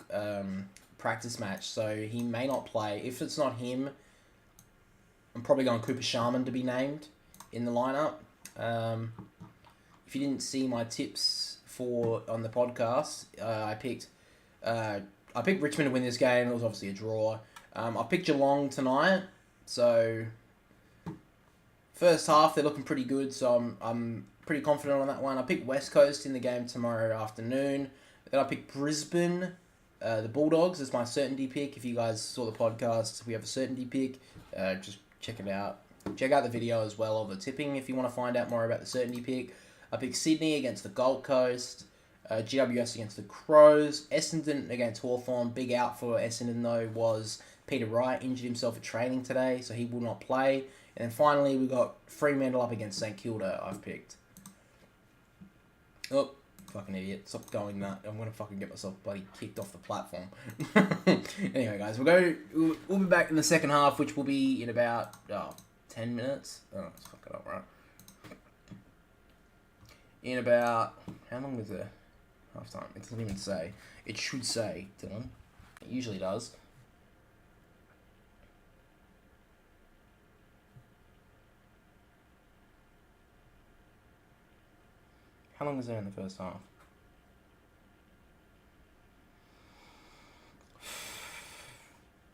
A: practice match, so he may not play. If it's not him, I'm probably going Cooper Sharman to be named in the lineup. If you didn't see my tips on the podcast, I picked Richmond to win this game. It was obviously a draw. I picked Geelong tonight, so first half they're looking pretty good. So I'm pretty confident on that one. I picked West Coast in the game tomorrow afternoon. Then I picked Brisbane, the Bulldogs as my certainty pick. If you guys saw the podcast, we have a certainty pick. Just check it out. Check out the video as well of the tipping if you want to find out more about the certainty pick. I picked Sydney against the Gold Coast, GWS against the Crows, Essendon against Hawthorn. Big out for Essendon though was Peter Wright, injured himself at training today, so he will not play. And then finally we got Fremantle up against St Kilda. I've picked. Oh, fucking idiot! Stop going that. I'm gonna fucking get myself bloody kicked off the platform. Anyway, guys, we'll be back in the second half, which will be in about 10 minutes. Oh, let's fuck it up, right? In about... How long is it? Half time. It doesn't even say. It should say, Dylan. It usually does. How long is there in the first half?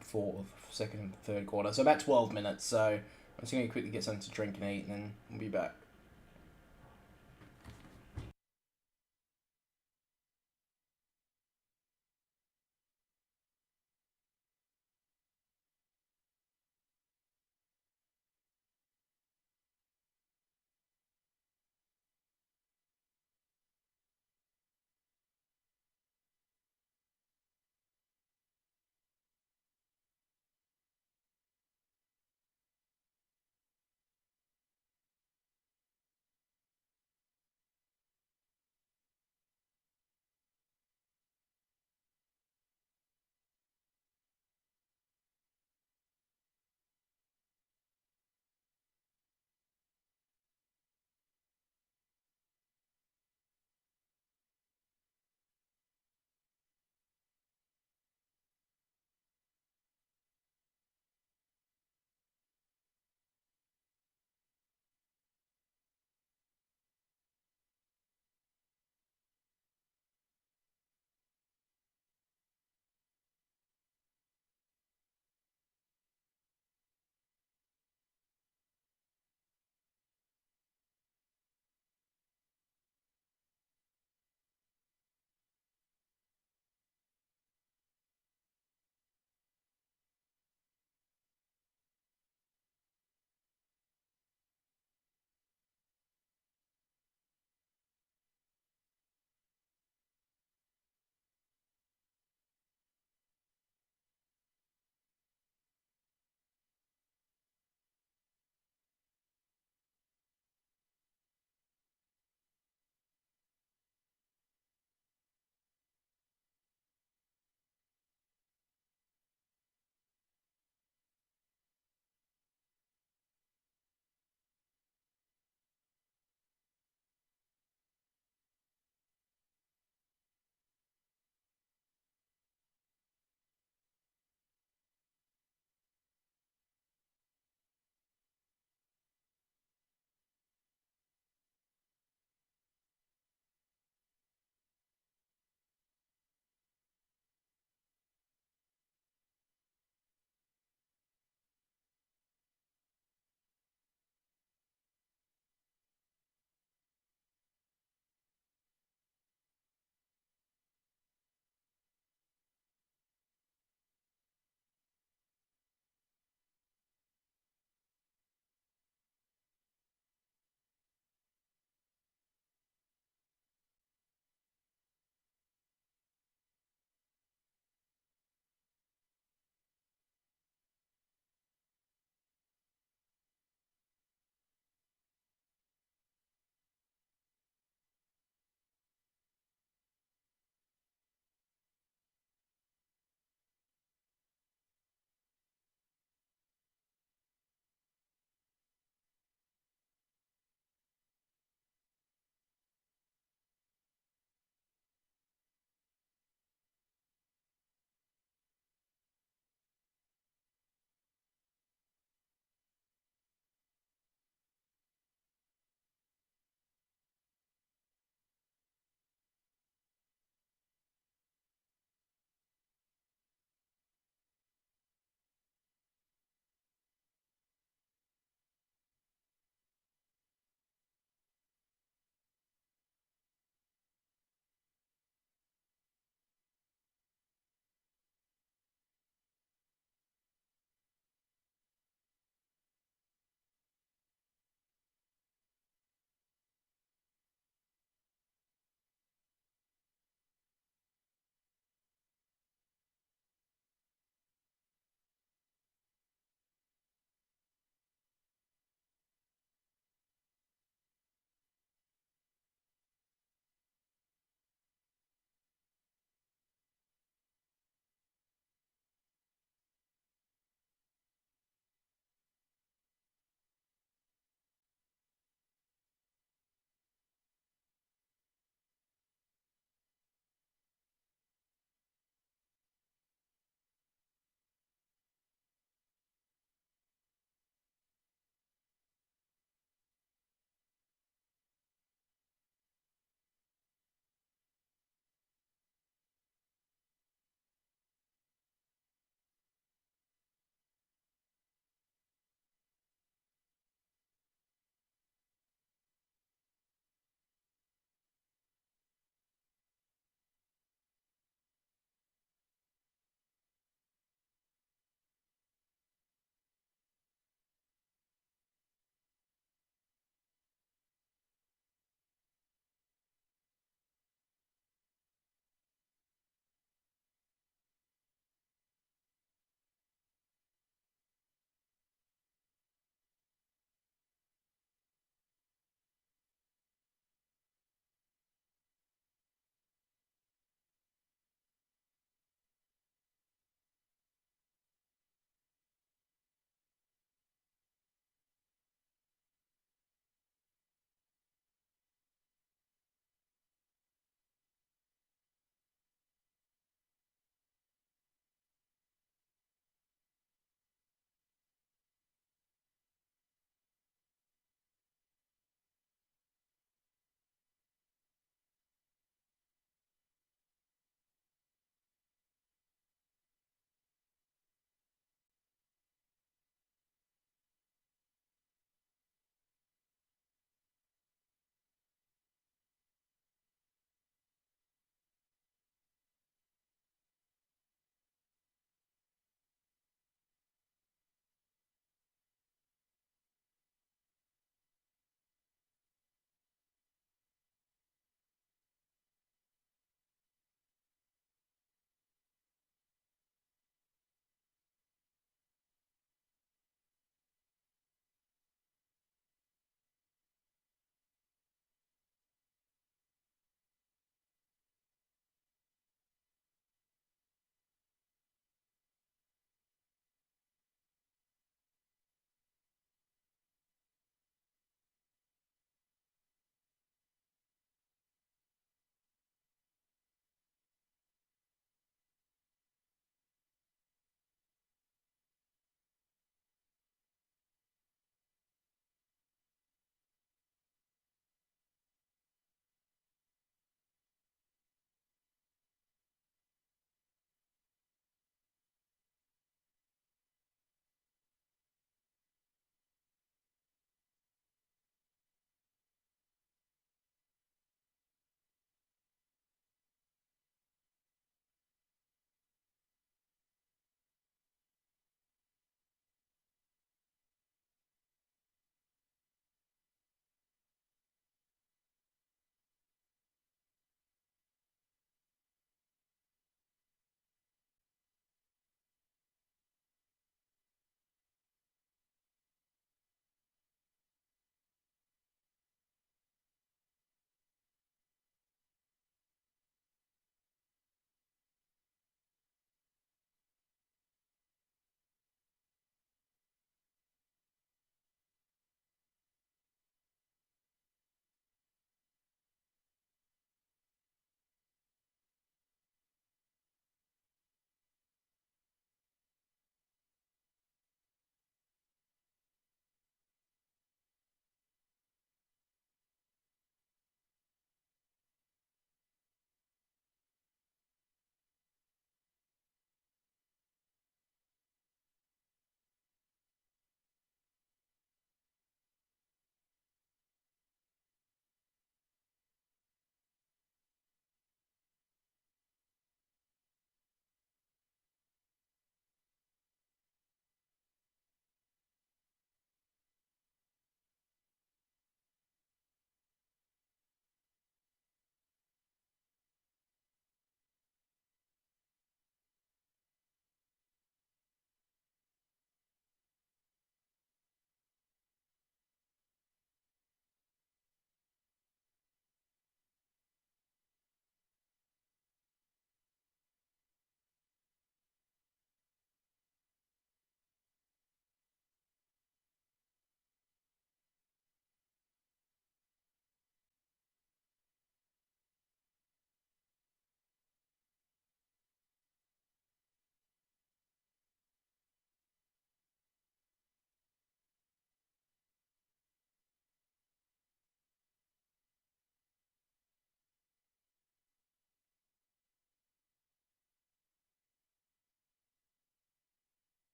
A: Fourth, second, and third quarter. So about 12 minutes. So I'm just going to quickly get something to drink and eat, and then we'll be back.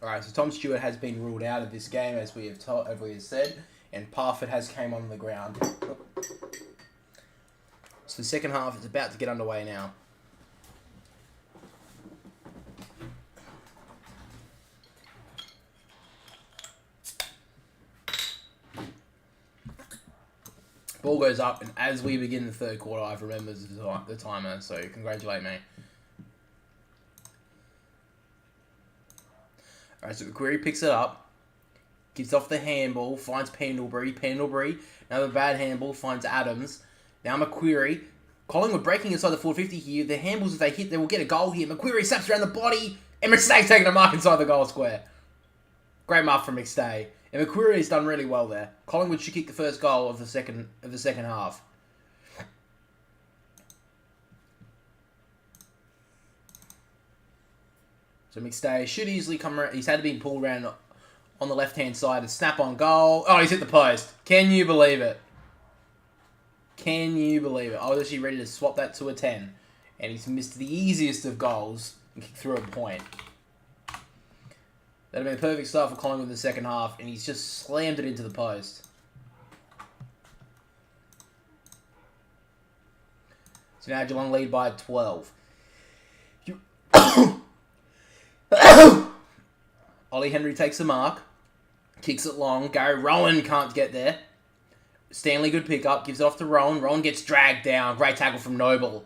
A: Alright, so Tom Stewart has been ruled out of this game, as we have said, and Parfitt has came on the ground. So the second half is about to get underway now. Ball goes up, and as we begin the third quarter, I've remembered the timer, so congratulate me. Alright, so McQuarrie picks it up, gives off the handball, finds Pendlebury. Another bad handball, finds Adams. Now McQuarrie. Collingwood breaking inside the 450 here. The handballs, if they hit, they will get a goal here. McQuarrie snaps around the body, and McStay's taking a mark inside the goal square. Great mark from McStay. And McQuarrie has done really well there. Collingwood should kick the first goal of the second half. So McStay should easily come around. He's had to be pulled around on the left-hand side and snap on goal. Oh, he's hit the post. Can you believe it? Can you believe it? I was actually ready to swap that to a 10. And he's missed the easiest of goals and kicked through a point. That'd have been a perfect start for Collingwood in the second half, and he's just slammed it into the post. So now Geelong lead by 12. Ollie Henry takes the mark, kicks it long. Gary Rowan can't get there. Stanley, good pickup, gives it off to Rowan. Rowan gets dragged down. Great tackle from Noble.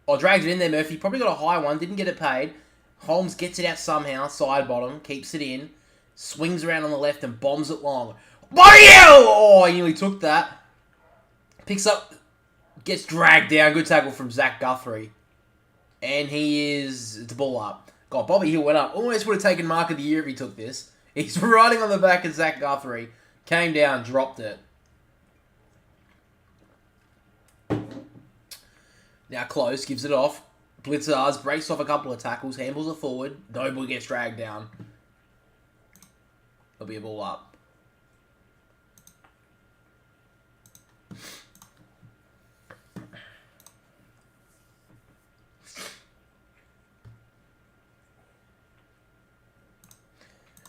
A: Oh, dragged it in there, Murphy. Probably got a high one, didn't get it paid. Holmes gets it out somehow, side bottom, keeps it in, swings around on the left and bombs it long. Body Oh, he nearly took that. Picks up, gets dragged down. Good tackle from Zach Guthrie. And it's a ball up. God, Bobby Hill went up. Almost would have taken mark of the year if he took this. He's riding on the back of Zach Guthrie. Came down, dropped it. Now close, gives it off. Blitzars breaks off a couple of tackles, handballs it forward. Noble gets dragged down. There'll be a ball up.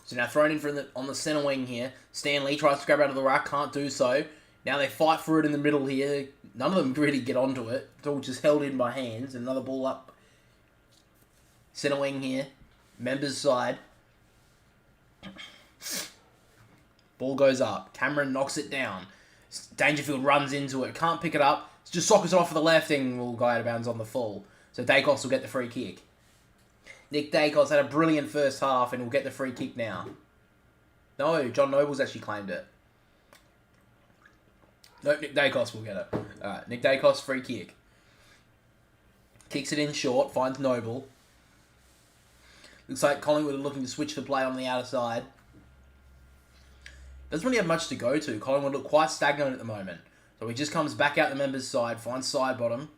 A: So now thrown in on the centre wing here. Stanley tries to grab out of the ruck, can't do so. Now they fight for it in the middle here. None of them really get onto it. It's all just held in by hands. Another ball up. Centre wing here. Members side. Ball goes up. Cameron knocks it down. Dangerfield runs into it. Can't pick it up. Just sockets it off for the left and will go out of bounds on the full. So Dacos will get the free kick. Nick Dacos had a brilliant first half and will get the free kick now. No, John Noble's actually claimed it. No, Nick Dacos will get it. Alright, Nick Dacos, free kick. Kicks it in short, finds Noble. Looks like Collingwood are looking to switch the play on the outer side. Doesn't really have much to go to. Collingwood look quite stagnant at the moment. So he just comes back out the members' side, finds side bottom.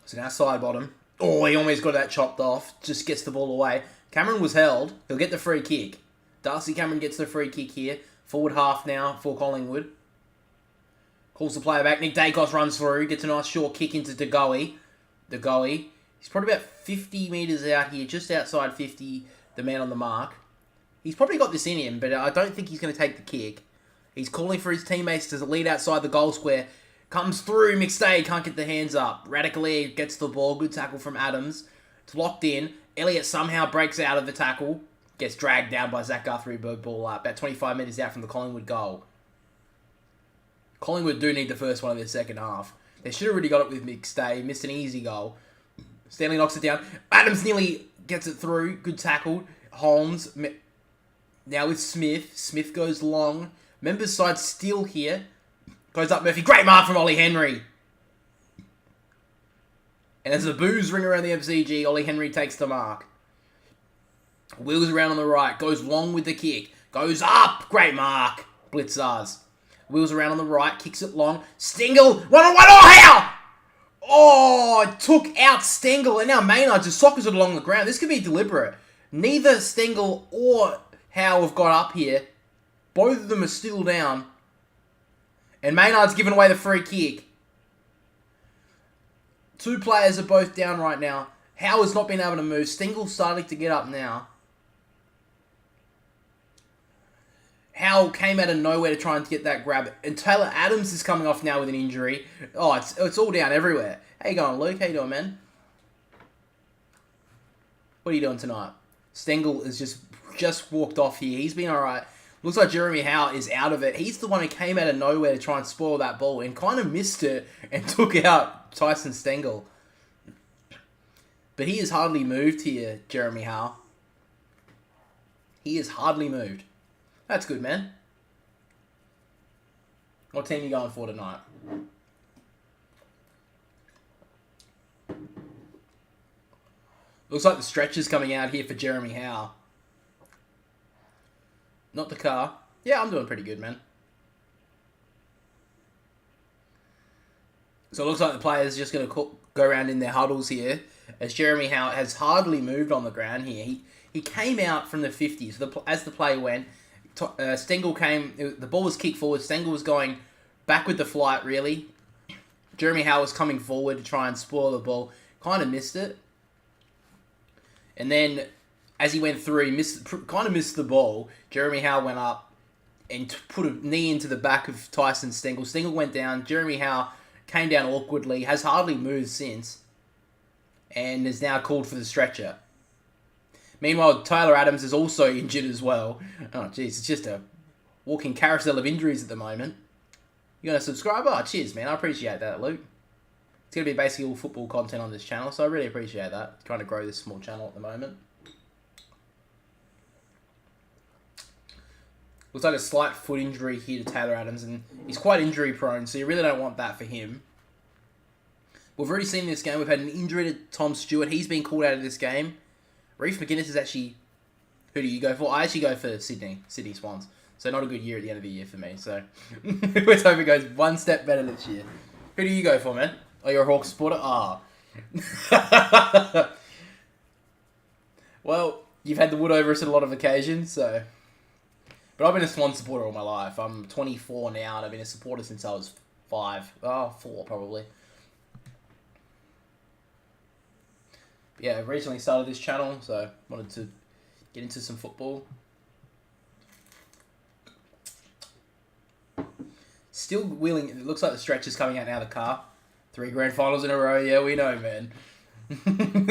A: So now side bottom. Oh, he almost got that chopped off. Just gets the ball away. Cameron was held. He'll get the free kick. Darcy Cameron gets the free kick here. Forward half now for Collingwood. Calls the player back. Nick Dacos runs through. Gets a nice short kick into DeGoey. DeGoey. He's probably about 50 metres out here. Just outside 50, the man on the mark. He's probably got this in him, but I don't think he's going to take the kick. He's calling for his teammates to lead outside the goal square. Comes through. McStay can't get the hands up. Radically gets the ball. Good tackle from Adams. It's locked in. Elliott somehow breaks out of the tackle. Gets dragged down by Zach Guthrie. Ball up. About 25 metres out from the Collingwood goal. Collingwood do need the first one of their second half. They should have really got it with McStay. Missed an easy goal. Stanley knocks it down. Adams nearly gets it through. Good tackle. Holmes. Now with Smith. Smith goes long. Members side still here. Goes up Murphy. Great mark from Ollie Henry. And as the boos ring around the MCG, Ollie Henry takes the mark. Wheels around on the right. Goes long with the kick. Goes up. Great mark. Blitzars. Wheels around on the right. Kicks it long. Stengel. 1-on-1. Oh, how? Oh, it took out Stengel. And now Maynard just sockers it along the ground. This could be deliberate. Neither Stengel or Howe have got up here. Both of them are still down. And Maynard's giving away the free kick. 2 players are both down right now. Howard's not been able to move. Stingle's starting to get up now. Howell came out of nowhere to try and get that grab. And Taylor Adams is coming off now with an injury. Oh, it's all down everywhere. How you going, Luke? How you doing, man? What are you doing tonight? Stengel is just walked off here. He's been alright. Looks like Jeremy Howe is out of it. He's the one who came out of nowhere to try and spoil that ball and kind of missed it and took out Tyson Stengel. But he has hardly moved here, Jeremy Howe. He has hardly moved. That's good, man. What team are you going for tonight? Looks like the stretcher's coming out here for Jeremy Howe. Not the car. Yeah, I'm doing pretty good, man. So it looks like the players are just going to go around in their huddles here. As Jeremy Howe has hardly moved on the ground here. He came out from the 50s. As the play went, Stengel came... The ball was kicked forward. Stengel was going back with the flight, really. Jeremy Howe was coming forward to try and spoil the ball. Kind of missed it. And then, as he went through, he kind of missed the ball. Jeremy Howe went up and put a knee into the back of Tyson Stengel. Stengel went down. Jeremy Howe came down awkwardly. Has hardly moved since. And is now called for the stretcher. Meanwhile, Taylor Adams is also injured as well. Oh, jeez, it's just a walking carousel of injuries at the moment. You going to subscribe? Oh, cheers, man. I appreciate that, Luke. It's going to be basically all football content on this channel, so I really appreciate that. Trying to grow this small channel at the moment. Looks like a slight foot injury here to Taylor Adams, and he's quite injury prone, so you really don't want that for him. We've already seen this game. We've had an injury to Tom Stewart. He's been called out of this game. Reece McGuinness is actually... Who do you go for? I actually go for Sydney Swans. So not a good year at the end of the year for me. So let's hope it goes one step better this year. Who do you go for, man? Oh, you're a Hawks supporter? Ah. Oh. Well, you've had the wood over us at a lot of occasions, so... But I've been a Swan supporter all my life. I'm 24 now, and I've been a supporter since I was 5. Oh, 4 probably. But yeah, I recently started this channel, so wanted to get into some football. Still wheeling. It looks like the stretch is coming out now, the car. 3 grand finals in a row. Yeah, we know, man.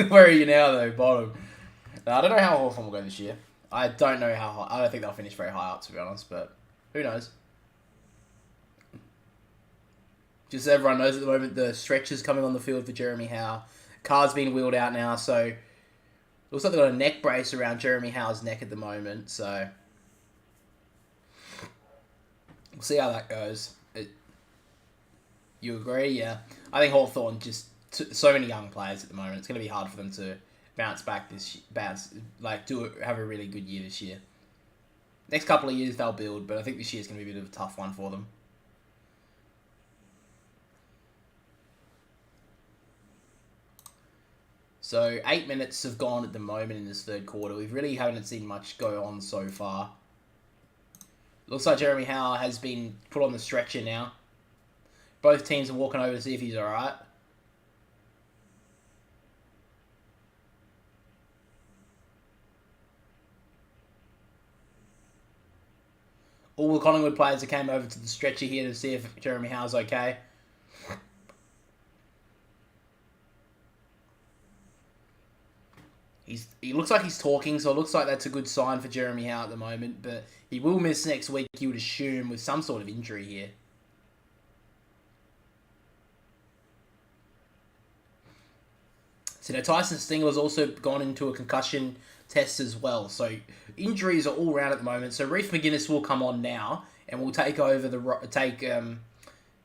A: Where are you now, though? Bottom. No, I don't know how Hawthorn will go this year. I don't know how high. I don't think they'll finish very high up, to be honest, but who knows? Just so everyone knows at the moment, the stretch is coming on the field for Jeremy Howe. Car's been wheeled out now, so looks like they've got a neck brace around Jeremy Howe's neck at the moment, so we'll see how that goes. You agree? Yeah. I think Hawthorn just so many young players at the moment. It's going to be hard for them to bounce back have a really good year this year. Next couple of years they'll build, but I think this year's going to be a bit of a tough one for them. So 8 minutes have gone at the moment in this third quarter. We really haven't seen much go on so far. Looks like Jeremy Howe has been put on the stretcher now. Both teams are walking over to see if he's alright. All the Collingwood players that came over to the stretcher here to see if Jeremy Howe's okay. He looks like he's talking, so it looks like that's a good sign for Jeremy Howe at the moment. But he will miss next week, you would assume, with some sort of injury here. So now Tyson Stengel has also gone into a concussion test as well. So injuries are all around at the moment. So Reece McGuinness will come on now and will take over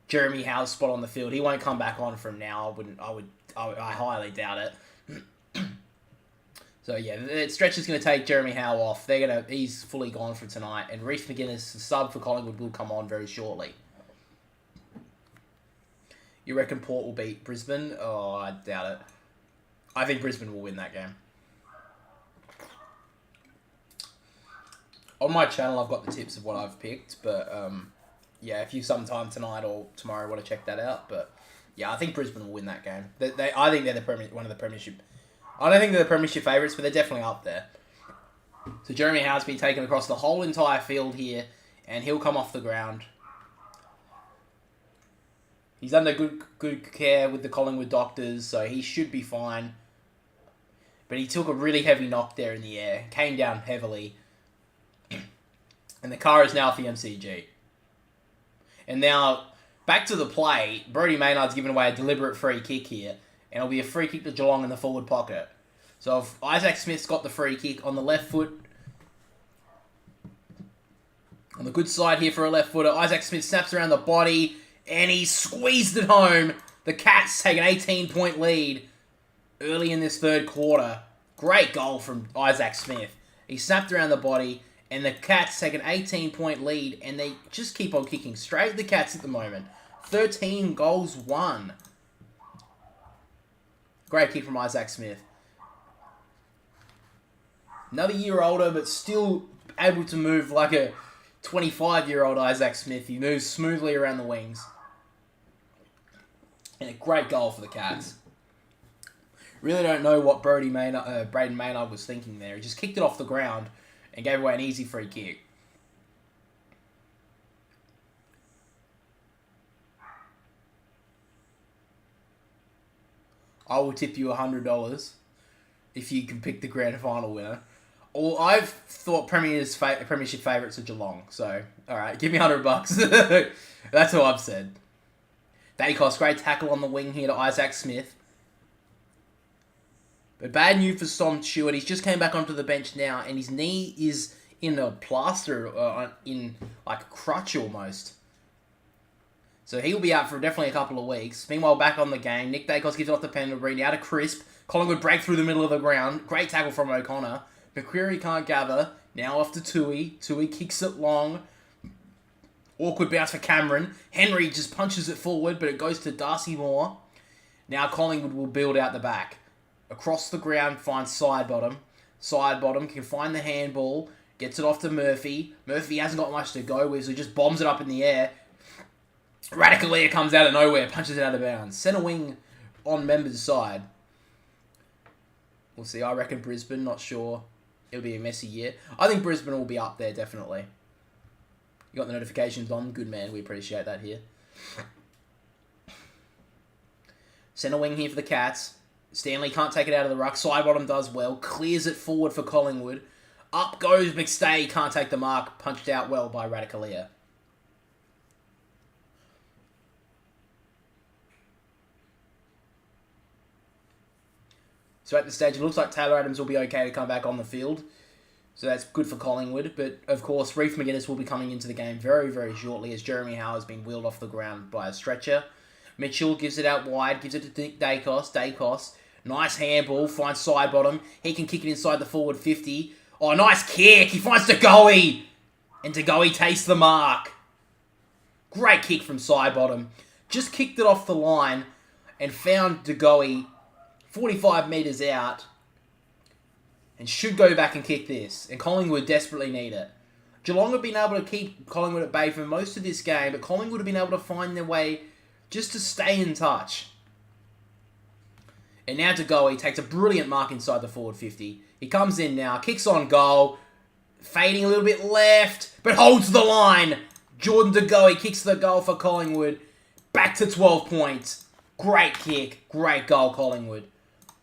A: Jeremy Howe's spot on the field. He won't come back on from now. I highly doubt it. So yeah, the stretch is going to take Jeremy Howe off. He's fully gone for tonight, and Reece McGuinness, the sub for Collingwood, will come on very shortly. You reckon Port will beat Brisbane? Oh, I doubt it. I think Brisbane will win that game. On my channel, I've got the tips of what I've picked, but
B: yeah, if you sometime tonight or tomorrow want to check that out. But yeah, I think Brisbane will win that game. I think they're one of the premiership. I don't think they're the premiership favourites, but they're definitely up there. So Jeremy Howe's been taken across the whole entire field here, and he'll come off the ground. He's under good care with the Collingwood doctors, so he should be fine. But he took a really heavy knock there in the air, came down heavily, and the car is now at the MCG. And now, back to the play, Brodie Maynard's given away a deliberate free kick here, and it'll be a free kick to Geelong in the forward pocket. So if Isaac Smith's got the free kick on the left foot, on the good side here for a left footer, Isaac Smith snaps around the body, and he squeezed it home. The Cats take an 18-point lead early in this third quarter. Great goal from Isaac Smith. He snapped around the body, and the Cats take an 18-point lead, and they just keep on kicking straight at the Cats at the moment. 13 goals won. Great kick from Isaac Smith. Another year older, but still able to move like a 25-year-old Isaac Smith. He moves smoothly around the wings. And a great goal for the Cats. Really don't know what Braden Maynard was thinking there. He just kicked it off the ground and gave away an easy free kick. I will tip you $100 if you can pick the grand final winner. Or I've thought premiership favourites are Geelong. So, alright, give me $100. That's what I've said. Dacos, great tackle on the wing here to Isaac Smith. But bad news for Tom Stewart. He's just came back onto the bench now, and his knee is in a plaster, in like a crutch almost. So he'll be out for definitely a couple of weeks. Meanwhile, back on the game, Nick Dacos gives it off the Pendlebury, now to Crisp. Collingwood break through the middle of the ground. Great tackle from O'Connor. McCreary can't gather. Now off to Tui. Tui kicks it long. Awkward bounce for Cameron. Henry just punches it forward, but it goes to Darcy Moore. Now Collingwood will build out the back. Across the ground, finds Sidebottom. Sidebottom can find the handball. Gets it off to Murphy. Murphy hasn't got much to go with, so he just bombs it up in the air. Radicalier comes out of nowhere, punches it out of bounds. Centre wing on Members' side. We'll see. I reckon Brisbane, not sure. It'll be a messy year. I think Brisbane will be up there, definitely. You got the notifications on? Good man, we appreciate that here. Centre wing here for the Cats. Stanley can't take it out of the ruck. Sidebottom does well. Clears it forward for Collingwood. Up goes McStay. Can't take the mark. Punched out well by Radicalier. So at this stage, it looks like Taylor Adams will be okay to come back on the field. So that's good for Collingwood. But, of course, Reef McGuinness will be coming into the game very, very shortly as Jeremy Howe has been wheeled off the ground by a stretcher. Mitchell gives it out wide, gives it to Dacos. Dacos, nice handball, finds Sidebottom. He can kick it inside the forward 50. Oh, nice kick. He finds DeGoey. And DeGoey takes the mark. Great kick from Sidebottom. Just kicked it off the line and found DeGoey 45 metres out. And should go back and kick this. And Collingwood desperately need it. Geelong have been able to keep Collingwood at bay for most of this game, but Collingwood have been able to find their way just to stay in touch. And now DeGoey takes a brilliant mark inside the forward 50. He comes in now, kicks on goal, fading a little bit left, but holds the line. Jordan DeGoey kicks the goal for Collingwood. Back to 12 points. Great kick, great goal, Collingwood.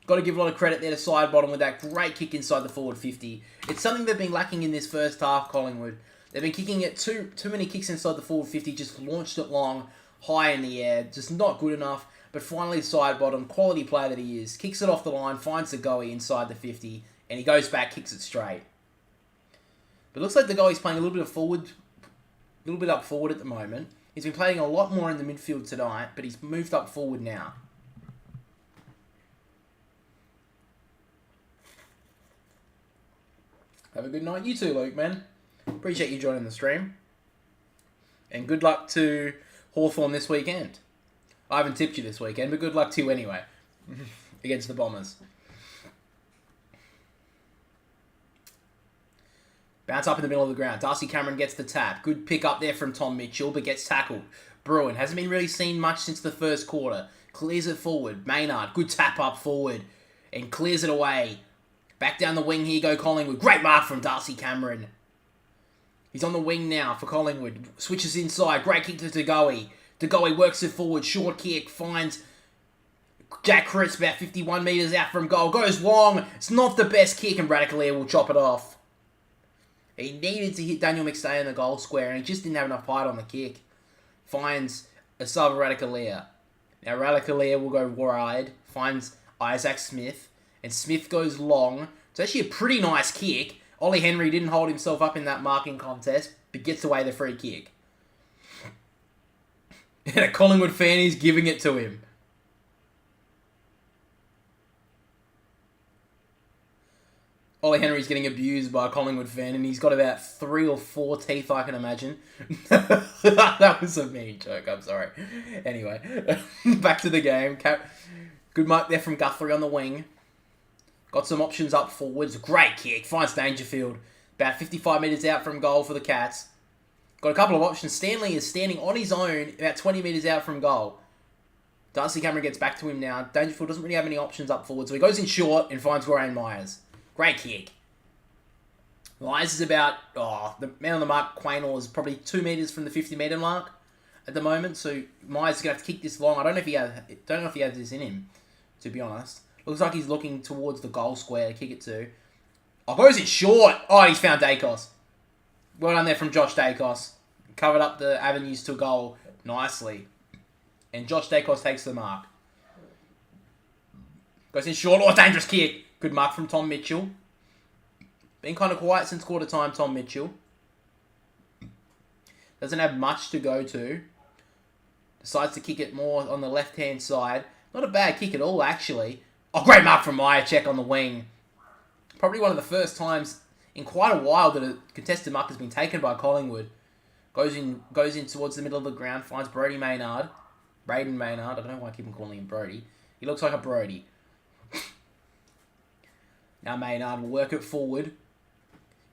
B: Got to give a lot of credit there to Sidebottom with that great kick inside the forward 50. It's something they've been lacking in this first half, Collingwood. They've been kicking it too many kicks inside the forward 50, just launched it long, high in the air, just not good enough. But finally, Sidebottom, quality player that he is, kicks it off the line, finds the goalie inside the 50, and he goes back, kicks it straight. But it looks like the goalie's playing a little bit up forward at the moment. He's been playing a lot more in the midfield tonight, but he's moved up forward now. Have a good night, you too, Luke, man. Appreciate you joining the stream. And good luck to Hawthorn this weekend. I haven't tipped you this weekend, but good luck to you anyway. Against the Bombers. Bounce up in the middle of the ground. Darcy Cameron gets the tap. Good pick up there from Tom Mitchell, but gets tackled. Bruin hasn't been really seen much since the first quarter. Clears it forward. Maynard, good tap up forward. And clears it away. Back down the wing, here go Collingwood. Great mark from Darcy Cameron. He's on the wing now for Collingwood. Switches inside. Great kick to Degoe. Degoe works it forward. Short kick. Finds Jack Crisp about 51 metres out from goal. Goes long. It's not the best kick, and Radicalier will chop it off. He needed to hit Daniel McStay in the goal square, and he just didn't have enough height on the kick. Finds a sub Radicalier. Now Radicalier will go wide. Finds Isaac Smith. And Smith goes long. It's actually a pretty nice kick. Ollie Henry didn't hold himself up in that marking contest, but gets away the free kick. And a Collingwood fan is giving it to him. Ollie Henry's getting abused by a Collingwood fan, and he's got about 3 or 4 teeth, I can imagine. That was a mean joke, I'm sorry. Anyway, back to the game. Good mark there from Guthrie on the wing. Got some options up forwards. Great kick. Finds Dangerfield. About 55 metres out from goal for the Cats. Got a couple of options. Stanley is standing on his own about 20 metres out from goal. Darcy Cameron gets back to him now. Dangerfield doesn't really have any options up forward, so he goes in short and finds Ryan Myers. Great kick. Myers is about, the man on the mark, Quaynor, is probably 2 metres from the 50-metre mark at the moment, so Myers is going to have to kick this long. I don't know if he has this in him, to be honest. Looks like he's looking towards the goal square to kick it to. Oh, goes it short. Oh, he's found Dacos. Well done there from Josh Dacos. Covered up the avenues to goal nicely. And Josh Dacos takes the mark. Goes in short. Oh, dangerous kick. Good mark from Tom Mitchell. Been kind of quiet since quarter time, Tom Mitchell. Doesn't have much to go to. Decides to kick it more on the left-hand side. Not a bad kick at all, actually. Oh, great mark from Myercheck on the wing. Probably one of the first times in quite a while that a contested mark has been taken by Collingwood. Goes in towards the middle of the ground. Finds Brody Maynard. Braden Maynard. I don't know why I keep on calling him Brody. He looks like a Brody. Now Maynard will work it forward.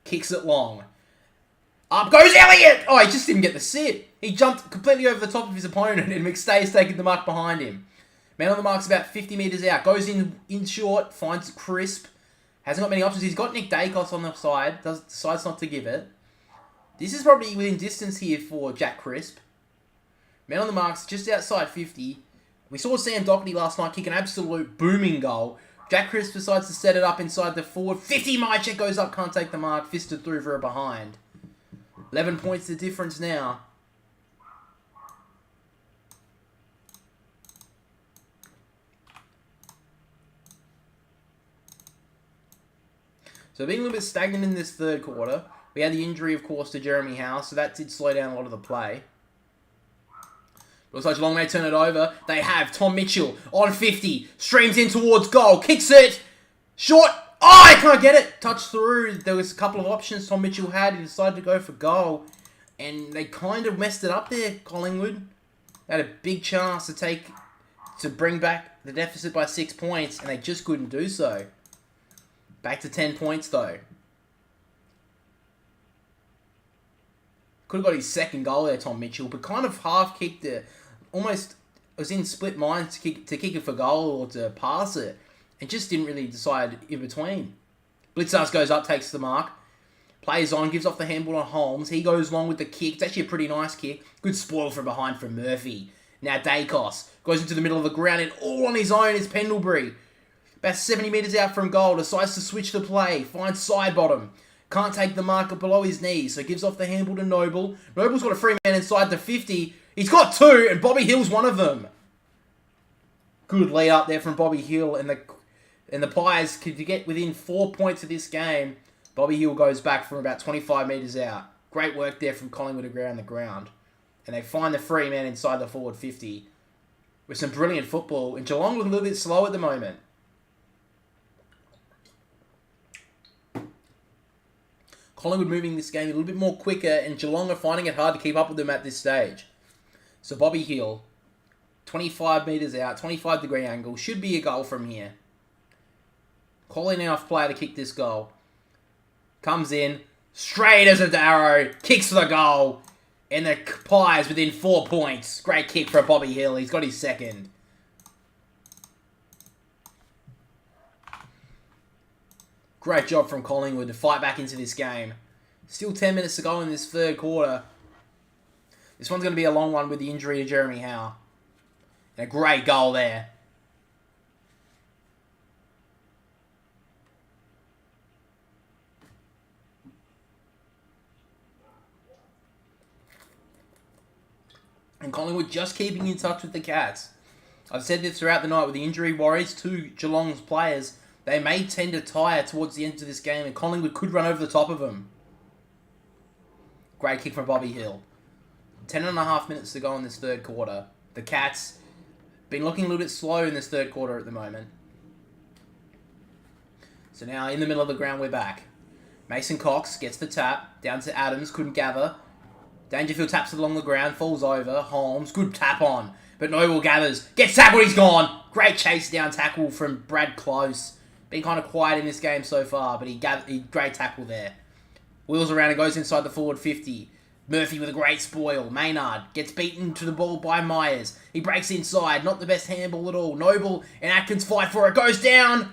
B: Kicks it long. Up goes Elliott! Oh, he just didn't get the sit. He jumped completely over the top of his opponent, and McStay's taking the mark behind him. Man on the mark's about 50 metres out. Goes in short. Finds Crisp. Hasn't got many options. He's got Nick Dacos on the side. Decides not to give it. This is probably within distance here for Jack Crisp. Man on the mark's just outside 50. We saw Sam Doherty last night kick an absolute booming goal. Jack Crisp decides to set it up inside the forward. 50, Myercheck goes up, can't take the mark. Fisted through for a behind. 11 points the difference now. So being a little bit stagnant in this third quarter. We had the injury, of course, to Jeremy Howe, so that did slow down a lot of the play. Looks like Geelong may turn it over. They have Tom Mitchell on 50. Streams in towards goal. Kicks it. Short. Oh, I can't get it. Touch through. There was a couple of options Tom Mitchell had. He decided to go for goal. And they kind of messed it up there, Collingwood. They had a big chance to bring back the deficit by 6 points, and they just couldn't do so. Back to 10 points, though. Could have got his second goal there, Tom Mitchell, but kind of half-kicked it. Almost was in split minds to kick it for goal or to pass it. And just didn't really decide in between. Blitzars goes up, takes the mark. Plays on, gives off the handball on Holmes. He goes long with the kick. It's actually a pretty nice kick. Good spoil from behind from Murphy. Now Dacos goes into the middle of the ground, and all on his own is Pendlebury. About 70 metres out from goal. Decides to switch the play. Finds side bottom. Can't take the marker below his knees, so gives off the handball to Noble. Noble's got a free man inside the 50. He's got 2, and Bobby Hill's one of them. Good lead up there from Bobby Hill, and the Pies could get within 4 points of this game. Bobby Hill goes back from about 25 metres out. Great work there from Collingwood around the ground. And they find the free man inside the forward 50 with some brilliant football. And Geelong look a little bit slow at the moment. Collingwood moving this game a little bit more quicker, and Geelong are finding it hard to keep up with them at this stage. So Bobby Hill, 25 metres out, 25-degree angle, should be a goal from here. Calling enough player to kick this goal. Comes in, Straight as an arrow. Kicks for the goal. And the Pies within 4 points. Great kick for Bobby Hill. He's got his second. Great job from Collingwood to fight back into this game. Still 10 minutes to go in this third quarter. This one's going to be a long one with the injury to Jeremy Howe. And a great goal there. And Collingwood just keeping in touch with the Cats. I've said this throughout the night with the injury worries to Geelong's players. They may tend to tire towards the end of this game, and Collingwood could run over the top of them. Great kick from Bobby Hill. 10.5 minutes to go in this third quarter. The Cats been looking a little bit slow in this third quarter at the moment. So now in the middle of the ground, we're back. Mason Cox gets the tap. Down to Adams, couldn't gather. Dangerfield taps it along the ground, falls over. Holmes, good tap on. But Noble gathers. Gets tackled, he's gone. Great chase down tackle from Brad Close. Been kind of quiet in this game so far, but he great tackle there. Wheels around and goes inside the forward 50. Murphy with a great spoil. Maynard gets beaten to the ball by Myers. He breaks inside. Not the best handball at all. Noble and Atkins fight for it. Goes down.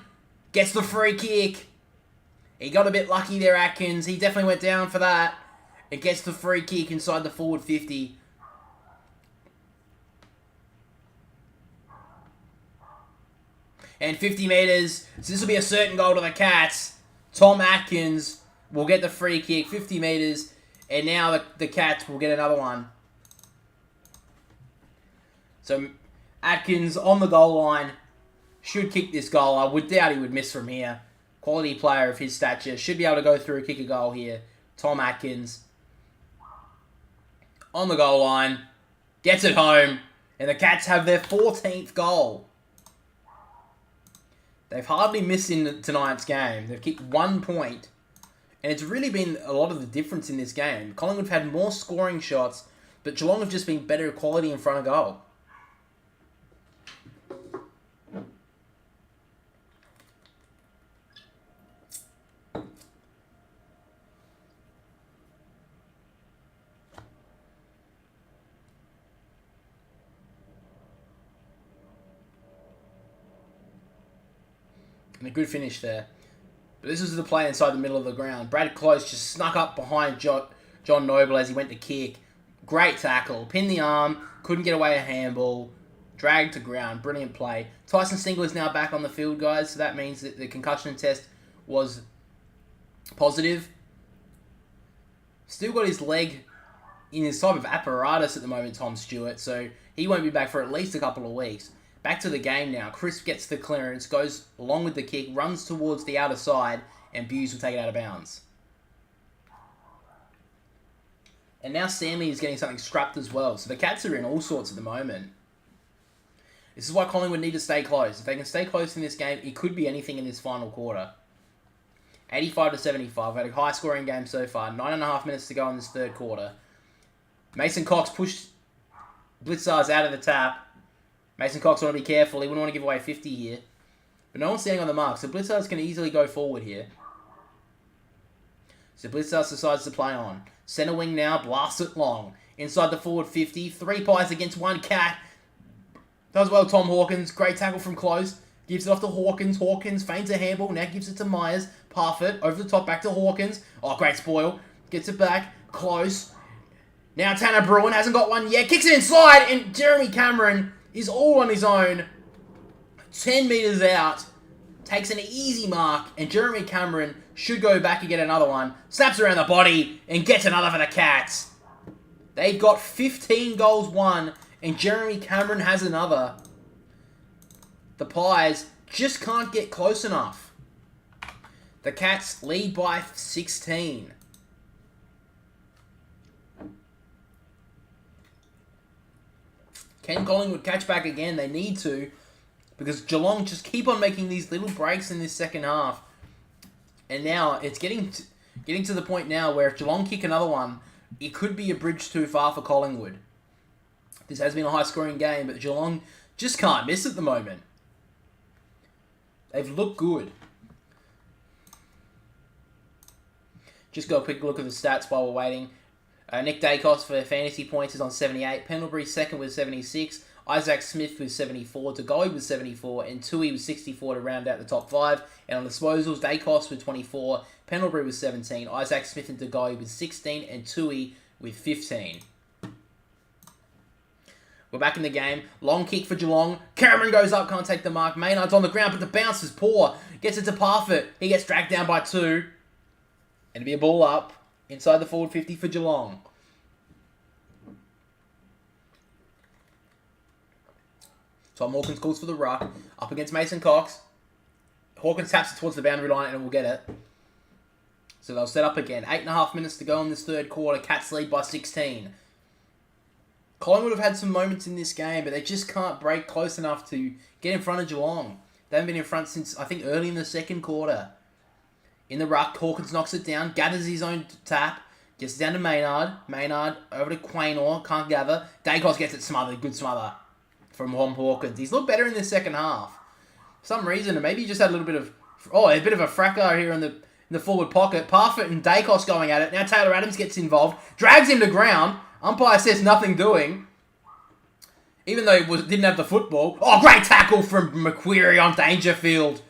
B: Gets the free kick. He got a bit lucky there, Atkins. He definitely went down for that. It gets the free kick inside the forward 50. And 50 metres. So this will be a certain goal to the Cats. Tom Atkins will get the free kick. 50 metres. And now the Cats will get another one. So Atkins on the goal line. Should kick this goal. I would doubt he would miss from here. Quality player of his stature. Should be able to go through, kick a goal here. Tom Atkins. On the goal line. Gets it home. And the Cats have their 14th goal. They've hardly missed in tonight's game. They've kicked 1 point. And it's really been a lot of the difference in this game. Collingwood have had more scoring shots, but Geelong have just been better quality in front of goal. And a good finish there. But this is the play inside the middle of the ground. Brad Close just snuck up behind John Noble as he went to kick. Great tackle. Pinned the arm. Couldn't get away a handball. Dragged to ground. Brilliant play. Tyson Stingler is now back on the field, guys. So that means that the concussion test was positive. Still got his leg in his type of apparatus at the moment, Tom Stewart. So he won't be back for at least a couple of weeks. Back to the game now. Crisp gets the clearance, goes along with the kick, runs towards the outer side, and Buse will take it out of bounds. And now Stanley is getting something scrapped as well. So the Cats are in all sorts at the moment. This is why Collingwood need to stay close. If they can stay close in this game, it could be anything in this final quarter. 85-75. We've had a high-scoring game so far. 9.5 minutes to go in this third quarter. Mason Cox pushed Blitzars out of the tap. Mason Cox want to be careful. He wouldn't want to give away 50 here. But no one's standing on the mark. So Blitzars can easily go forward here. So Blitzars decides to play on. Centre wing now. Blast it long. Inside the forward 50. 3 Pies against 1 Cat. Does well Tom Hawkins. Great tackle from close. Gives it off to Hawkins. Hawkins feigns a handball. Now gives it to Myers. Parfitt. Over the top. Back to Hawkins. Oh, great spoil. Gets it back. Close. Now Tanner Bruin hasn't got one yet. Kicks it inside. And Jeremy Cameron is all on his own. 10 metres out. Takes an easy mark. And Jeremy Cameron should go back and get another one. Snaps around the body. And gets another for the Cats. They've got 15 goals won. And Jeremy Cameron has another. The Pies just can't get close enough. The Cats lead by 16. Can Collingwood catch back again? They need to. Because Geelong just keep on making these little breaks in this second half. And now it's getting to the point now where if Geelong kick another one, it could be a bridge too far for Collingwood. This has been a high-scoring game, but Geelong just can't miss at the moment. They've looked good. Just got a quick look at the stats while we're waiting. Nick Dacos for fantasy points is on 78. Pendlebury second with 76. Isaac Smith with 74. Tagoe with 74. And Tui with 64 to round out the top 5. And on disposals, Dacos with 24. Pendlebury with 17. Isaac Smith and Tagoe with 16. And Tui with 15. We're back in the game. Long kick for Geelong. Cameron goes up, can't take the mark. Maynard's on the ground, but the bounce is poor. Gets it to Parfitt. He gets dragged down by 2. And it'll be a ball up inside the forward 50 for Geelong. Tom Hawkins calls for the ruck. Up against Mason Cox. Hawkins taps it towards the boundary line and will get it. So they'll set up again. 8.5 minutes to go in this third quarter. Cats lead by 16. Collingwood have had some moments in this game, but they just can't break close enough to get in front of Geelong. They haven't been in front since, I think, early in the second quarter. In the ruck, Hawkins knocks it down, gathers his own tap, gets it down to Maynard. Maynard over to Quaynor, can't gather. Dacos gets it smothered, good smother from Hawkins. He's looked better in the second half. For some reason, and maybe he just had a bit of a fracas here in the forward pocket. Parfitt and Dacos going at it. Now Taylor Adams gets involved, drags him to ground. Umpire says nothing doing. Even though he didn't have the football. Oh, great tackle from McQuarrie on Dangerfield.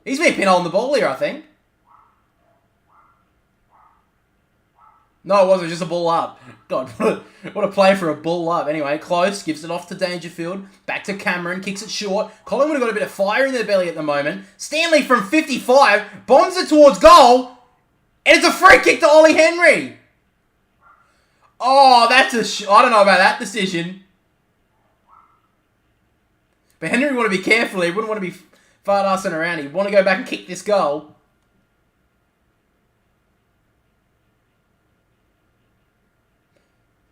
B: He's been pinholing the ball here, I think. No, it wasn't. Just a ball up. God, what a play for a ball up. Anyway, close. Gives it off to Dangerfield. Back to Cameron. Kicks it short. Collingwood have got a bit of fire in their belly at the moment. Stanley from 55. Bombs it towards goal. And it's a free kick to Ollie Henry. Oh, that's I don't know about that decision. But Henry would want to be careful. He wouldn't want to be fart-assing around. He'd want to go back and kick this goal.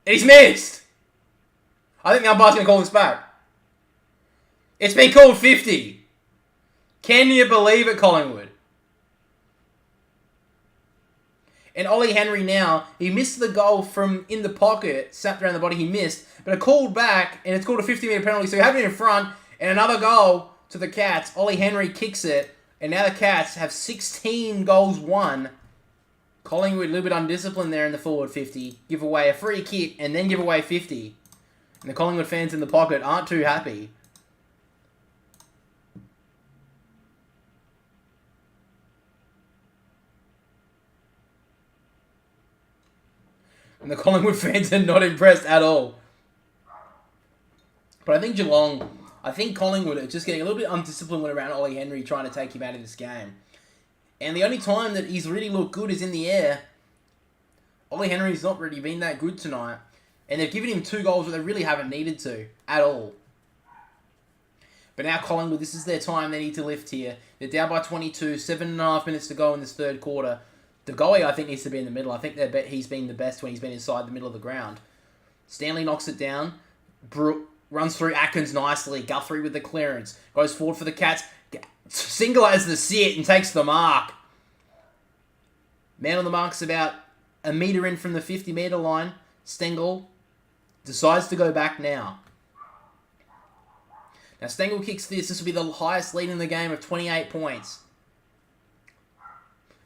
B: And he's missed. I think the umpire's going to call this back. It's been called 50. Can you believe it, Collingwood? And Ollie Henry now, he missed the goal from in the pocket, snapped around the body, he missed, but it called back, and it's called a 50-metre penalty, so you have it in front, and another goal to the Cats. Ollie Henry kicks it, and now the Cats have 16 goals won. Collingwood a little bit undisciplined there in the forward 50, give away a free kick, and then give away 50. And the Collingwood fans in the pocket aren't too happy. And the Collingwood fans are not impressed at all. But I think Collingwood are just getting a little bit undisciplined around Ollie Henry trying to take him out of this game. And the only time that he's really looked good is in the air. Ollie Henry's not really been that good tonight. And they've given him 2 goals that they really haven't needed to at all. But now Collingwood, this is their time. They need to lift here. They're down by 22, 7.5 minutes to go in this third quarter. The goalie, I think, needs to be in the middle. I think he's been the best when he's been inside the middle of the ground. Stanley knocks it down. Runs through Atkins nicely. Guthrie with the clearance. Goes forward for the Cats. Single has the sit and takes the mark. Man on the mark's about a metre in from the 50-metre line. Stengel decides to go back now. Now Stengel kicks this. This will be the highest lead in the game of 28 points.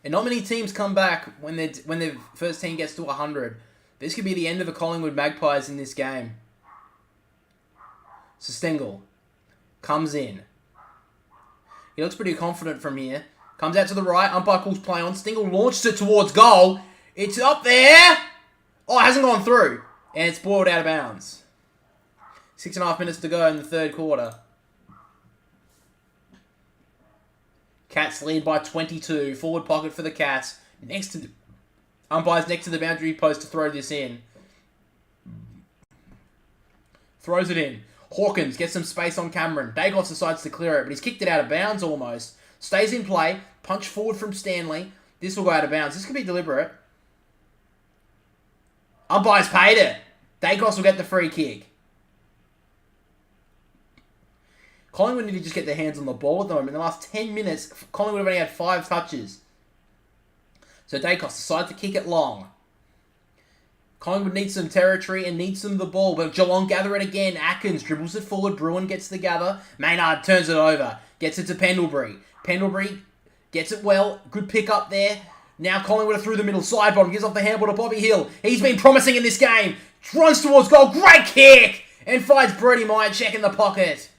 B: And not many teams come back when their first team gets to 100. This could be the end of the Collingwood Magpies in this game. So Stengel comes in. He looks pretty confident from here. Comes out to the right. Umpire calls play on. Stengel launches it towards goal. It's up there. Oh, it hasn't gone through. And it's boiled out of bounds. 6.5 minutes to go in the third quarter. Cats lead by 22. Forward pocket for the Cats. Umpire's next to the boundary post to throw this in. Throws it in. Hawkins gets some space on Cameron. Dacos decides to clear it, but he's kicked it out of bounds almost. Stays in play. Punch forward from Stanley. This will go out of bounds. This could be deliberate. Umpire's paid it. Dacos will get the free kick. Collingwood need to just get their hands on the ball at the moment. In the last 10 minutes, Collingwood have only had 5 touches. So Dacos decides to kick it long. Collingwood needs some territory and needs some of the ball, but Geelong gather it again. Atkins dribbles it forward. Bruin gets the gather. Maynard turns it over. Gets it to Pendlebury. Pendlebury Gets it well. Good pick up there. Now Collingwood are through the middle. Side bottom. Gives off the handball to Bobby Hill. He's been promising in this game. Runs towards goal. Great kick. And finds Brody Myercheck in the pocket.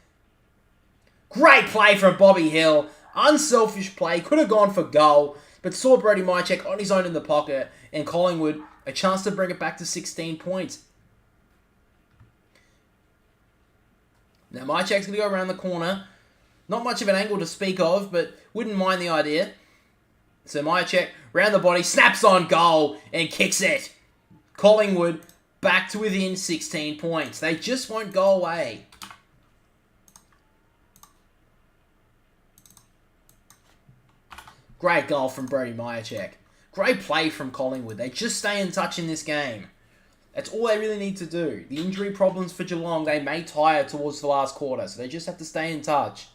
B: Great play from Bobby Hill. Unselfish play. Could have gone for goal. But saw Brody Myercheck on his own in the pocket. And Collingwood a chance to bring it back to 16 points. Now Myercheck's going to go around the corner. Not much of an angle to speak of, but wouldn't mind the idea. So Myercheck, round the body, snaps on goal, and kicks it. Collingwood back to within 16 points. They just won't go away. Great goal from Brody Myercheck. Great play from Collingwood. They just stay in touch in this game. That's all they really need to do. The injury problems for Geelong, they may tire towards the last quarter, so they just have to stay in touch.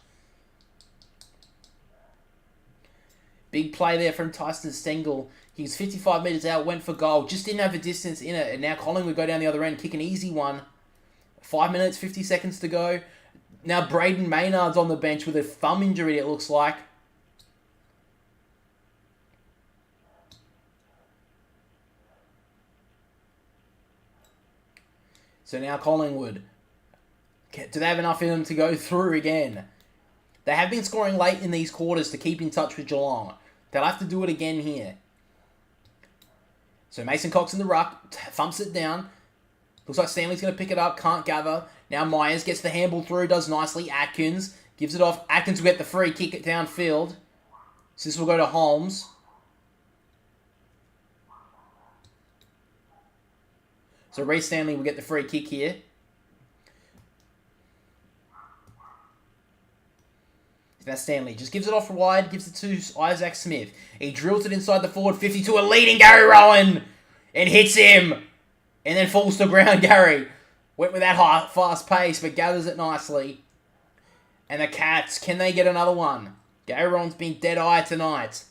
B: Big play there from Tyson Stengel. He was 55 metres out, went for goal. Just didn't have the distance in it. And now Collingwood go down the other end, kick an easy one. 5 minutes, 50 seconds to go. Now Braden Maynard's on the bench with a thumb injury, it looks like. So now Collingwood. Do they have enough in them to go through again? They have been scoring late in these quarters to keep in touch with Geelong. They'll have to do it again here. So Mason Cox in the ruck. Thumps it down. Looks like Stanley's going to pick it up. Can't gather. Now Myers gets the handball through. Does nicely. Atkins gives it off. Atkins will get the free. Kick it downfield. So this will go to Holmes. So Reece Stanley will get the free kick here. Now Stanley just gives it off wide, gives it to Isaac Smith. He drills it inside the forward 50 to a leading Gary Rowan and hits him. And then falls to ground, Gary. Went with that fast pace, but gathers it nicely. And the Cats, can they get another one? Gary Rowan's been dead-eye tonight.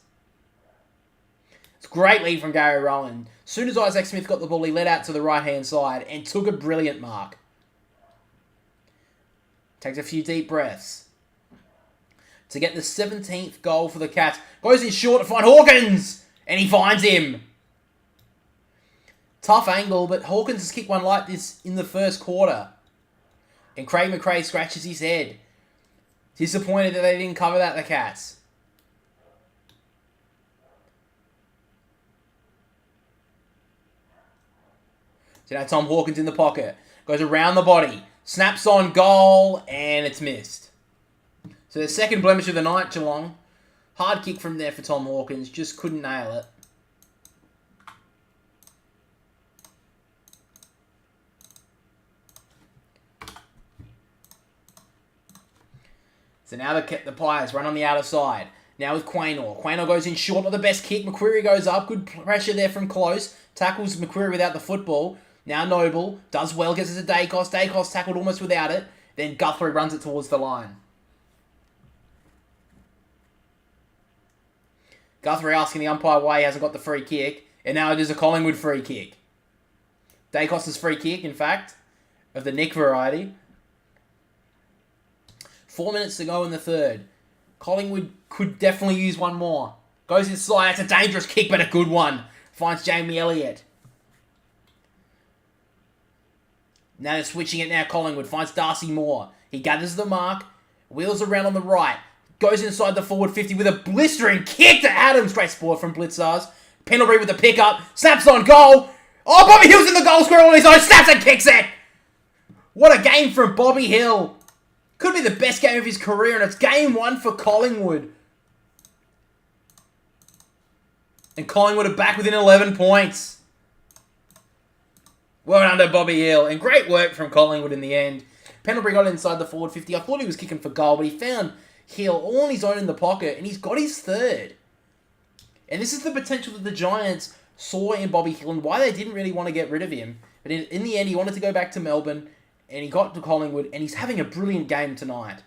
B: It's a great lead from Gary Rowan. As soon as Isaac Smith got the ball, he led out to the right-hand side and took a brilliant mark. Takes a few deep breaths. To get the 17th goal for the Cats. Goes in short to find Hawkins. And he finds him. Tough angle, but Hawkins has kicked one like this in the first quarter. And Craig McRae scratches his head. Disappointed that they didn't cover that, the Cats. So now Tom Hawkins in the pocket. Goes around the body. Snaps on goal. And it's missed. So the second blemish of the night, Geelong. Hard kick from there for Tom Hawkins. Just couldn't nail it. So now the Pies run on the outer side. Now with Quaynor. Quaynor goes in short of the best kick. McQuarrie goes up. Good pressure there from close. Tackles McQuarrie without the football. Now Noble. Does well. Gets it to Dacos. Dacos tackled almost without it. Then Guthrie runs it towards the line. Guthrie asking the umpire why he hasn't got the free kick. And now it is a Collingwood free kick. Dacos' free kick, in fact. Of the Nick variety. 4 minutes to go in the third. Collingwood could definitely use one more. Goes inside. That's a dangerous kick, but a good one. Finds Jamie Elliott. Now they're switching it now. Collingwood finds Darcy Moore. He gathers the mark. Wheels around on the right. Goes inside the forward 50 with a blistering kick to Adams. Great sport from Blitzers. Pendlebury with the pickup. Snaps on goal. Oh, Bobby Hill's in the goal square on his own. Snaps and kicks it. What a game from Bobby Hill. Could be the best game of his career, and it's game one for Collingwood. And Collingwood are back within 11 points. Well done to Bobby Hill. And great work from Collingwood in the end. Pendlebury got inside the forward 50. I thought he was kicking for goal, but he found Hill all on his own in the pocket, and he's got his third. And this is the potential that the Giants saw in Bobby Hill and why they didn't really want to get rid of him. But in the end, he wanted to go back to Melbourne, and he got to Collingwood, and he's having a brilliant game tonight.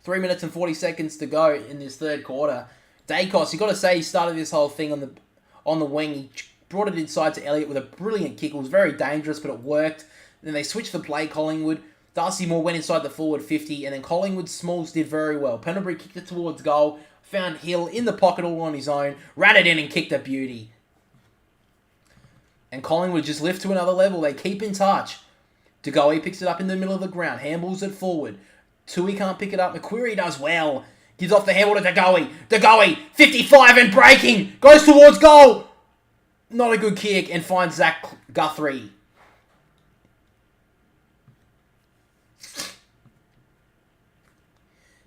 B: 3 minutes and 40 seconds to go in this third quarter. Dacos, you got to say, he started this whole thing on the wing. He brought it inside to Elliott with a brilliant kick. It was very dangerous, but it worked. Then they switched the play, Collingwood. Darcy Moore went inside the forward 50, and then Collingwood Smalls did very well. Pendlebury kicked it towards goal, found Hill in the pocket all on his own, ran it in and kicked a beauty. And Collingwood just lift to another level. They keep in touch. De Goey picks it up in the middle of the ground, handballs it forward. Tui can't pick it up. McQuarrie does well. Gives off the handball to De Goey. De Goey, 55 and breaking, goes towards goal. Not a good kick, and finds Zach Guthrie.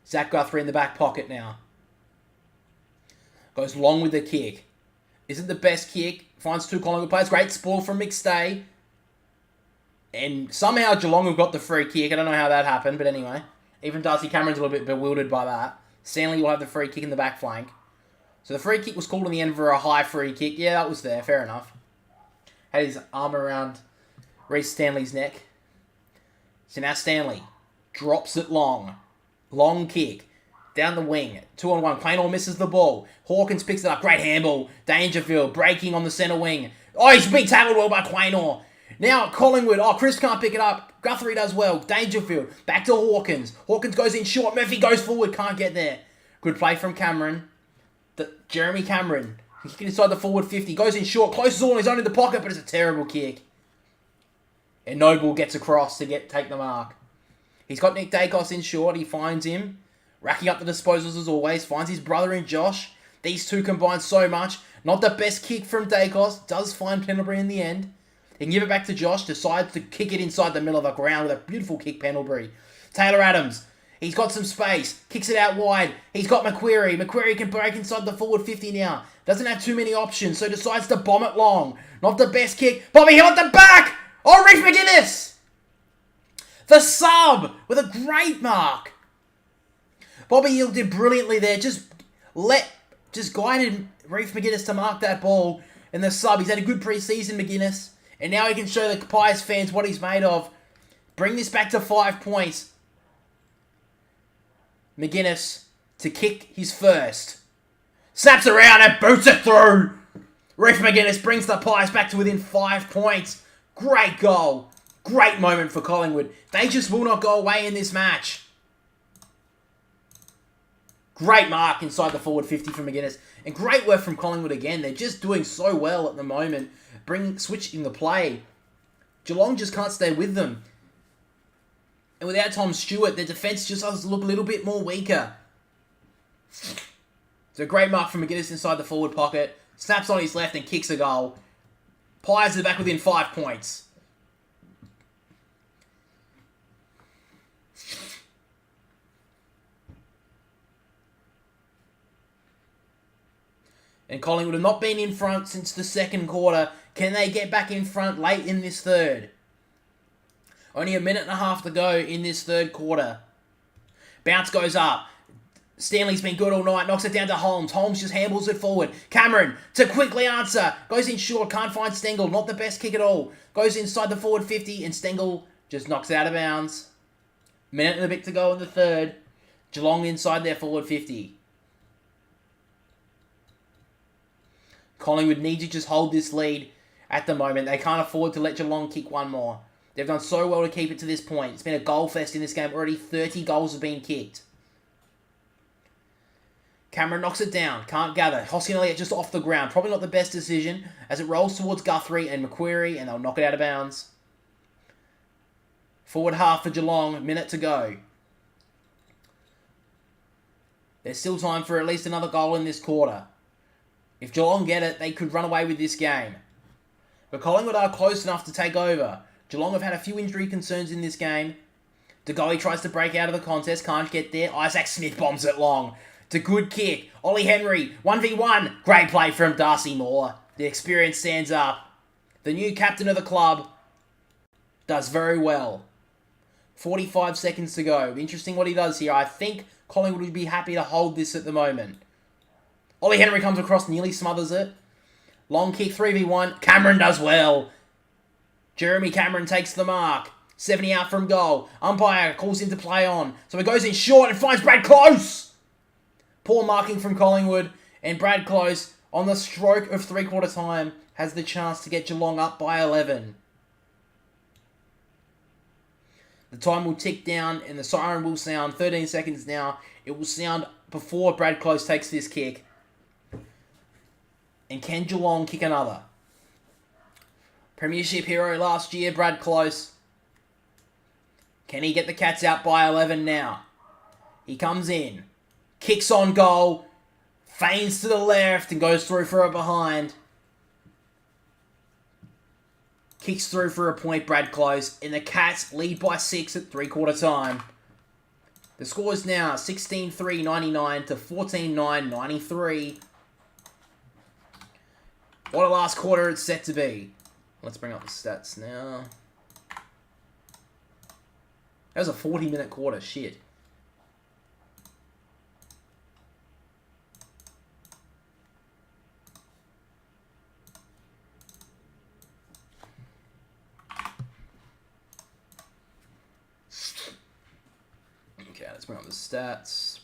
B: Zach Guthrie in the back pocket now. Goes long with the kick. Isn't the best kick. Finds two Collingwood players. Great spoil from McStay. And somehow Geelong have got the free kick. I don't know how that happened, but anyway. Even Darcy Cameron's a little bit bewildered by that. Stanley will have the free kick in the back flank. So the free kick was called in the end for a high free kick. Yeah, that was there. Fair enough. Had his arm around Reece Stanley's neck. So now Stanley drops it long. Long kick. Down the wing. 2-on-1. Quaynor misses the ball. Hawkins picks it up. Great handball. Dangerfield breaking on the centre wing. Oh, he's been tackled well by Quaynor. Now Collingwood. Oh, Chris can't pick it up. Guthrie does well. Dangerfield. Back to Hawkins. Hawkins goes in short. Murphy goes forward. Can't get there. Good play from Cameron. Jeremy Cameron. He can inside the forward 50. Goes in short. Closes all on his own in the pocket, but it's a terrible kick. And Noble gets across to take the mark. He's got Nick Dacos in short. He finds him. Racking up the disposals as always. Finds his brother in Josh. These two combine so much. Not the best kick from Dacos. Does find Pendlebury in the end. He can give it back to Josh. Decides to kick it inside the middle of the ground with a beautiful kick, Pendlebury. Taylor Adams. He's got some space. Kicks it out wide. He's got McQuarrie. McQuarrie can break inside the forward 50 now. Doesn't have too many options, so decides to bomb it long. Not the best kick. Bobby Hill at the back! Oh, Reece McInnes! The sub with a great mark. Bobby Hill did brilliantly there. Just guided Reece McInnes to mark that ball. And the sub, he's had a good pre-season, McInnes. And now he can show the Pies fans what he's made of. Bring this back to 5 points. McInnes to kick his first. Snaps around and boots it through. Reece McInnes brings the Pies back to within 5 points. Great goal. Great moment for Collingwood. They just will not go away in this match. Great mark inside the forward 50 from McInnes. And great work from Collingwood again. They're just doing so well at the moment. Switching the play. Geelong just can't stay with them. And without Tom Stewart, their defence just does look a little bit more weaker. So great mark from McInnes inside the forward pocket. Snaps on his left and kicks a goal. Pies are back within 5 points. And Collingwood have not been in front since the second quarter. Can they get back in front late in this third? Only a minute and a half to go in this third quarter. Bounce goes up. Stanley's been good all night. Knocks it down to Holmes. Holmes just handballs it forward. Cameron to quickly answer. Goes in short. Can't find Stengel. Not the best kick at all. Goes inside the forward 50 and Stengel just knocks it out of bounds. Minute and a bit to go in the third. Geelong inside their forward 50. Collingwood need to just hold this lead at the moment. They can't afford to let Geelong kick one more. They've done so well to keep it to this point. It's been a goal fest in this game. Already 30 goals have been kicked. Cameron knocks it down. Can't gather. Hoskin Elliott just off the ground. Probably not the best decision as it rolls towards Guthrie and McQuarrie and they'll knock it out of bounds. Forward half for Geelong. Minute to go. There's still time for at least another goal in this quarter. If Geelong get it, they could run away with this game. But Collingwood are close enough to take over. Geelong have had a few injury concerns in this game. De Goey tries to break out of the contest, can't get there. Isaac Smith bombs it long. It's a good kick. Ollie Henry, 1v1. Great play from Darcy Moore. The experience stands up. The new captain of the club does very well. 45 seconds to go. Interesting what he does here. I think Collingwood would be happy to hold this at the moment. Ollie Henry comes across, nearly smothers it. Long kick, 3v1. Cameron does well. Jeremy Cameron takes the mark. 70 out from goal. Umpire calls him to play on. So he goes in short and finds Brad Close. Poor marking from Collingwood. And Brad Close, on the stroke of three-quarter time, has the chance to get Geelong up by 11. The time will tick down and the siren will sound. 13 seconds now. It will sound before Brad Close takes this kick. And can Geelong kick another? Premiership hero last year, Brad Close. Can he get the Cats out by 11 now? He comes in. Kicks on goal. Feigns to the left and goes through for a behind. Kicks through for a point, Brad Close. And the Cats lead by 6 at three-quarter time. The score is now 16-3-99 to 14-9-93. What a last quarter it's set to be. Let's bring up the stats now. That was a 40-minute quarter. Shit. Okay, let's bring up the stats.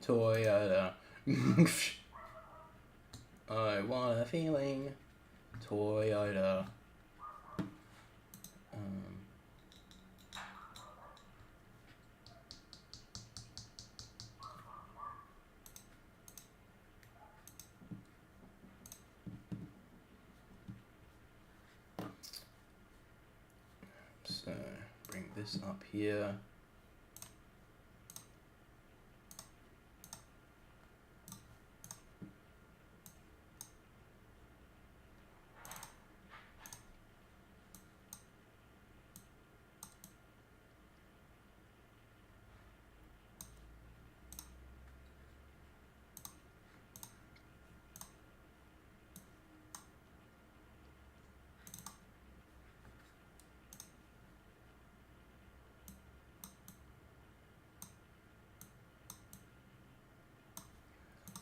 B: Toyota. I want a feeling. Toyota. So, bring this up here.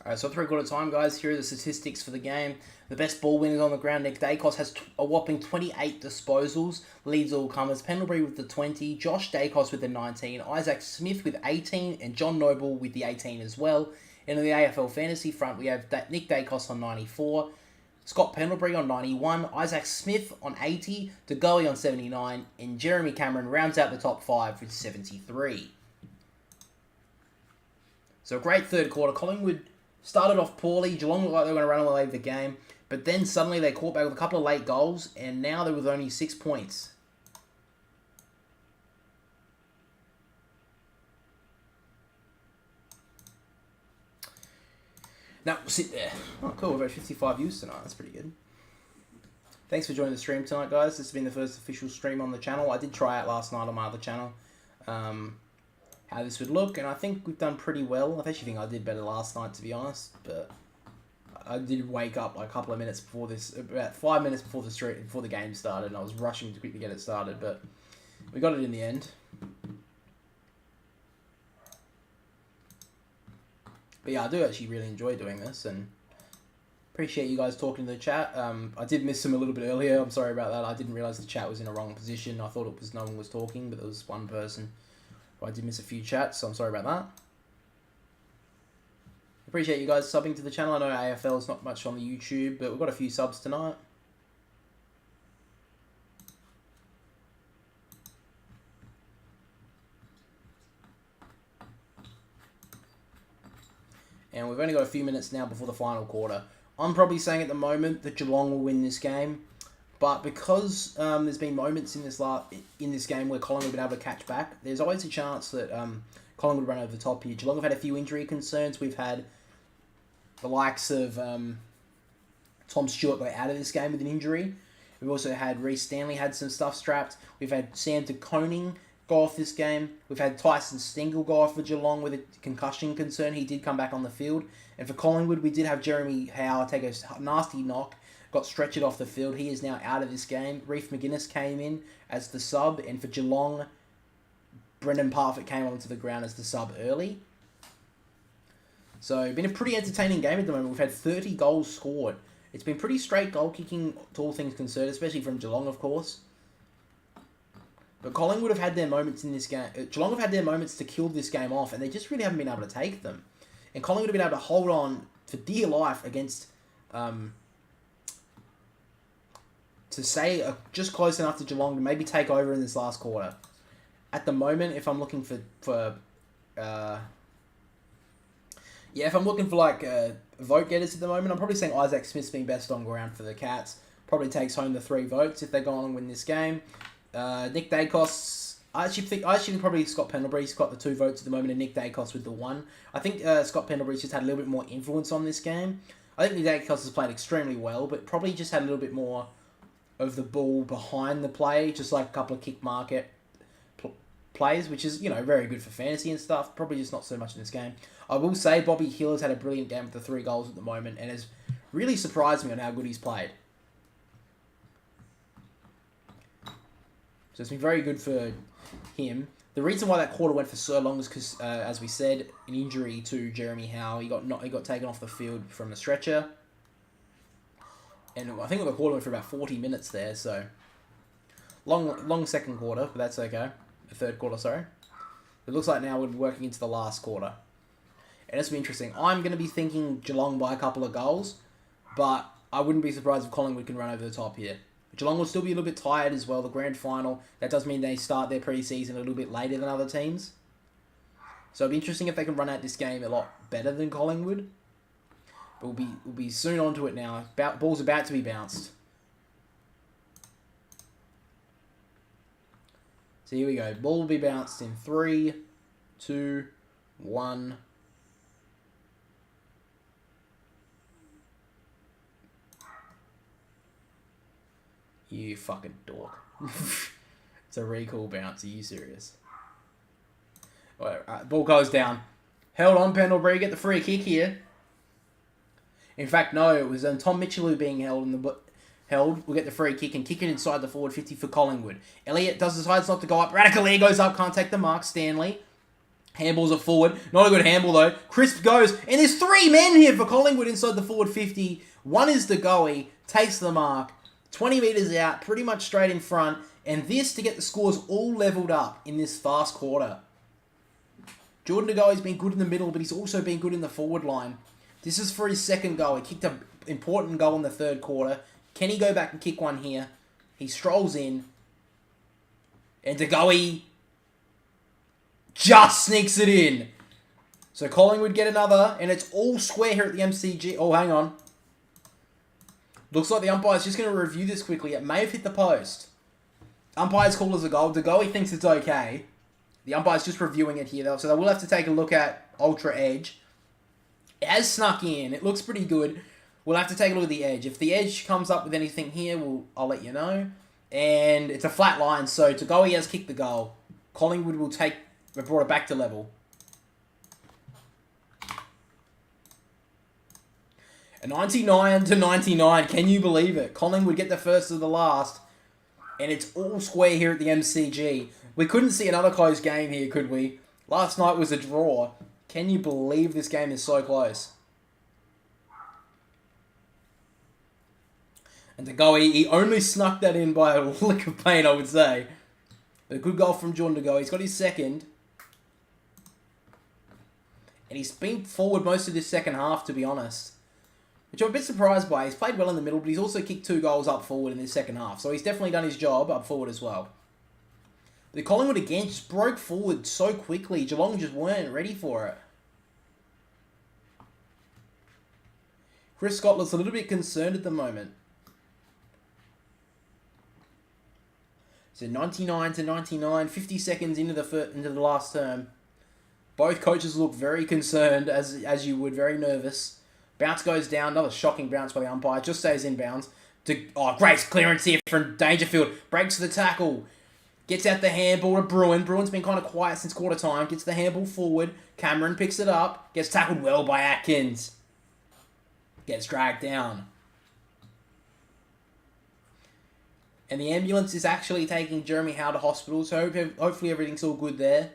B: Alright, so three-quarter time, guys. Here are the statistics for the game. The best ball winners on the ground. Nick Dacos has a whopping 28 disposals. Leads all comers. Pendlebury with the 20. Josh Dacos with the 19. Isaac Smith with 18. And John Noble with the 18 as well. And on the AFL fantasy front, we have Nick Dacos on 94. Scott Pendlebury on 91. Isaac Smith on 80. DeGoey on 79. And Jeremy Cameron rounds out the top 5 with 73. So a great third quarter. Collingwood started off poorly. Geelong looked like they were going to run away with the game. But then suddenly they caught back with a couple of late goals. And now they're with only 6 points. Now, we'll sit there. Oh, cool. We've had 55 views tonight. That's pretty good. Thanks for joining the stream tonight, guys. This has been the first official stream on the channel. I did try out last night on my other channel how this would look, and I think we've done pretty well. I actually think I did better last night, to be honest, but I did wake up like a couple of minutes before this, about 5 minutes before the game started, and I was rushing to quickly get it started, but we got it in the end. But yeah, I do actually really enjoy doing this, and appreciate you guys talking to the chat. I did miss them a little bit earlier. I'm sorry about that. I didn't realize the chat was in a wrong position. I thought it was no one was talking, but there was one person. I did miss a few chats, so I'm sorry about that. Appreciate you guys subbing to the channel. I know AFL is not much on the YouTube, but we've got a few subs tonight. And we've only got a few minutes now before the final quarter. I'm probably saying at the moment that Geelong will win this game. But because there's been moments in this game where Collingwood have been able to catch back, there's always a chance that Collingwood run over the top here. Geelong have had a few injury concerns. We've had the likes of Tom Stewart go out of this game with an injury. We've also had Reece Stanley had some stuff strapped. We've had Sam de Koning go off this game. We've had Tyson Stengel go off for Geelong with a concussion concern. He did come back on the field. And for Collingwood, we did have Jeremy Howe take a nasty knock. Got stretchered off the field. He is now out of this game. Reef McGuinness came in as the sub. And for Geelong, Brendan Parfitt came onto the ground as the sub early. So, been a pretty entertaining game at the moment. We've had 30 goals scored. It's been pretty straight goal kicking to all things considered, especially from Geelong, of course. But Collingwood have had their moments in this game. Geelong have had their moments to kill this game off, and they just really haven't been able to take them. And Collingwood have been able to hold on for dear life against, to say just close enough to Geelong to maybe take over in this last quarter. At the moment, if I'm looking for like vote getters at the moment, I'm probably saying Isaac Smith's been best on ground for the Cats. Probably takes home the 3 votes if they go on and win this game. Nick Dacos, I actually think probably Scott Pendlebury's got the 2 votes at the moment, and Nick Dacos with the 1. I think Scott Pendlebury's just had a little bit more influence on this game. I think Nick Dacos has played extremely well, but probably just had a little bit more of the ball behind the play, just like a couple of kick market plays, which is, very good for fantasy and stuff. Probably just not so much in this game. I will say Bobby Hill has had a brilliant game with the 3 goals at the moment and has really surprised me on how good he's played. So it's been very good for him. The reason why that quarter went for so long is because, as we said, an injury to Jeremy Howe. He got taken off the field from a stretcher. And I think the quarter went for about 40 minutes there, so... Long second quarter, but that's okay. The third quarter, sorry. It looks like now we're working into the last quarter. And it's been interesting. I'm going to be thinking Geelong by a couple of goals, but I wouldn't be surprised if Collingwood can run over the top here. Geelong will still be a little bit tired as well. The grand final, that does mean they start their pre-season a little bit later than other teams. So it'll be interesting if they can run out this game a lot better than Collingwood. But we'll be soon onto it now. Ball's about to be bounced. So here we go. Ball will be bounced in 3, 2, 1. You fucking dork. It's a recall bounce. Are you serious? Alright, ball goes down. Held on, Pendlebury. Get the free kick here. In fact, no. It was Tom Mitchell who being held. We'll get the free kick and kick it inside the forward 50 for Collingwood. Elliott decides not to go up. Radically goes up. Can't take the mark. Stanley. Handballs it forward. Not a good handball, though. Crisp goes. And there's 3 men here for Collingwood inside the forward 50. One is the goalie. Takes the mark. 20 metres out, pretty much straight in front, and this to get the scores all levelled up in this fast quarter. Jordan De Goey's been good in the middle, but he's also been good in the forward line. This is for his second goal. He kicked an important goal in the third quarter. Can he go back and kick one here? He strolls in, and De Goey just sneaks it in. So Collingwood get another, and it's all square here at the MCG. Oh, hang on. Looks like the umpire's just going to review this quickly. It may have hit the post. Umpire's call as a goal. De Goey thinks it's okay. The umpire's just reviewing it here, though, so they will have to take a look at Ultra Edge. It has snuck in. It looks pretty good. We'll have to take a look at the edge. If the edge comes up with anything here, I'll let you know. And it's a flat line, so De Goey has kicked the goal. Collingwood will brought it back to level. A 99-99. Can you believe it? Collingwood get the first of the last. And it's all square here at the MCG. We couldn't see another close game here, could we? Last night was a draw. Can you believe this game is so close? And De Goey, he only snuck that in by a lick of paint, I would say. But a good goal from Jordan De Goey. He's got his second. And he's been forward most of this second half, to be honest. Which I'm a bit surprised by. He's played well in the middle, but he's also kicked 2 goals up forward in this second half. So he's definitely done his job up forward as well. The Collingwood again just broke forward so quickly. Geelong just weren't ready for it. Chris Scott looks a little bit concerned at the moment. So 99-99, 50 seconds into the last term. Both coaches look very concerned, as you would, very nervous. Bounce goes down. Another shocking bounce by the umpire. Just stays in bounds. Great clearance here from Dangerfield. Breaks the tackle. Gets out the handball to Bruin. Bruin's been kind of quiet since quarter time. Gets the handball forward. Cameron picks it up. Gets tackled well by Atkins. Gets dragged down. And the ambulance is actually taking Jeremy Howe to hospital. So hopefully everything's all good there.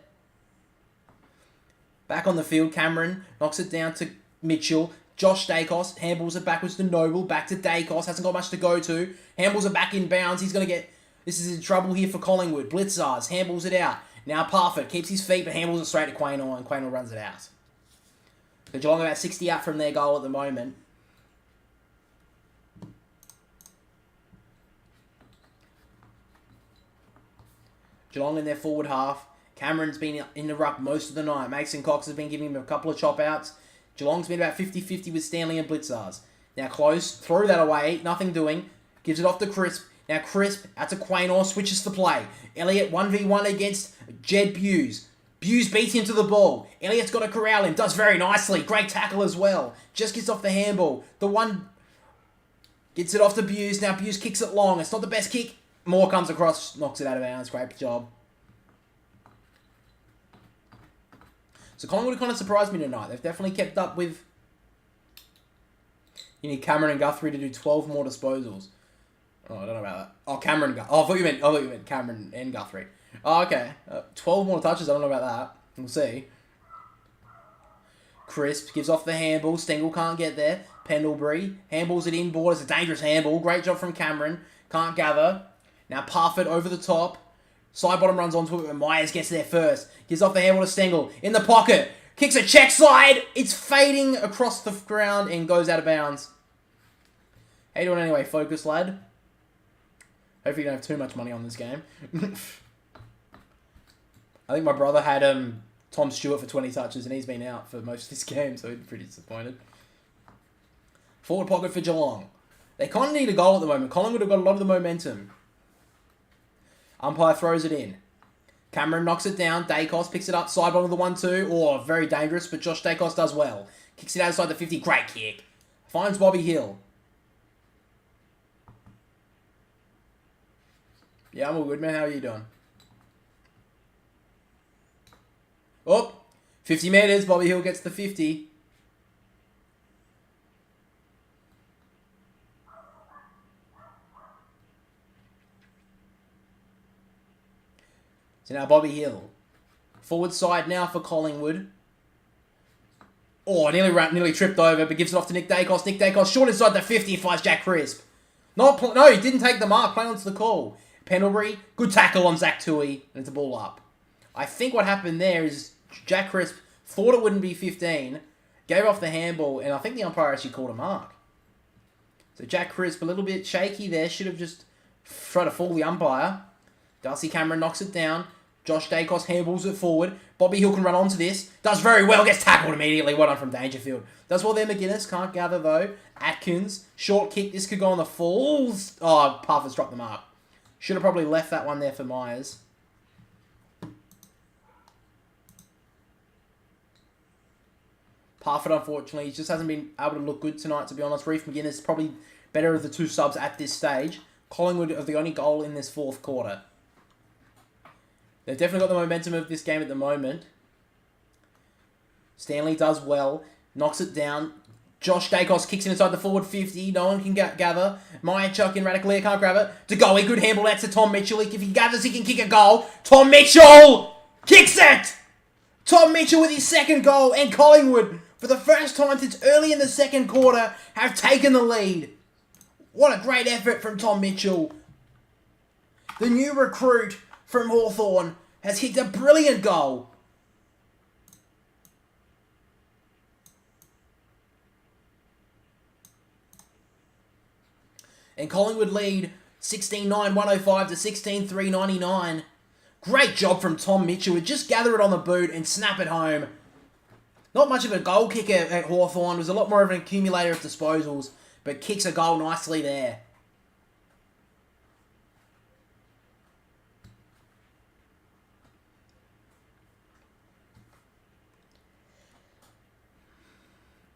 B: Back on the field, Cameron knocks it down to Mitchell. Josh Dacos handballs it backwards to Noble. Back to Dacos. Hasn't got much to go to. Handballs it back in bounds. He's going to get... This is in trouble here for Collingwood. Blitzars handballs it out. Now Parfitt keeps his feet but handballs it straight to Quaynor, and Quaynor runs it out. So Geelong about 60 out from their goal at the moment. Geelong in their forward half. Cameron's been in the ruck most of the night. Mason Cox has been giving him a couple of chop outs. Geelong's been about 50-50 with Stanley and Blitzars. Now Close, throw that away, nothing doing. Gives it off to Crisp. Now Crisp, out to Quaynor, switches the play. Elliott 1v1 against Jed Buse. Buse beats him to the ball. Elliott's got to corral him, does very nicely. Great tackle as well. Just gets off the handball. The one gets it off to Buse. Now Buse kicks it long. It's not the best kick. Moore comes across, knocks it out of bounds. Great job. So Collingwood kind of surprised me tonight. They've definitely kept up with... You need Cameron and Guthrie to do 12 more disposals. Oh, I don't know about that. Oh, Cameron... Oh, I thought you meant Cameron and Guthrie. Oh, okay. 12 more touches. I don't know about that. We'll see. Crisp gives off the handball. Stengel can't get there. Pendlebury handballs it inboard. It's a dangerous handball. Great job from Cameron. Can't gather. Now Parfitt over the top. Side bottom runs onto it, and Myers gets there first. Gives off the handball to Stengel. In the pocket. Kicks a check slide. It's fading across the ground and goes out of bounds. How you doing anyway, focus lad? Hopefully you don't have too much money on this game. I think my brother had Tom Stewart for 20 touches, and he's been out for most of this game, so he's pretty disappointed. Forward pocket for Geelong. They kind of need a goal at the moment. Collingwood have got a lot of the momentum. Umpire throws it in. Cameron knocks it down. Dacos picks it up. Side bottom of the 1-2. Oh, very dangerous, but Josh Dacos does well. Kicks it outside the 50. Great kick. Finds Bobby Hill. Yeah, I'm all good, man. How are you doing? Oh, 50 metres. Bobby Hill gets the 50. So now Bobby Hill. Forward side now for Collingwood. Oh, nearly tripped over, but gives it off to Nick Dacos. Nick Dacos short inside the 50, finds Jack Crisp. No, he didn't take the mark. Playing onto the call. Pendlebury, good tackle on Zach Tui, and it's a ball up. I think what happened there is Jack Crisp thought it wouldn't be 15, gave off the handball, and I think the umpire actually called a mark. So Jack Crisp, a little bit shaky there, should have just tried to fool the umpire. Darcy Cameron knocks it down. Josh Dacos handballs it forward. Bobby Hill can run onto this. Does very well. Gets tackled immediately. Well done from Dangerfield. Does well there, McGuinness. Can't gather, though. Atkins. Short kick. This could go on the falls. Oh, Parfitt's dropped the mark. Should have probably left that one there for Myers. Parfitt, unfortunately, he just hasn't been able to look good tonight, to be honest. Reef McGuinness is probably better of the two subs at this stage. Collingwood are the only goal in this fourth quarter. They've definitely got the momentum of this game at the moment. Stanley does well. Knocks it down. Josh Dacos kicks it inside the forward 50. No one can gather. Maya Chuck in Radically can't grab it. To go, he good handball out to Tom Mitchell. If he gathers, he can kick a goal. Tom Mitchell kicks it! Tom Mitchell with his second goal. And Collingwood, for the first time since early in the second quarter, have taken the lead. What a great effort from Tom Mitchell. The new recruit from Hawthorn has hit a brilliant goal. And Collingwood lead 16-9-105 to 16-3-99. Great job from Tom Mitchell. Would just gather it on the boot and snap it home. Not much of a goal kicker at Hawthorn. Was a lot more of an accumulator of disposals, but kicks a goal nicely there.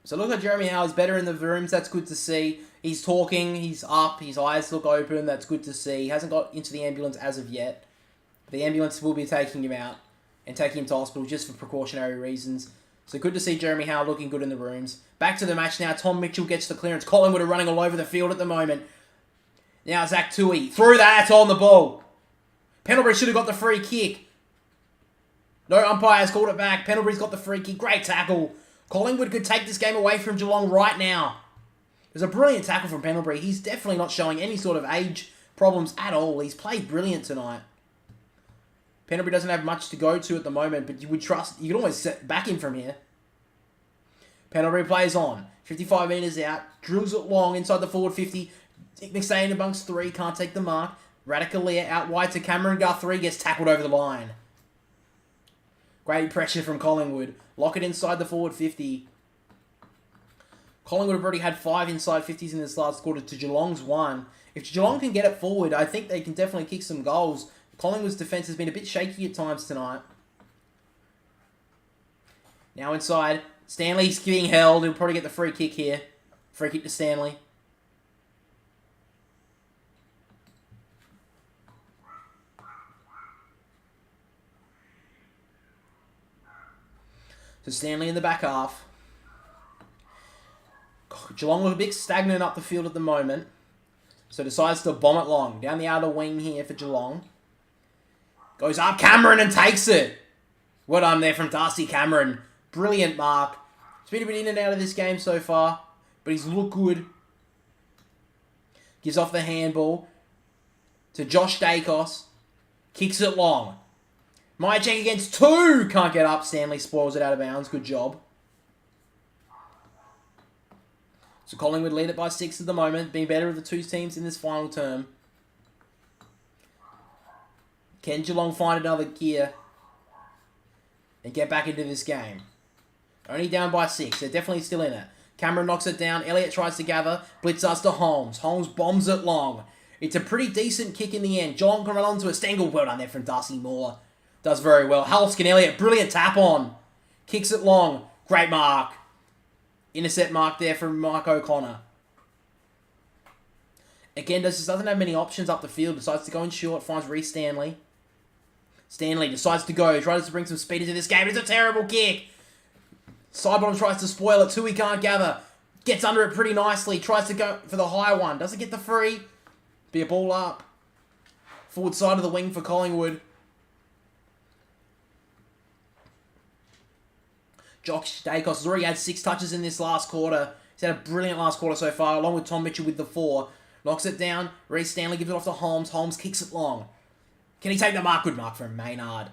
B: So look like Jeremy Howe's better in the rooms. That's good to see. He's talking. He's up. His eyes look open. That's good to see. He hasn't got into the ambulance as of yet. The ambulance will be taking him out and taking him to hospital just for precautionary reasons. So good to see Jeremy Howe looking good in the rooms. Back to the match now. Tom Mitchell gets the clearance. Collingwood are running all over the field at the moment. Now Zach Tui threw that on the ball. Pendlebury should have got the free kick. No umpire has called it back. Pendlebury's got the free kick. Great tackle Collingwood could take this game away from Geelong right now. There's a brilliant tackle from Pendlebury. He's definitely not showing any sort of age problems at all. He's played brilliant tonight. Pendlebury doesn't have much to go to at the moment, but you would trust... You can always back him from here. Pendlebury plays on. 55 metres out. Drills it long inside the forward 50. McStay amongst three. Can't take the mark. Radicalea out wide to Cameron Guthrie. Gets tackled over the line. Great pressure from Collingwood. Lock it inside the forward 50. Collingwood have already had 5 inside 50s in this last quarter to Geelong's 1. If Geelong can get it forward, I think they can definitely kick some goals. Collingwood's defence has been a bit shaky at times tonight. Now inside. Stanley's being held. He'll probably get the free kick here. Free kick to Stanley. So Stanley in the back half. Geelong look a bit stagnant up the field at the moment. So decides to bomb it long. Down the outer wing here for Geelong. Goes up Cameron and takes it. Well done there from Darcy Cameron. Brilliant mark. He's been a bit in and out of this game so far. But he's looked good. Gives off the handball to Josh Dacos. Kicks it long. Myercheck against 2. Can't get up. Stanley spoils it out of bounds. Good job. So Collingwood lead it by 6 at the moment. Being better of the two teams in this final term. Can Geelong find another gear and get back into this game? Only down by 6. They're definitely still in it. Cameron knocks it down. Elliott tries to gather. Blitz us to Holmes. Holmes bombs it long. It's a pretty decent kick in the end. Geelong can run onto a Stengel. Well done there from Darcy Moore. Does very well. Halskin Elliott. Brilliant tap on. Kicks it long. Great mark. Intercept mark there from Mark O'Connor. Again, just doesn't have many options up the field. Decides to go in short. Finds Reece Stanley. Stanley decides to go. Tries to bring some speed into this game. It's a terrible kick. Sidebottom tries to spoil it. Tui can't gather. Gets under it pretty nicely. Tries to go for the high one. Doesn't get the free. Be a ball up. Forward side of the wing for Collingwood. Josh Dacos has already had 6 touches in this last quarter. He's had a brilliant last quarter so far, along with Tom Mitchell with the 4. Knocks it down. Reece Stanley gives it off to Holmes. Holmes kicks it long. Can he take the mark? Good mark from Maynard.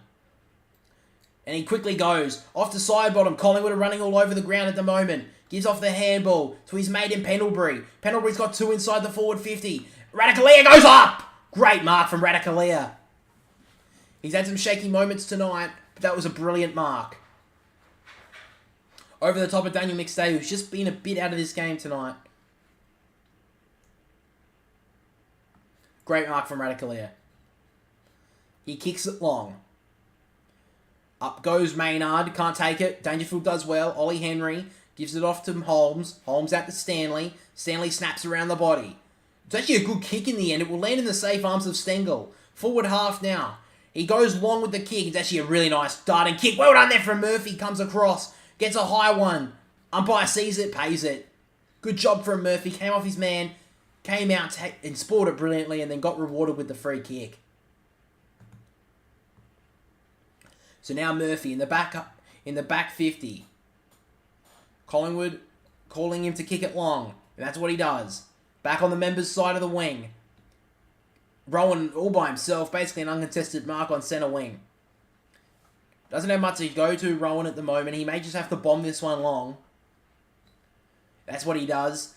B: And he quickly goes. Off to Sidebottom. Collingwood are running all over the ground at the moment. Gives off the handball to his mate in Pendlebury. Pendlebury's got 2 inside the forward 50. Radicalea goes up! Great mark from Radicalea. He's had some shaky moments tonight, but that was a brilliant mark. Over the top of Daniel McStay, who's just been a bit out of this game tonight. Great mark from Radicalea. He kicks it long. Up goes Maynard. Can't take it. Dangerfield does well. Ollie Henry gives it off to Holmes. Holmes out to Stanley. Stanley snaps around the body. It's actually a good kick in the end. It will land in the safe arms of Stengel. Forward half now. He goes long with the kick. It's actually a really nice darting kick. Well done there from Murphy. Comes across. Gets a high one. Umpire sees it, pays it. Good job from Murphy. Came off his man. Came out and spoiled it brilliantly and then got rewarded with the free kick. So now Murphy in the back 50. Collingwood calling him to kick it long. And that's what he does. Back on the members' side of the wing. Rowan all by himself. Basically an uncontested mark on centre wing. Doesn't have much to go to, Rowan, at the moment. He may just have to bomb this one long. That's what he does.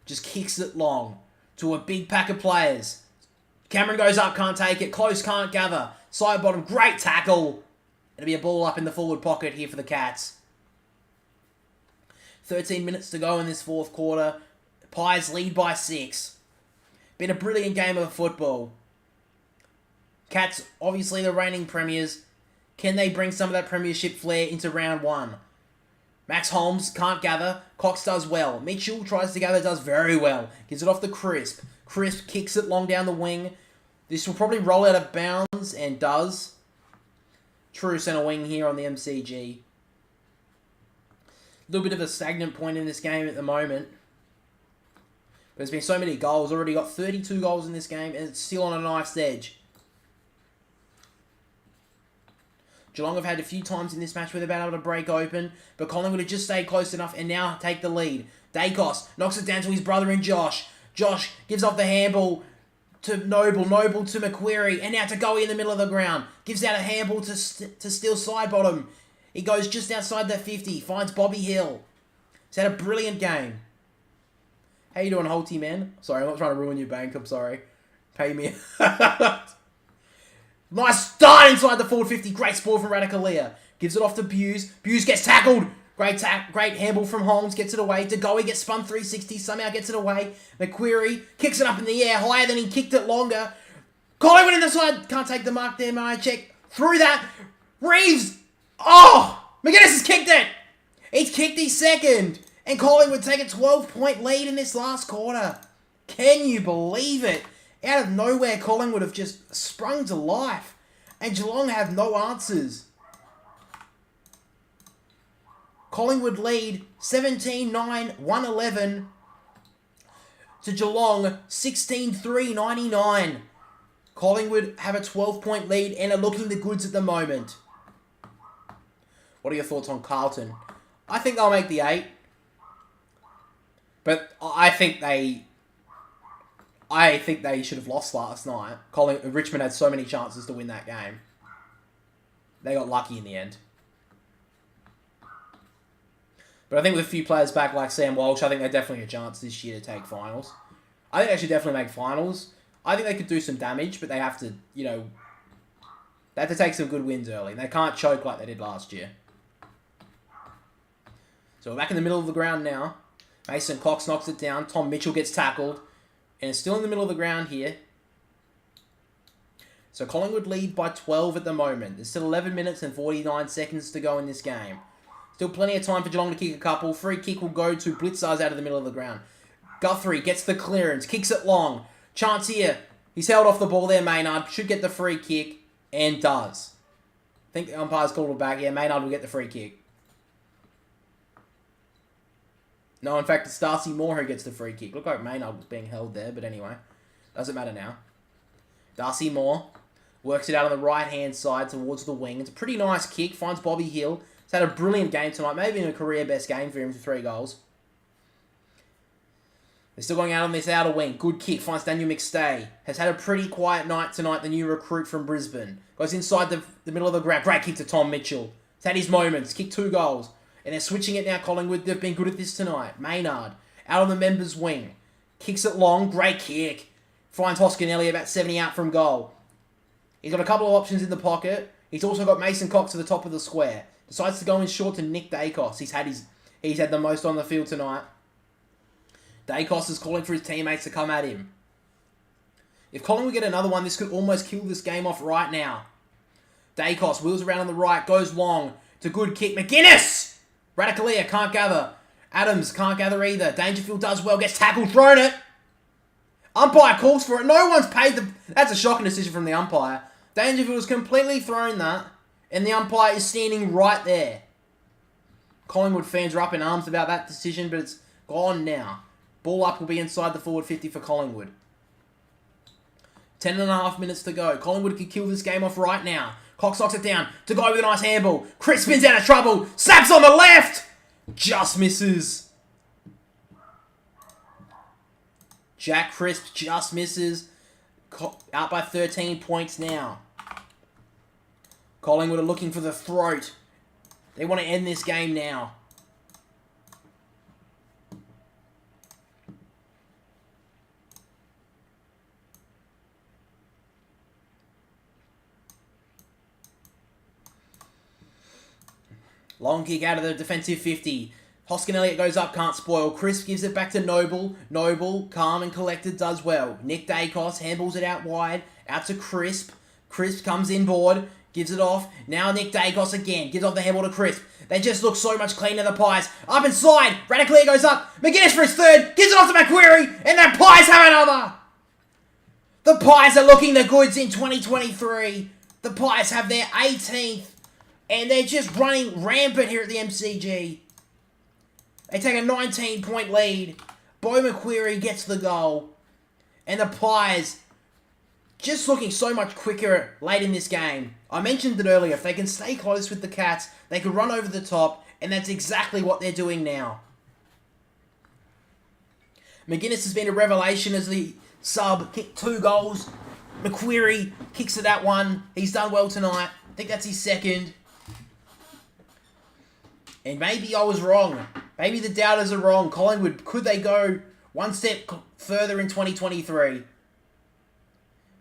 B: Just kicks it long to a big pack of players. Cameron goes up, can't take it. Close, can't gather. Sidebottom, great tackle. It'll be a ball up in the forward pocket here for the Cats. 13 minutes to go in this fourth quarter. Pies lead by 6. Been a brilliant game of football. Cats, obviously the reigning premiers. Can they bring some of that premiership flair into round 1? Max Holmes can't gather. Cox does well. Mitchell tries to gather, does very well. Gives it off to Crisp. Crisp kicks it long down the wing. This will probably roll out of bounds, and does. True centre wing here on the MCG. A little bit of a stagnant point in this game at the moment. But there's been so many goals. Already got 32 goals in this game, and it's still on a knife's edge. Geelong have had a few times in this match where they've been able to break open, but Collingwood have just stayed close enough and now take the lead. Dacos knocks it down to his brother and Josh. Josh gives off the handball to Noble. Noble to McQuarrie, and now to Goey in the middle of the ground. Gives out a handball to Steele Sidebottom. He goes just outside the 50, finds Bobby Hill. He's had a brilliant game. How you doing, Holty, man? Sorry, I'm not trying to ruin your bank, I'm sorry. Pay me. Nice start inside the forward 50. Great spoil from Radicalea. Gives it off to Buse. Buse gets tackled. Great handball from Holmes. Gets it away. DeGoey gets spun 360. Somehow gets it away. McQuarrie kicks it up in the air. Higher than he kicked it longer. Collingwood in the side. Can't take the mark there, man. Check. Through that. Reeves. Oh! McGuinness has kicked it. He's kicked his second. And Collingwood take a 12-point lead in this last quarter. Can you believe it? Out of nowhere, Collingwood have just sprung to life. And Geelong have no answers. Collingwood lead 17-9, 111 to Geelong 16-3, 99. Collingwood have a 12-point lead and are looking the goods at the moment. What are your thoughts on Carlton? I think they'll make the 8. But I think they should have lost last night. Richmond had so many chances to win that game. They got lucky in the end. But I think with a few players back like Sam Walsh, I think they're definitely a chance this year to take finals. I think they should definitely make finals. I think they could do some damage, but they have to, they have to take some good wins early. They can't choke like they did last year. So we're back in the middle of the ground now. Mason Cox knocks it down. Tom Mitchell gets tackled. And it's still in the middle of the ground here. So Collingwood lead by 12 at the moment. There's still 11 minutes and 49 seconds to go in this game. Still plenty of time for Geelong to kick a couple. Free kick will go to Blitzars out of the middle of the ground. Guthrie gets the clearance. Kicks it long. Chance here. He's held off the ball there, Maynard. Should get the free kick. And does. I think the umpire's called it back. Yeah, Maynard will get the free kick. No, in fact, it's Darcy Moore who gets the free kick. Looked like Maynard was being held there, but anyway. Doesn't matter now. Darcy Moore works it out on the right-hand side towards the wing. It's a pretty nice kick. Finds Bobby Hill. He's had a brilliant game tonight. Maybe a career-best game for him for 3 goals. They're still going out on this outer wing. Good kick. Finds Daniel McStay. Has had a pretty quiet night tonight, the new recruit from Brisbane. Goes inside the middle of the ground. Great kick to Tom Mitchell. He's had his moments. Kicked 2 goals. And they're switching it now, Collingwood. They've been good at this tonight. Maynard, out on the members' wing. Kicks it long. Great kick. Finds Hoskinelli about 70 out from goal. He's got a couple of options in the pocket. He's also got Mason Cox to the top of the square. Decides to go in short to Nick Dacos. He's had the most on the field tonight. Dacos is calling for his teammates to come at him. If Collingwood get another one, this could almost kill this game off right now. Dacos wheels around on the right. Goes long. It's a good kick. McGuinness! Radicalea can't gather. Adams can't gather either. Dangerfield does well. Gets tackled. Thrown it. Umpire calls for it. No one's paid the... That's a shocking decision from the umpire. Dangerfield has completely thrown that. And the umpire is standing right there. Collingwood fans are up in arms about that decision, but it's gone now. Ball up will be inside the forward 50 for Collingwood. 10.5 minutes to go. Collingwood could kill this game off right now. Cox knocks it down. To go with a nice handball. Chris spins out of trouble. Snaps on the left. Just misses. Jack Crisp just misses. Out by 13 points now. Collingwood are looking for the throat. They want to end this game now. Long kick out of the defensive 50. Hoskin Elliott goes up, can't spoil. Crisp gives it back to Noble. Noble, calm and collected, does well. Nick Dacos handballs it out wide. Out to Crisp. Crisp comes inboard. Gives it off. Now Nick Dacos again. Gives off the handball to Crisp. They just look so much cleaner, the Pies. Up inside. Radicalea goes up. McGuinness for his third. Gives it off to McQuarrie. And the Pies have another. The Pies are looking the goods in 2023. The Pies have their 18th. And they're just running rampant here at the MCG. They take a 19-point lead. Bo McQuarrie gets the goal. And the Pies just looking so much quicker late in this game. I mentioned it earlier, if they can stay close with the Cats, they could run over the top, and that's exactly what they're doing now. McGuinness has been a revelation as the sub, kicked 2 goals. McQuarrie kicks at that one. He's done well tonight. I think that's his second. And maybe I was wrong. Maybe the doubters are wrong. Collingwood, could they go one step further in 2023?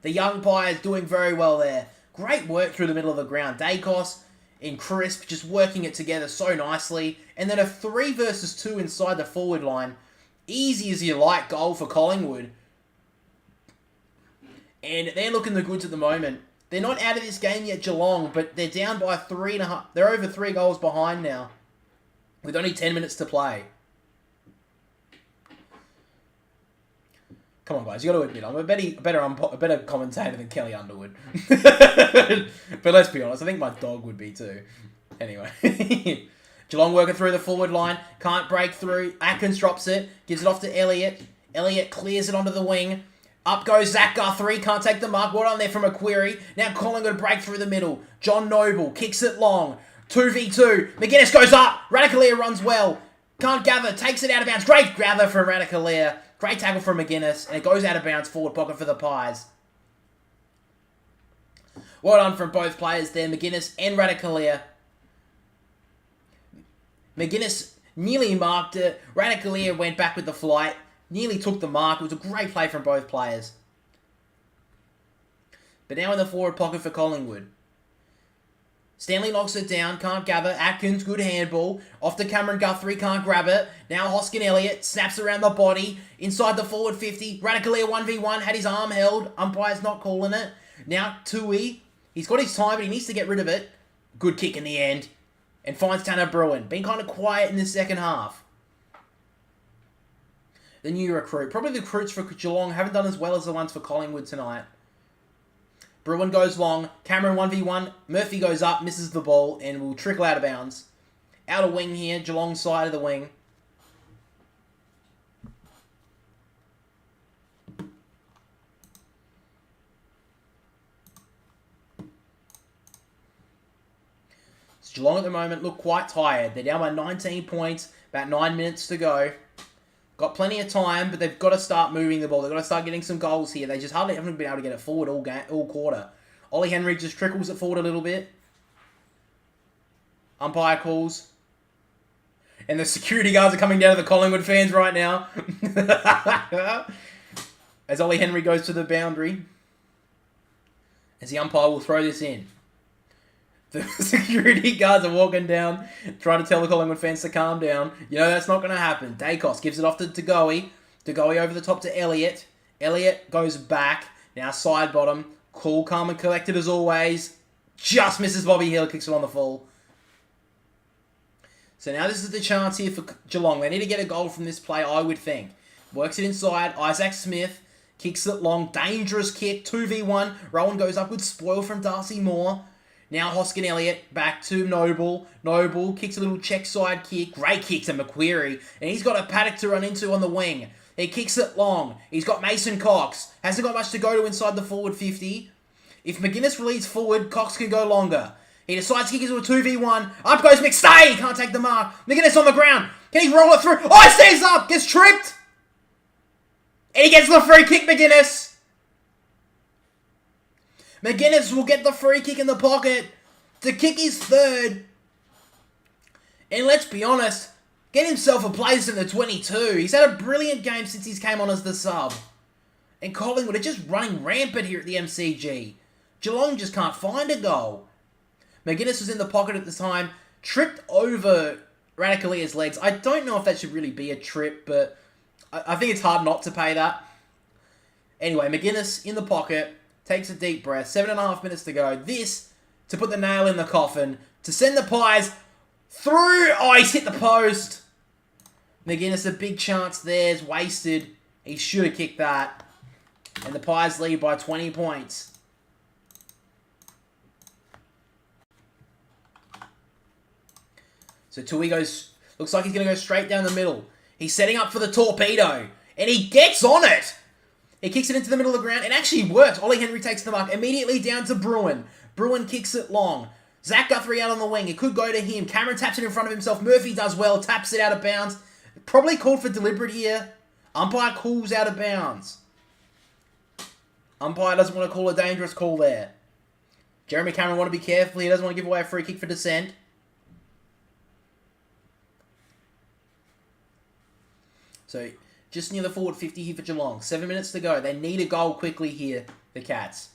B: The young Pies doing very well there. Great work through the middle of the ground. Dacos and Crisp just working it together so nicely. And then a 3 versus 2 inside the forward line. Easy as you like goal for Collingwood. And they're looking the goods at the moment. They're not out of this game yet, Geelong, but they're down by 3.5. They're over 3 goals behind now, with only 10 minutes to play. Come on, guys, you got to admit, I'm a better commentator than Kelly Underwood. But let's be honest, I think my dog would be too. Anyway. Geelong working through the forward line. Can't break through. Atkins drops it. Gives it off to Elliott. Elliott clears it onto the wing. Up goes Zach Guthrie. Can't take the mark. What on there from McQuarrie. Now Collingwood break through the middle. John Noble kicks it long. 2v2. McGuinness goes up. Radicalier runs well. Can't gather. Takes it out of bounds. Great gather from Radicalier. Great tackle from McGuinness. And it goes out of bounds. Forward pocket for the Pies. Well done from both players there. McGuinness and Radicalier. McGuinness nearly marked it. Radicalier went back with the flight. Nearly took the mark. It was a great play from both players. But now in the forward pocket for Collingwood. Stanley knocks it down. Can't gather. Atkins, good handball. Off to Cameron Guthrie. Can't grab it. Now Hoskin Elliott snaps around the body. Inside the forward 50. Radicalier 1v1. Had his arm held. Umpire's not calling it. Now Tui. He's got his time, but he needs to get rid of it. Good kick in the end. And finds Tanner Bruin. Been kind of quiet in the second half. The new recruit. Probably the recruits for Geelong haven't done as well as the ones for Collingwood tonight. Bruin goes long. Cameron 1v1. Murphy goes up, misses the ball, and will trickle out of bounds. Out of wing here. Geelong side of the wing. Geelong at the moment look quite tired. They're down by 19 points, about 9 minutes to go. Got plenty of time, but they've got to start moving the ball. They've got to start getting some goals here. They just hardly haven't been able to get it forward all quarter. Ollie Henry just trickles it forward a little bit. Umpire calls. And the security guards are coming down to the Collingwood fans right now. As Ollie Henry goes to the boundary. As the umpire will throw this in. The security guards are walking down, trying to tell the Collingwood fans to calm down. You know that's not going to happen. Dacos gives it off to Goey. Goey over the top to Elliott. Elliott goes back. Now side bottom. Cool, calm and collected as always. Just misses Bobby Hill. Kicks it on the full. So now this is the chance here for Geelong. They need to get a goal from this play, I would think. Works it inside. Isaac Smith kicks it long. Dangerous kick. 2v1. Rowan goes up with spoil from Darcy Moore. Now Hoskin Elliott back to Noble. Noble kicks a little check side kick. Great kick to McQuarrie. And he's got a Paddock to run into on the wing. He kicks it long. He's got Mason Cox. Hasn't got much to go to inside the forward 50. If McGuinness leads forward, Cox can go longer. He decides to kick into a 2v1. Up goes McStay. Can't take the mark. McGuinness on the ground. Can he roll it through? Oh, he stays up. Gets tripped. And he gets the free kick, McGuinness. McGuinness will get the free kick in the pocket to kick his third. And let's be honest, get himself a place in the 22. He's had a brilliant game since he's came on as the sub. And Collingwood are just running rampant here at the MCG. Geelong just can't find a goal. McGuinness was in the pocket at the time, tripped over Radicalier's legs. I don't know if that should really be a trip, but I think it's hard not to pay that. Anyway, McGuinness in the pocket. Takes a deep breath. 7.5 minutes to go. This to put the nail in the coffin. To send the Pies through. Oh, he's hit the post. McGuinness, a big chance there. Is wasted. He should have kicked that. And the Pies lead by 20 points. So Tui goes. Looks like he's going to go straight down the middle. He's setting up for the torpedo. And he gets on it. He kicks it into the middle of the ground. It actually works. Ollie Henry takes the mark. Immediately down to Bruin. Bruin kicks it long. Zach Guthrie out on the wing. It could go to him. Cameron taps it in front of himself. Murphy does well. Taps it out of bounds. Probably called for deliberate here. Umpire calls out of bounds. Umpire doesn't want to call a dangerous call there. Jeremy Cameron want to be careful. He doesn't want to give away a free kick for dissent. So, just near the forward 50 here for Geelong. 7 minutes to go. They need a goal quickly here, the Cats.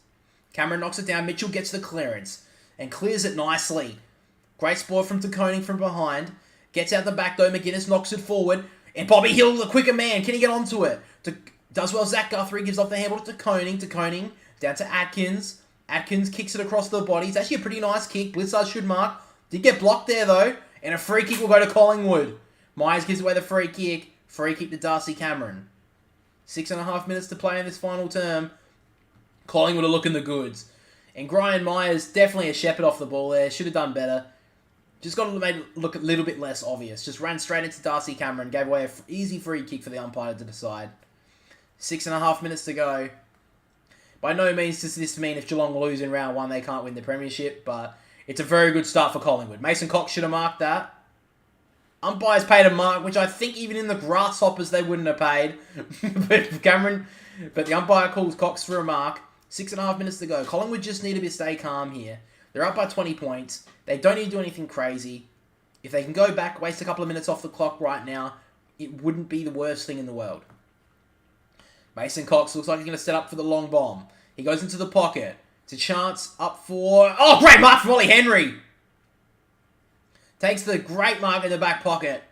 B: Cameron knocks it down. Mitchell gets the clearance and clears it nicely. Great spoil from Koning from behind. Gets out the back though. McGuinness knocks it forward. And Bobby Hill, the quicker man. Can he get onto it? Does well. Zach Guthrie gives off the handle to Koning. Down to Atkins. Atkins kicks it across the body. It's actually a pretty nice kick. Blizzard should mark. Did get blocked there though. And a free kick will go to Collingwood. Myers gives away the free kick. Free kick to Darcy Cameron. 6.5 minutes to play in this final term. Collingwood are looking the goods. And Brian Myers, definitely a shepherd off the ball there. Should have done better. Just got to make it look a little bit less obvious. Just ran straight into Darcy Cameron. Gave away an easy free kick for the umpire to decide. 6.5 minutes to go. By no means does this mean if Geelong lose in round 1, they can't win the premiership. But it's a very good start for Collingwood. Mason Cox should have marked that. Umpires paid a mark, which I think even in the Grasshoppers they wouldn't have paid. But the umpire calls Cox for a mark. 6.5 minutes to go. Collingwood just need to stay calm here. They're up by 20 points. They don't need to do anything crazy. If they can go back, waste a couple of minutes off the clock right now, it wouldn't be the worst thing in the world. Mason Cox looks like he's going to set up for the long bomb. He goes into the pocket. It's a chance up for... Oh, great mark from Ollie Henry! Takes the great mark in the back pocket.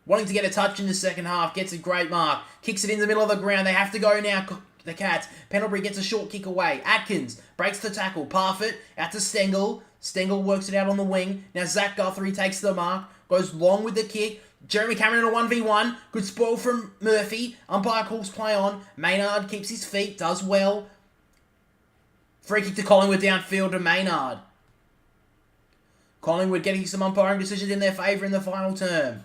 B: Wanting to get a touch in the second half. Gets a great mark. Kicks it in the middle of the ground. They have to go now, the Cats. Pendlebury gets a short kick away. Atkins breaks the tackle. Parfitt out to Stengel. Stengel works it out on the wing. Now Zach Guthrie takes the mark. Goes long with the kick. Jeremy Cameron in a 1v1. Good spoil from Murphy. Umpire calls play on. Maynard keeps his feet. Does well. Free kick to Collingwood downfield to Maynard. Collingwood getting some umpiring decisions in their favour in the final term.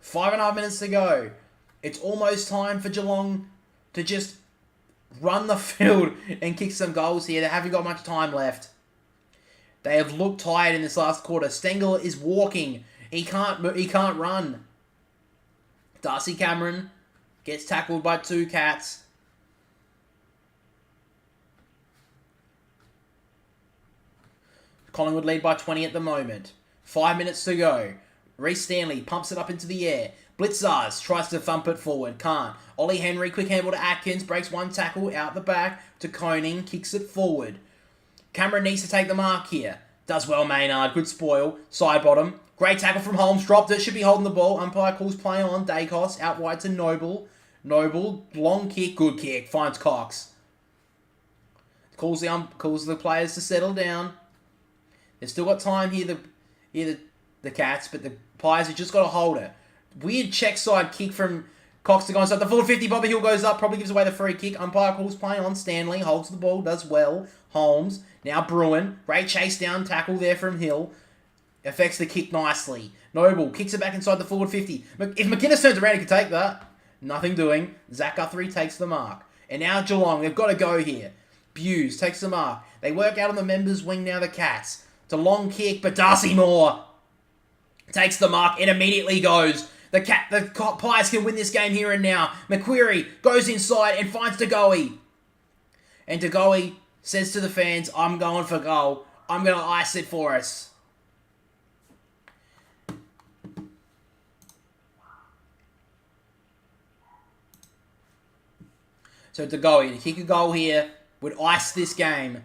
B: 5.5 minutes to go. It's almost time for Geelong to just run the field and kick some goals here. They haven't got much time left. They have looked tired in this last quarter. Stengel is walking. He can't run. Darcy Cameron gets tackled by 2 Cats. Collingwood lead by 20 at the moment. 5 minutes to go. Reece Stanley pumps it up into the air. Blitzars tries to thump it forward. Can't. Ollie Henry, quick handle to Atkins. Breaks one tackle out the back to Koning. Kicks it forward. Cameron needs to take the mark here. Does well, Maynard. Good spoil. Side bottom. Great tackle from Holmes. Dropped it. Should be holding the ball. Umpire calls play on. Dacos out wide to Noble. Noble. Long kick. Good kick. Finds Cox. Calls the players to settle down. They've still got time here, the Cats, but the Pies have just got to hold it. Weird check side kick from Cox to go inside the full 50. Bobby Hill goes up, probably gives away the free kick. Umpire calls play on. Stanley holds the ball, does well. Holmes, now Bruin. Great chase down tackle there from Hill. Affects the kick nicely. Noble kicks it back inside the forward 50. If McGuinness turns around, he can take that. Nothing doing. Zach Guthrie takes the mark. And now Geelong, they've got to go here. Buse takes the mark. They work out on the members' wing now, the Cats. It's a long kick, but Darcy Moore takes the mark and immediately goes. The Pies can win this game here and now. McQuarrie goes inside and finds DeGoey. And DeGoey says to the fans, I'm going for goal. I'm going to ice it for us. So DeGoey, to kick a goal here, would ice this game.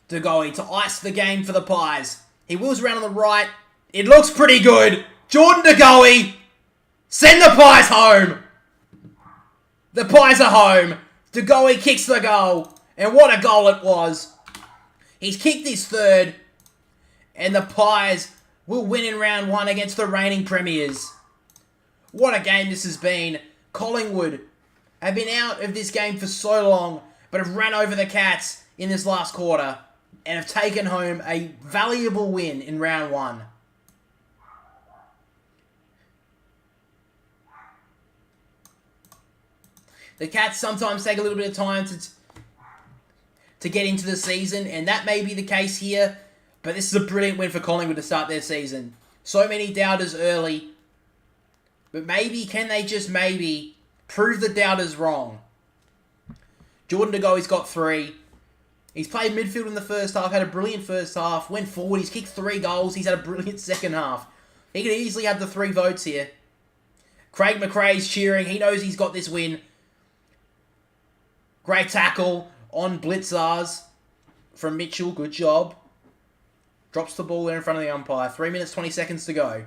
B: DeGoey to ice the game for the Pies. He wheels around on the right. It looks pretty good. Jordan DeGoey. Send the Pies home. The Pies are home. DeGoey kicks the goal. And what a goal it was. He's kicked his third. And the Pies will win in round 1 against the reigning premiers. What a game this has been. Collingwood have been out of this game for so long, but have ran over the Cats in this last quarter. and have taken home a valuable win in round 1. The Cats sometimes take a little bit of time to get into the season, and that may be the case here, but this is a brilliant win for Collingwood to start their season. So many doubters early, but maybe, can they just maybe prove the doubters wrong? Jordan De Goey's got 3. He's played midfield in the first half, had a brilliant first half, went forward, he's kicked 3 goals, he's had a brilliant second half. He could easily have the 3 votes here. Craig McRae's cheering, he knows he's got this win. Great tackle on Blitzars from Mitchell, good job. Drops the ball there in front of the umpire. 3 minutes, 20 seconds to go.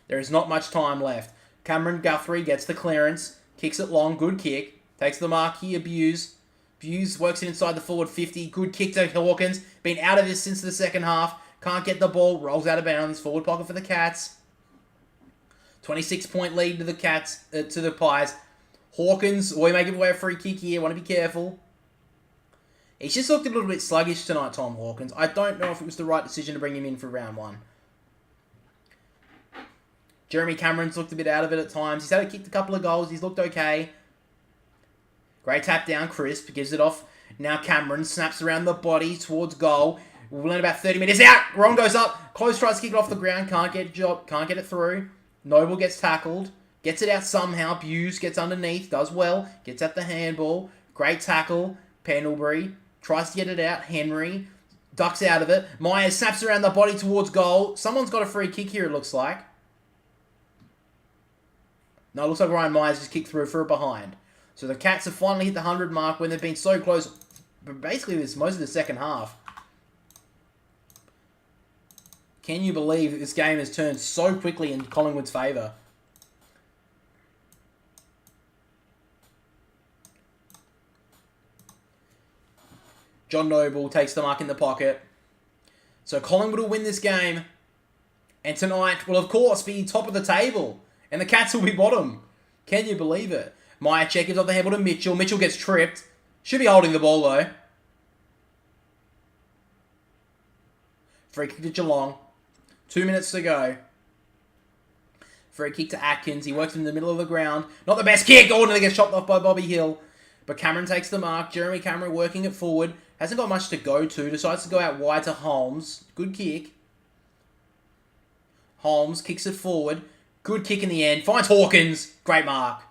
B: There is not much time left. Cameron Guthrie gets the clearance, kicks it long, good kick. Takes the mark here, Buse. Buse works it inside the forward 50. Good kick to Hawkins. Been out of this since the second half. Can't get the ball. Rolls out of bounds. Forward pocket for the Cats. 26-point lead to the Cats, to the Pies. Hawkins, he may give away a free kick here. Want to be careful. He's just looked a little bit sluggish tonight, Tom Hawkins. I don't know if it was the right decision to bring him in for round 1. Jeremy Cameron's looked a bit out of it at times. He's had kicked a couple of goals. He's looked okay. Great tap down, Crisp. Gives it off. Now Cameron snaps around the body towards goal. We'll learn about 30 minutes. Out! Ron goes up. Close tries to kick it off the ground. Can't get it through. Noble gets tackled. Gets it out somehow. Buse gets underneath. Does well. Gets at the handball. Great tackle. Pendlebury tries to get it out. Henry ducks out of it. Myers snaps around the body towards goal. Someone's got a free kick here, it looks like. No, it looks like Ryan Myers just kicked through for a behind. So the Cats have finally hit the 100 mark when they've been so close. But basically, this most of the second half. Can you believe that this game has turned so quickly in Collingwood's favour? John Noble takes the mark in the pocket. So Collingwood will win this game. And tonight will, of course, be top of the table. And the Cats will be bottom. Can you believe it? Myercheck gives off the handball to Mitchell. Mitchell gets tripped. Should be holding the ball, though. Free kick to Geelong. 2 minutes to go. Free kick to Atkins. He works in the middle of the ground. Not the best kick. Oh, and they get chopped off by Bobby Hill. But Cameron takes the mark. Jeremy Cameron working it forward. Hasn't got much to go to. Decides to go out wide to Holmes. Good kick. Holmes kicks it forward. Good kick in the end. Finds Hawkins. Great mark.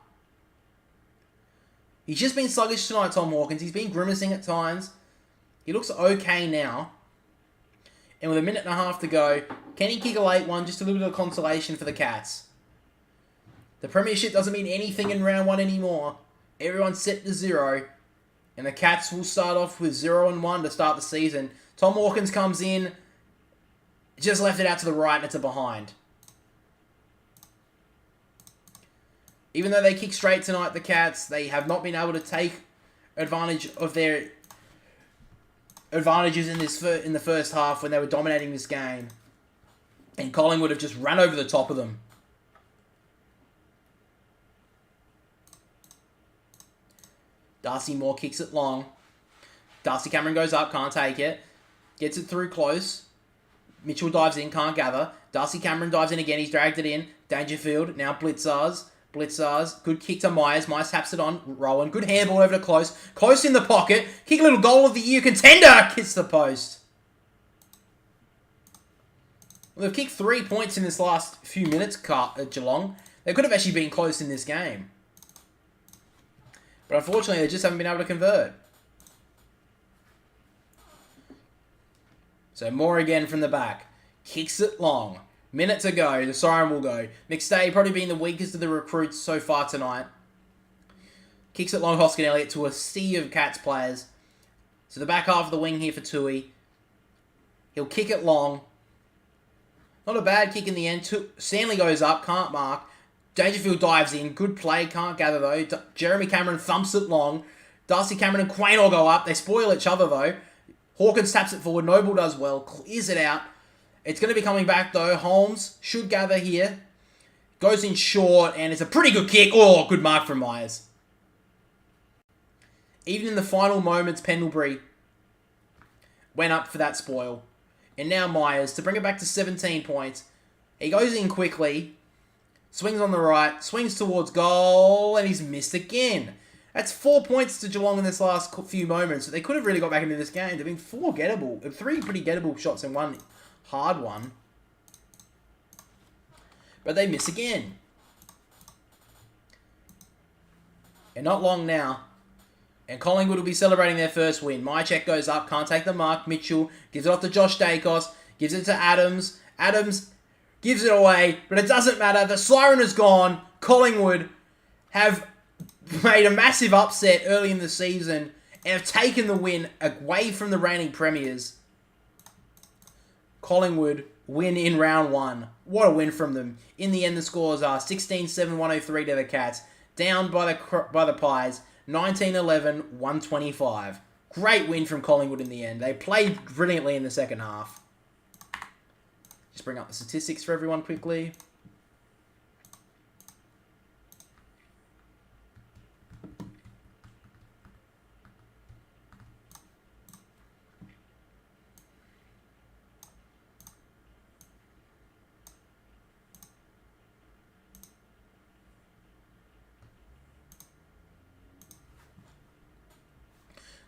B: He's just been sluggish tonight, Tom Hawkins. He's been grimacing at times. He looks okay now. And with a minute and a half to go, can he kick a late one? Just a little bit of consolation for the Cats. The premiership doesn't mean anything in round 1 anymore. Everyone's set to 0. And the Cats will start off with 0-1 to start the season. Tom Hawkins comes in. Just left it out to the right and it's a behind. Even though they kick straight tonight, the Cats, they have not been able to take advantage of their advantages in the first half when they were dominating this game. And Collingwood have just run over the top of them. Darcy Moore kicks it long. Darcy Cameron goes up, can't take it. Gets it through close. Mitchell dives in, can't gather. Darcy Cameron dives in again, he's dragged it in. Dangerfield, now Blitzars. Blitzars, good kick to Myers. Myers taps it on. Rowan, good handball over to Close. Close in the pocket. Kick a little goal of the year contender. Hits the post. Well, they've kicked 3 points in this last few minutes at Geelong. They could have actually been close in this game. But unfortunately, they just haven't been able to convert. So Moore again from the back. Kicks it long. Minute to go. The siren will go. McStay probably being the weakest of the recruits so far tonight. Kicks it long, Hoskin Elliott, to a sea of Cats players. So the back half of the wing here for Tui. He'll kick it long. Not a bad kick in the end. Stanley goes up, can't mark. Dangerfield dives in. Good play, can't gather though. Jeremy Cameron thumps it long. Darcy Cameron and Quain all go up. They spoil each other though. Hawkins taps it forward. Noble does well. Clears it out. It's going to be coming back though. Holmes should gather here. Goes in short and it's a pretty good kick. Oh, good mark from Myers. Even in the final moments, Pendlebury went up for that spoil. And now Myers to bring it back to 17 points. He goes in quickly, swings on the right, swings towards goal, and he's missed again. That's 4 points to Geelong in this last few moments. They could have really got back into this game. They've been 3 pretty gettable shots and 1 hard one. But they miss again. And not long now. And Collingwood will be celebrating their first win. My check goes up, can't take the mark. Mitchell gives it off to Josh Dacos, gives it to Adams. Adams gives it away, but it doesn't matter. The siren is gone. Collingwood have made a massive upset early in the season and have taken the win away from the reigning premiers. Collingwood win in round 1. What a win from them. In the end, the scores are 16-7-103 to the Cats, down by the Pies, 19-11, 125. Great win from Collingwood in the end. They played brilliantly in the second half. Just bring up the statistics for everyone quickly.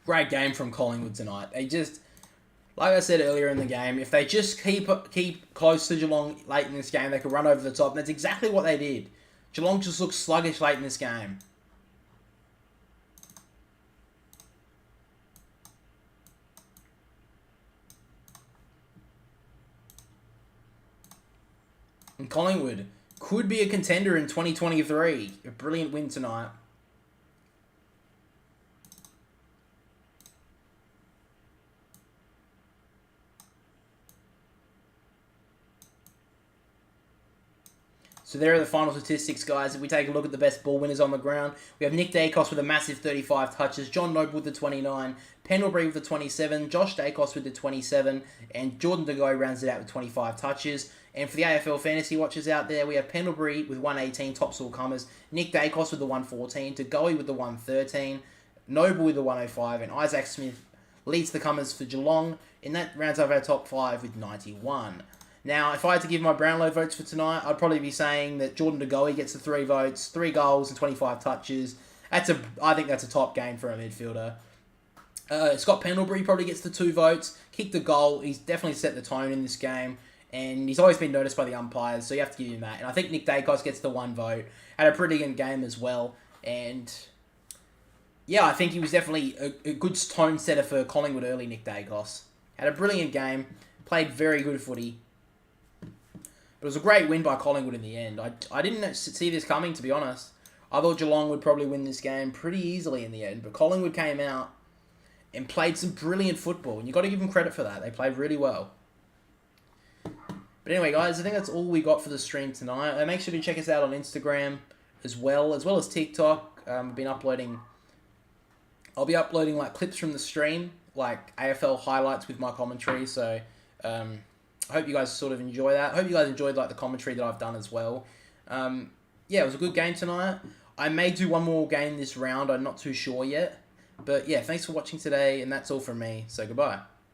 B: Great game from Collingwood tonight. They just, like I said earlier in the game, if they just keep close to Geelong late in this game, they could run over the top. And that's exactly what they did. Geelong just looked sluggish late in this game. And Collingwood could be a contender in 2023. A brilliant win tonight. So there are the final statistics, guys. If we take a look at the best ball winners on the ground, we have Nick Dacos with a massive 35 touches, John Noble with the 29, Pendlebury with the 27, Josh Dacos with the 27, and Jordan De Goey rounds it out with 25 touches. And for the AFL fantasy watchers out there, we have Pendlebury with 118, tops all comers, Nick Dacos with the 114, De Goey with the 113, Noble with the 105, and Isaac Smith leads the comers for Geelong, and that rounds up our top 5 with 91. Now, if I had to give my Brownlow votes for tonight, I'd probably be saying that Jordan De Goey gets the 3 votes, 3 goals and 25 touches. I think that's a top game for a midfielder. Scott Pendlebury probably gets the 2 votes, kicked the goal. He's definitely set the tone in this game, and he's always been noticed by the umpires, so you have to give him that. And I think Nick Dacos gets the 1 vote. Had a pretty good game as well, and yeah, I think he was definitely a good tone setter for Collingwood early, Nick Dacos. Had a brilliant game, played very good footy. It was a great win by Collingwood in the end. I didn't see this coming, to be honest. I thought Geelong would probably win this game pretty easily in the end, but Collingwood came out and played some brilliant football, and you've got to give them credit for that. They played really well. But anyway, guys, I think that's all we got for the stream tonight. Make sure to check us out on Instagram as well as TikTok. I've been uploading... I'll be uploading like clips from the stream, like AFL highlights with my commentary, so... I hope you guys sort of enjoy that. I hope you guys enjoyed like the commentary that I've done as well. Yeah, it was a good game tonight. I may do one more game this round. I'm not too sure yet. But yeah, thanks for watching today, and that's all from me. So goodbye.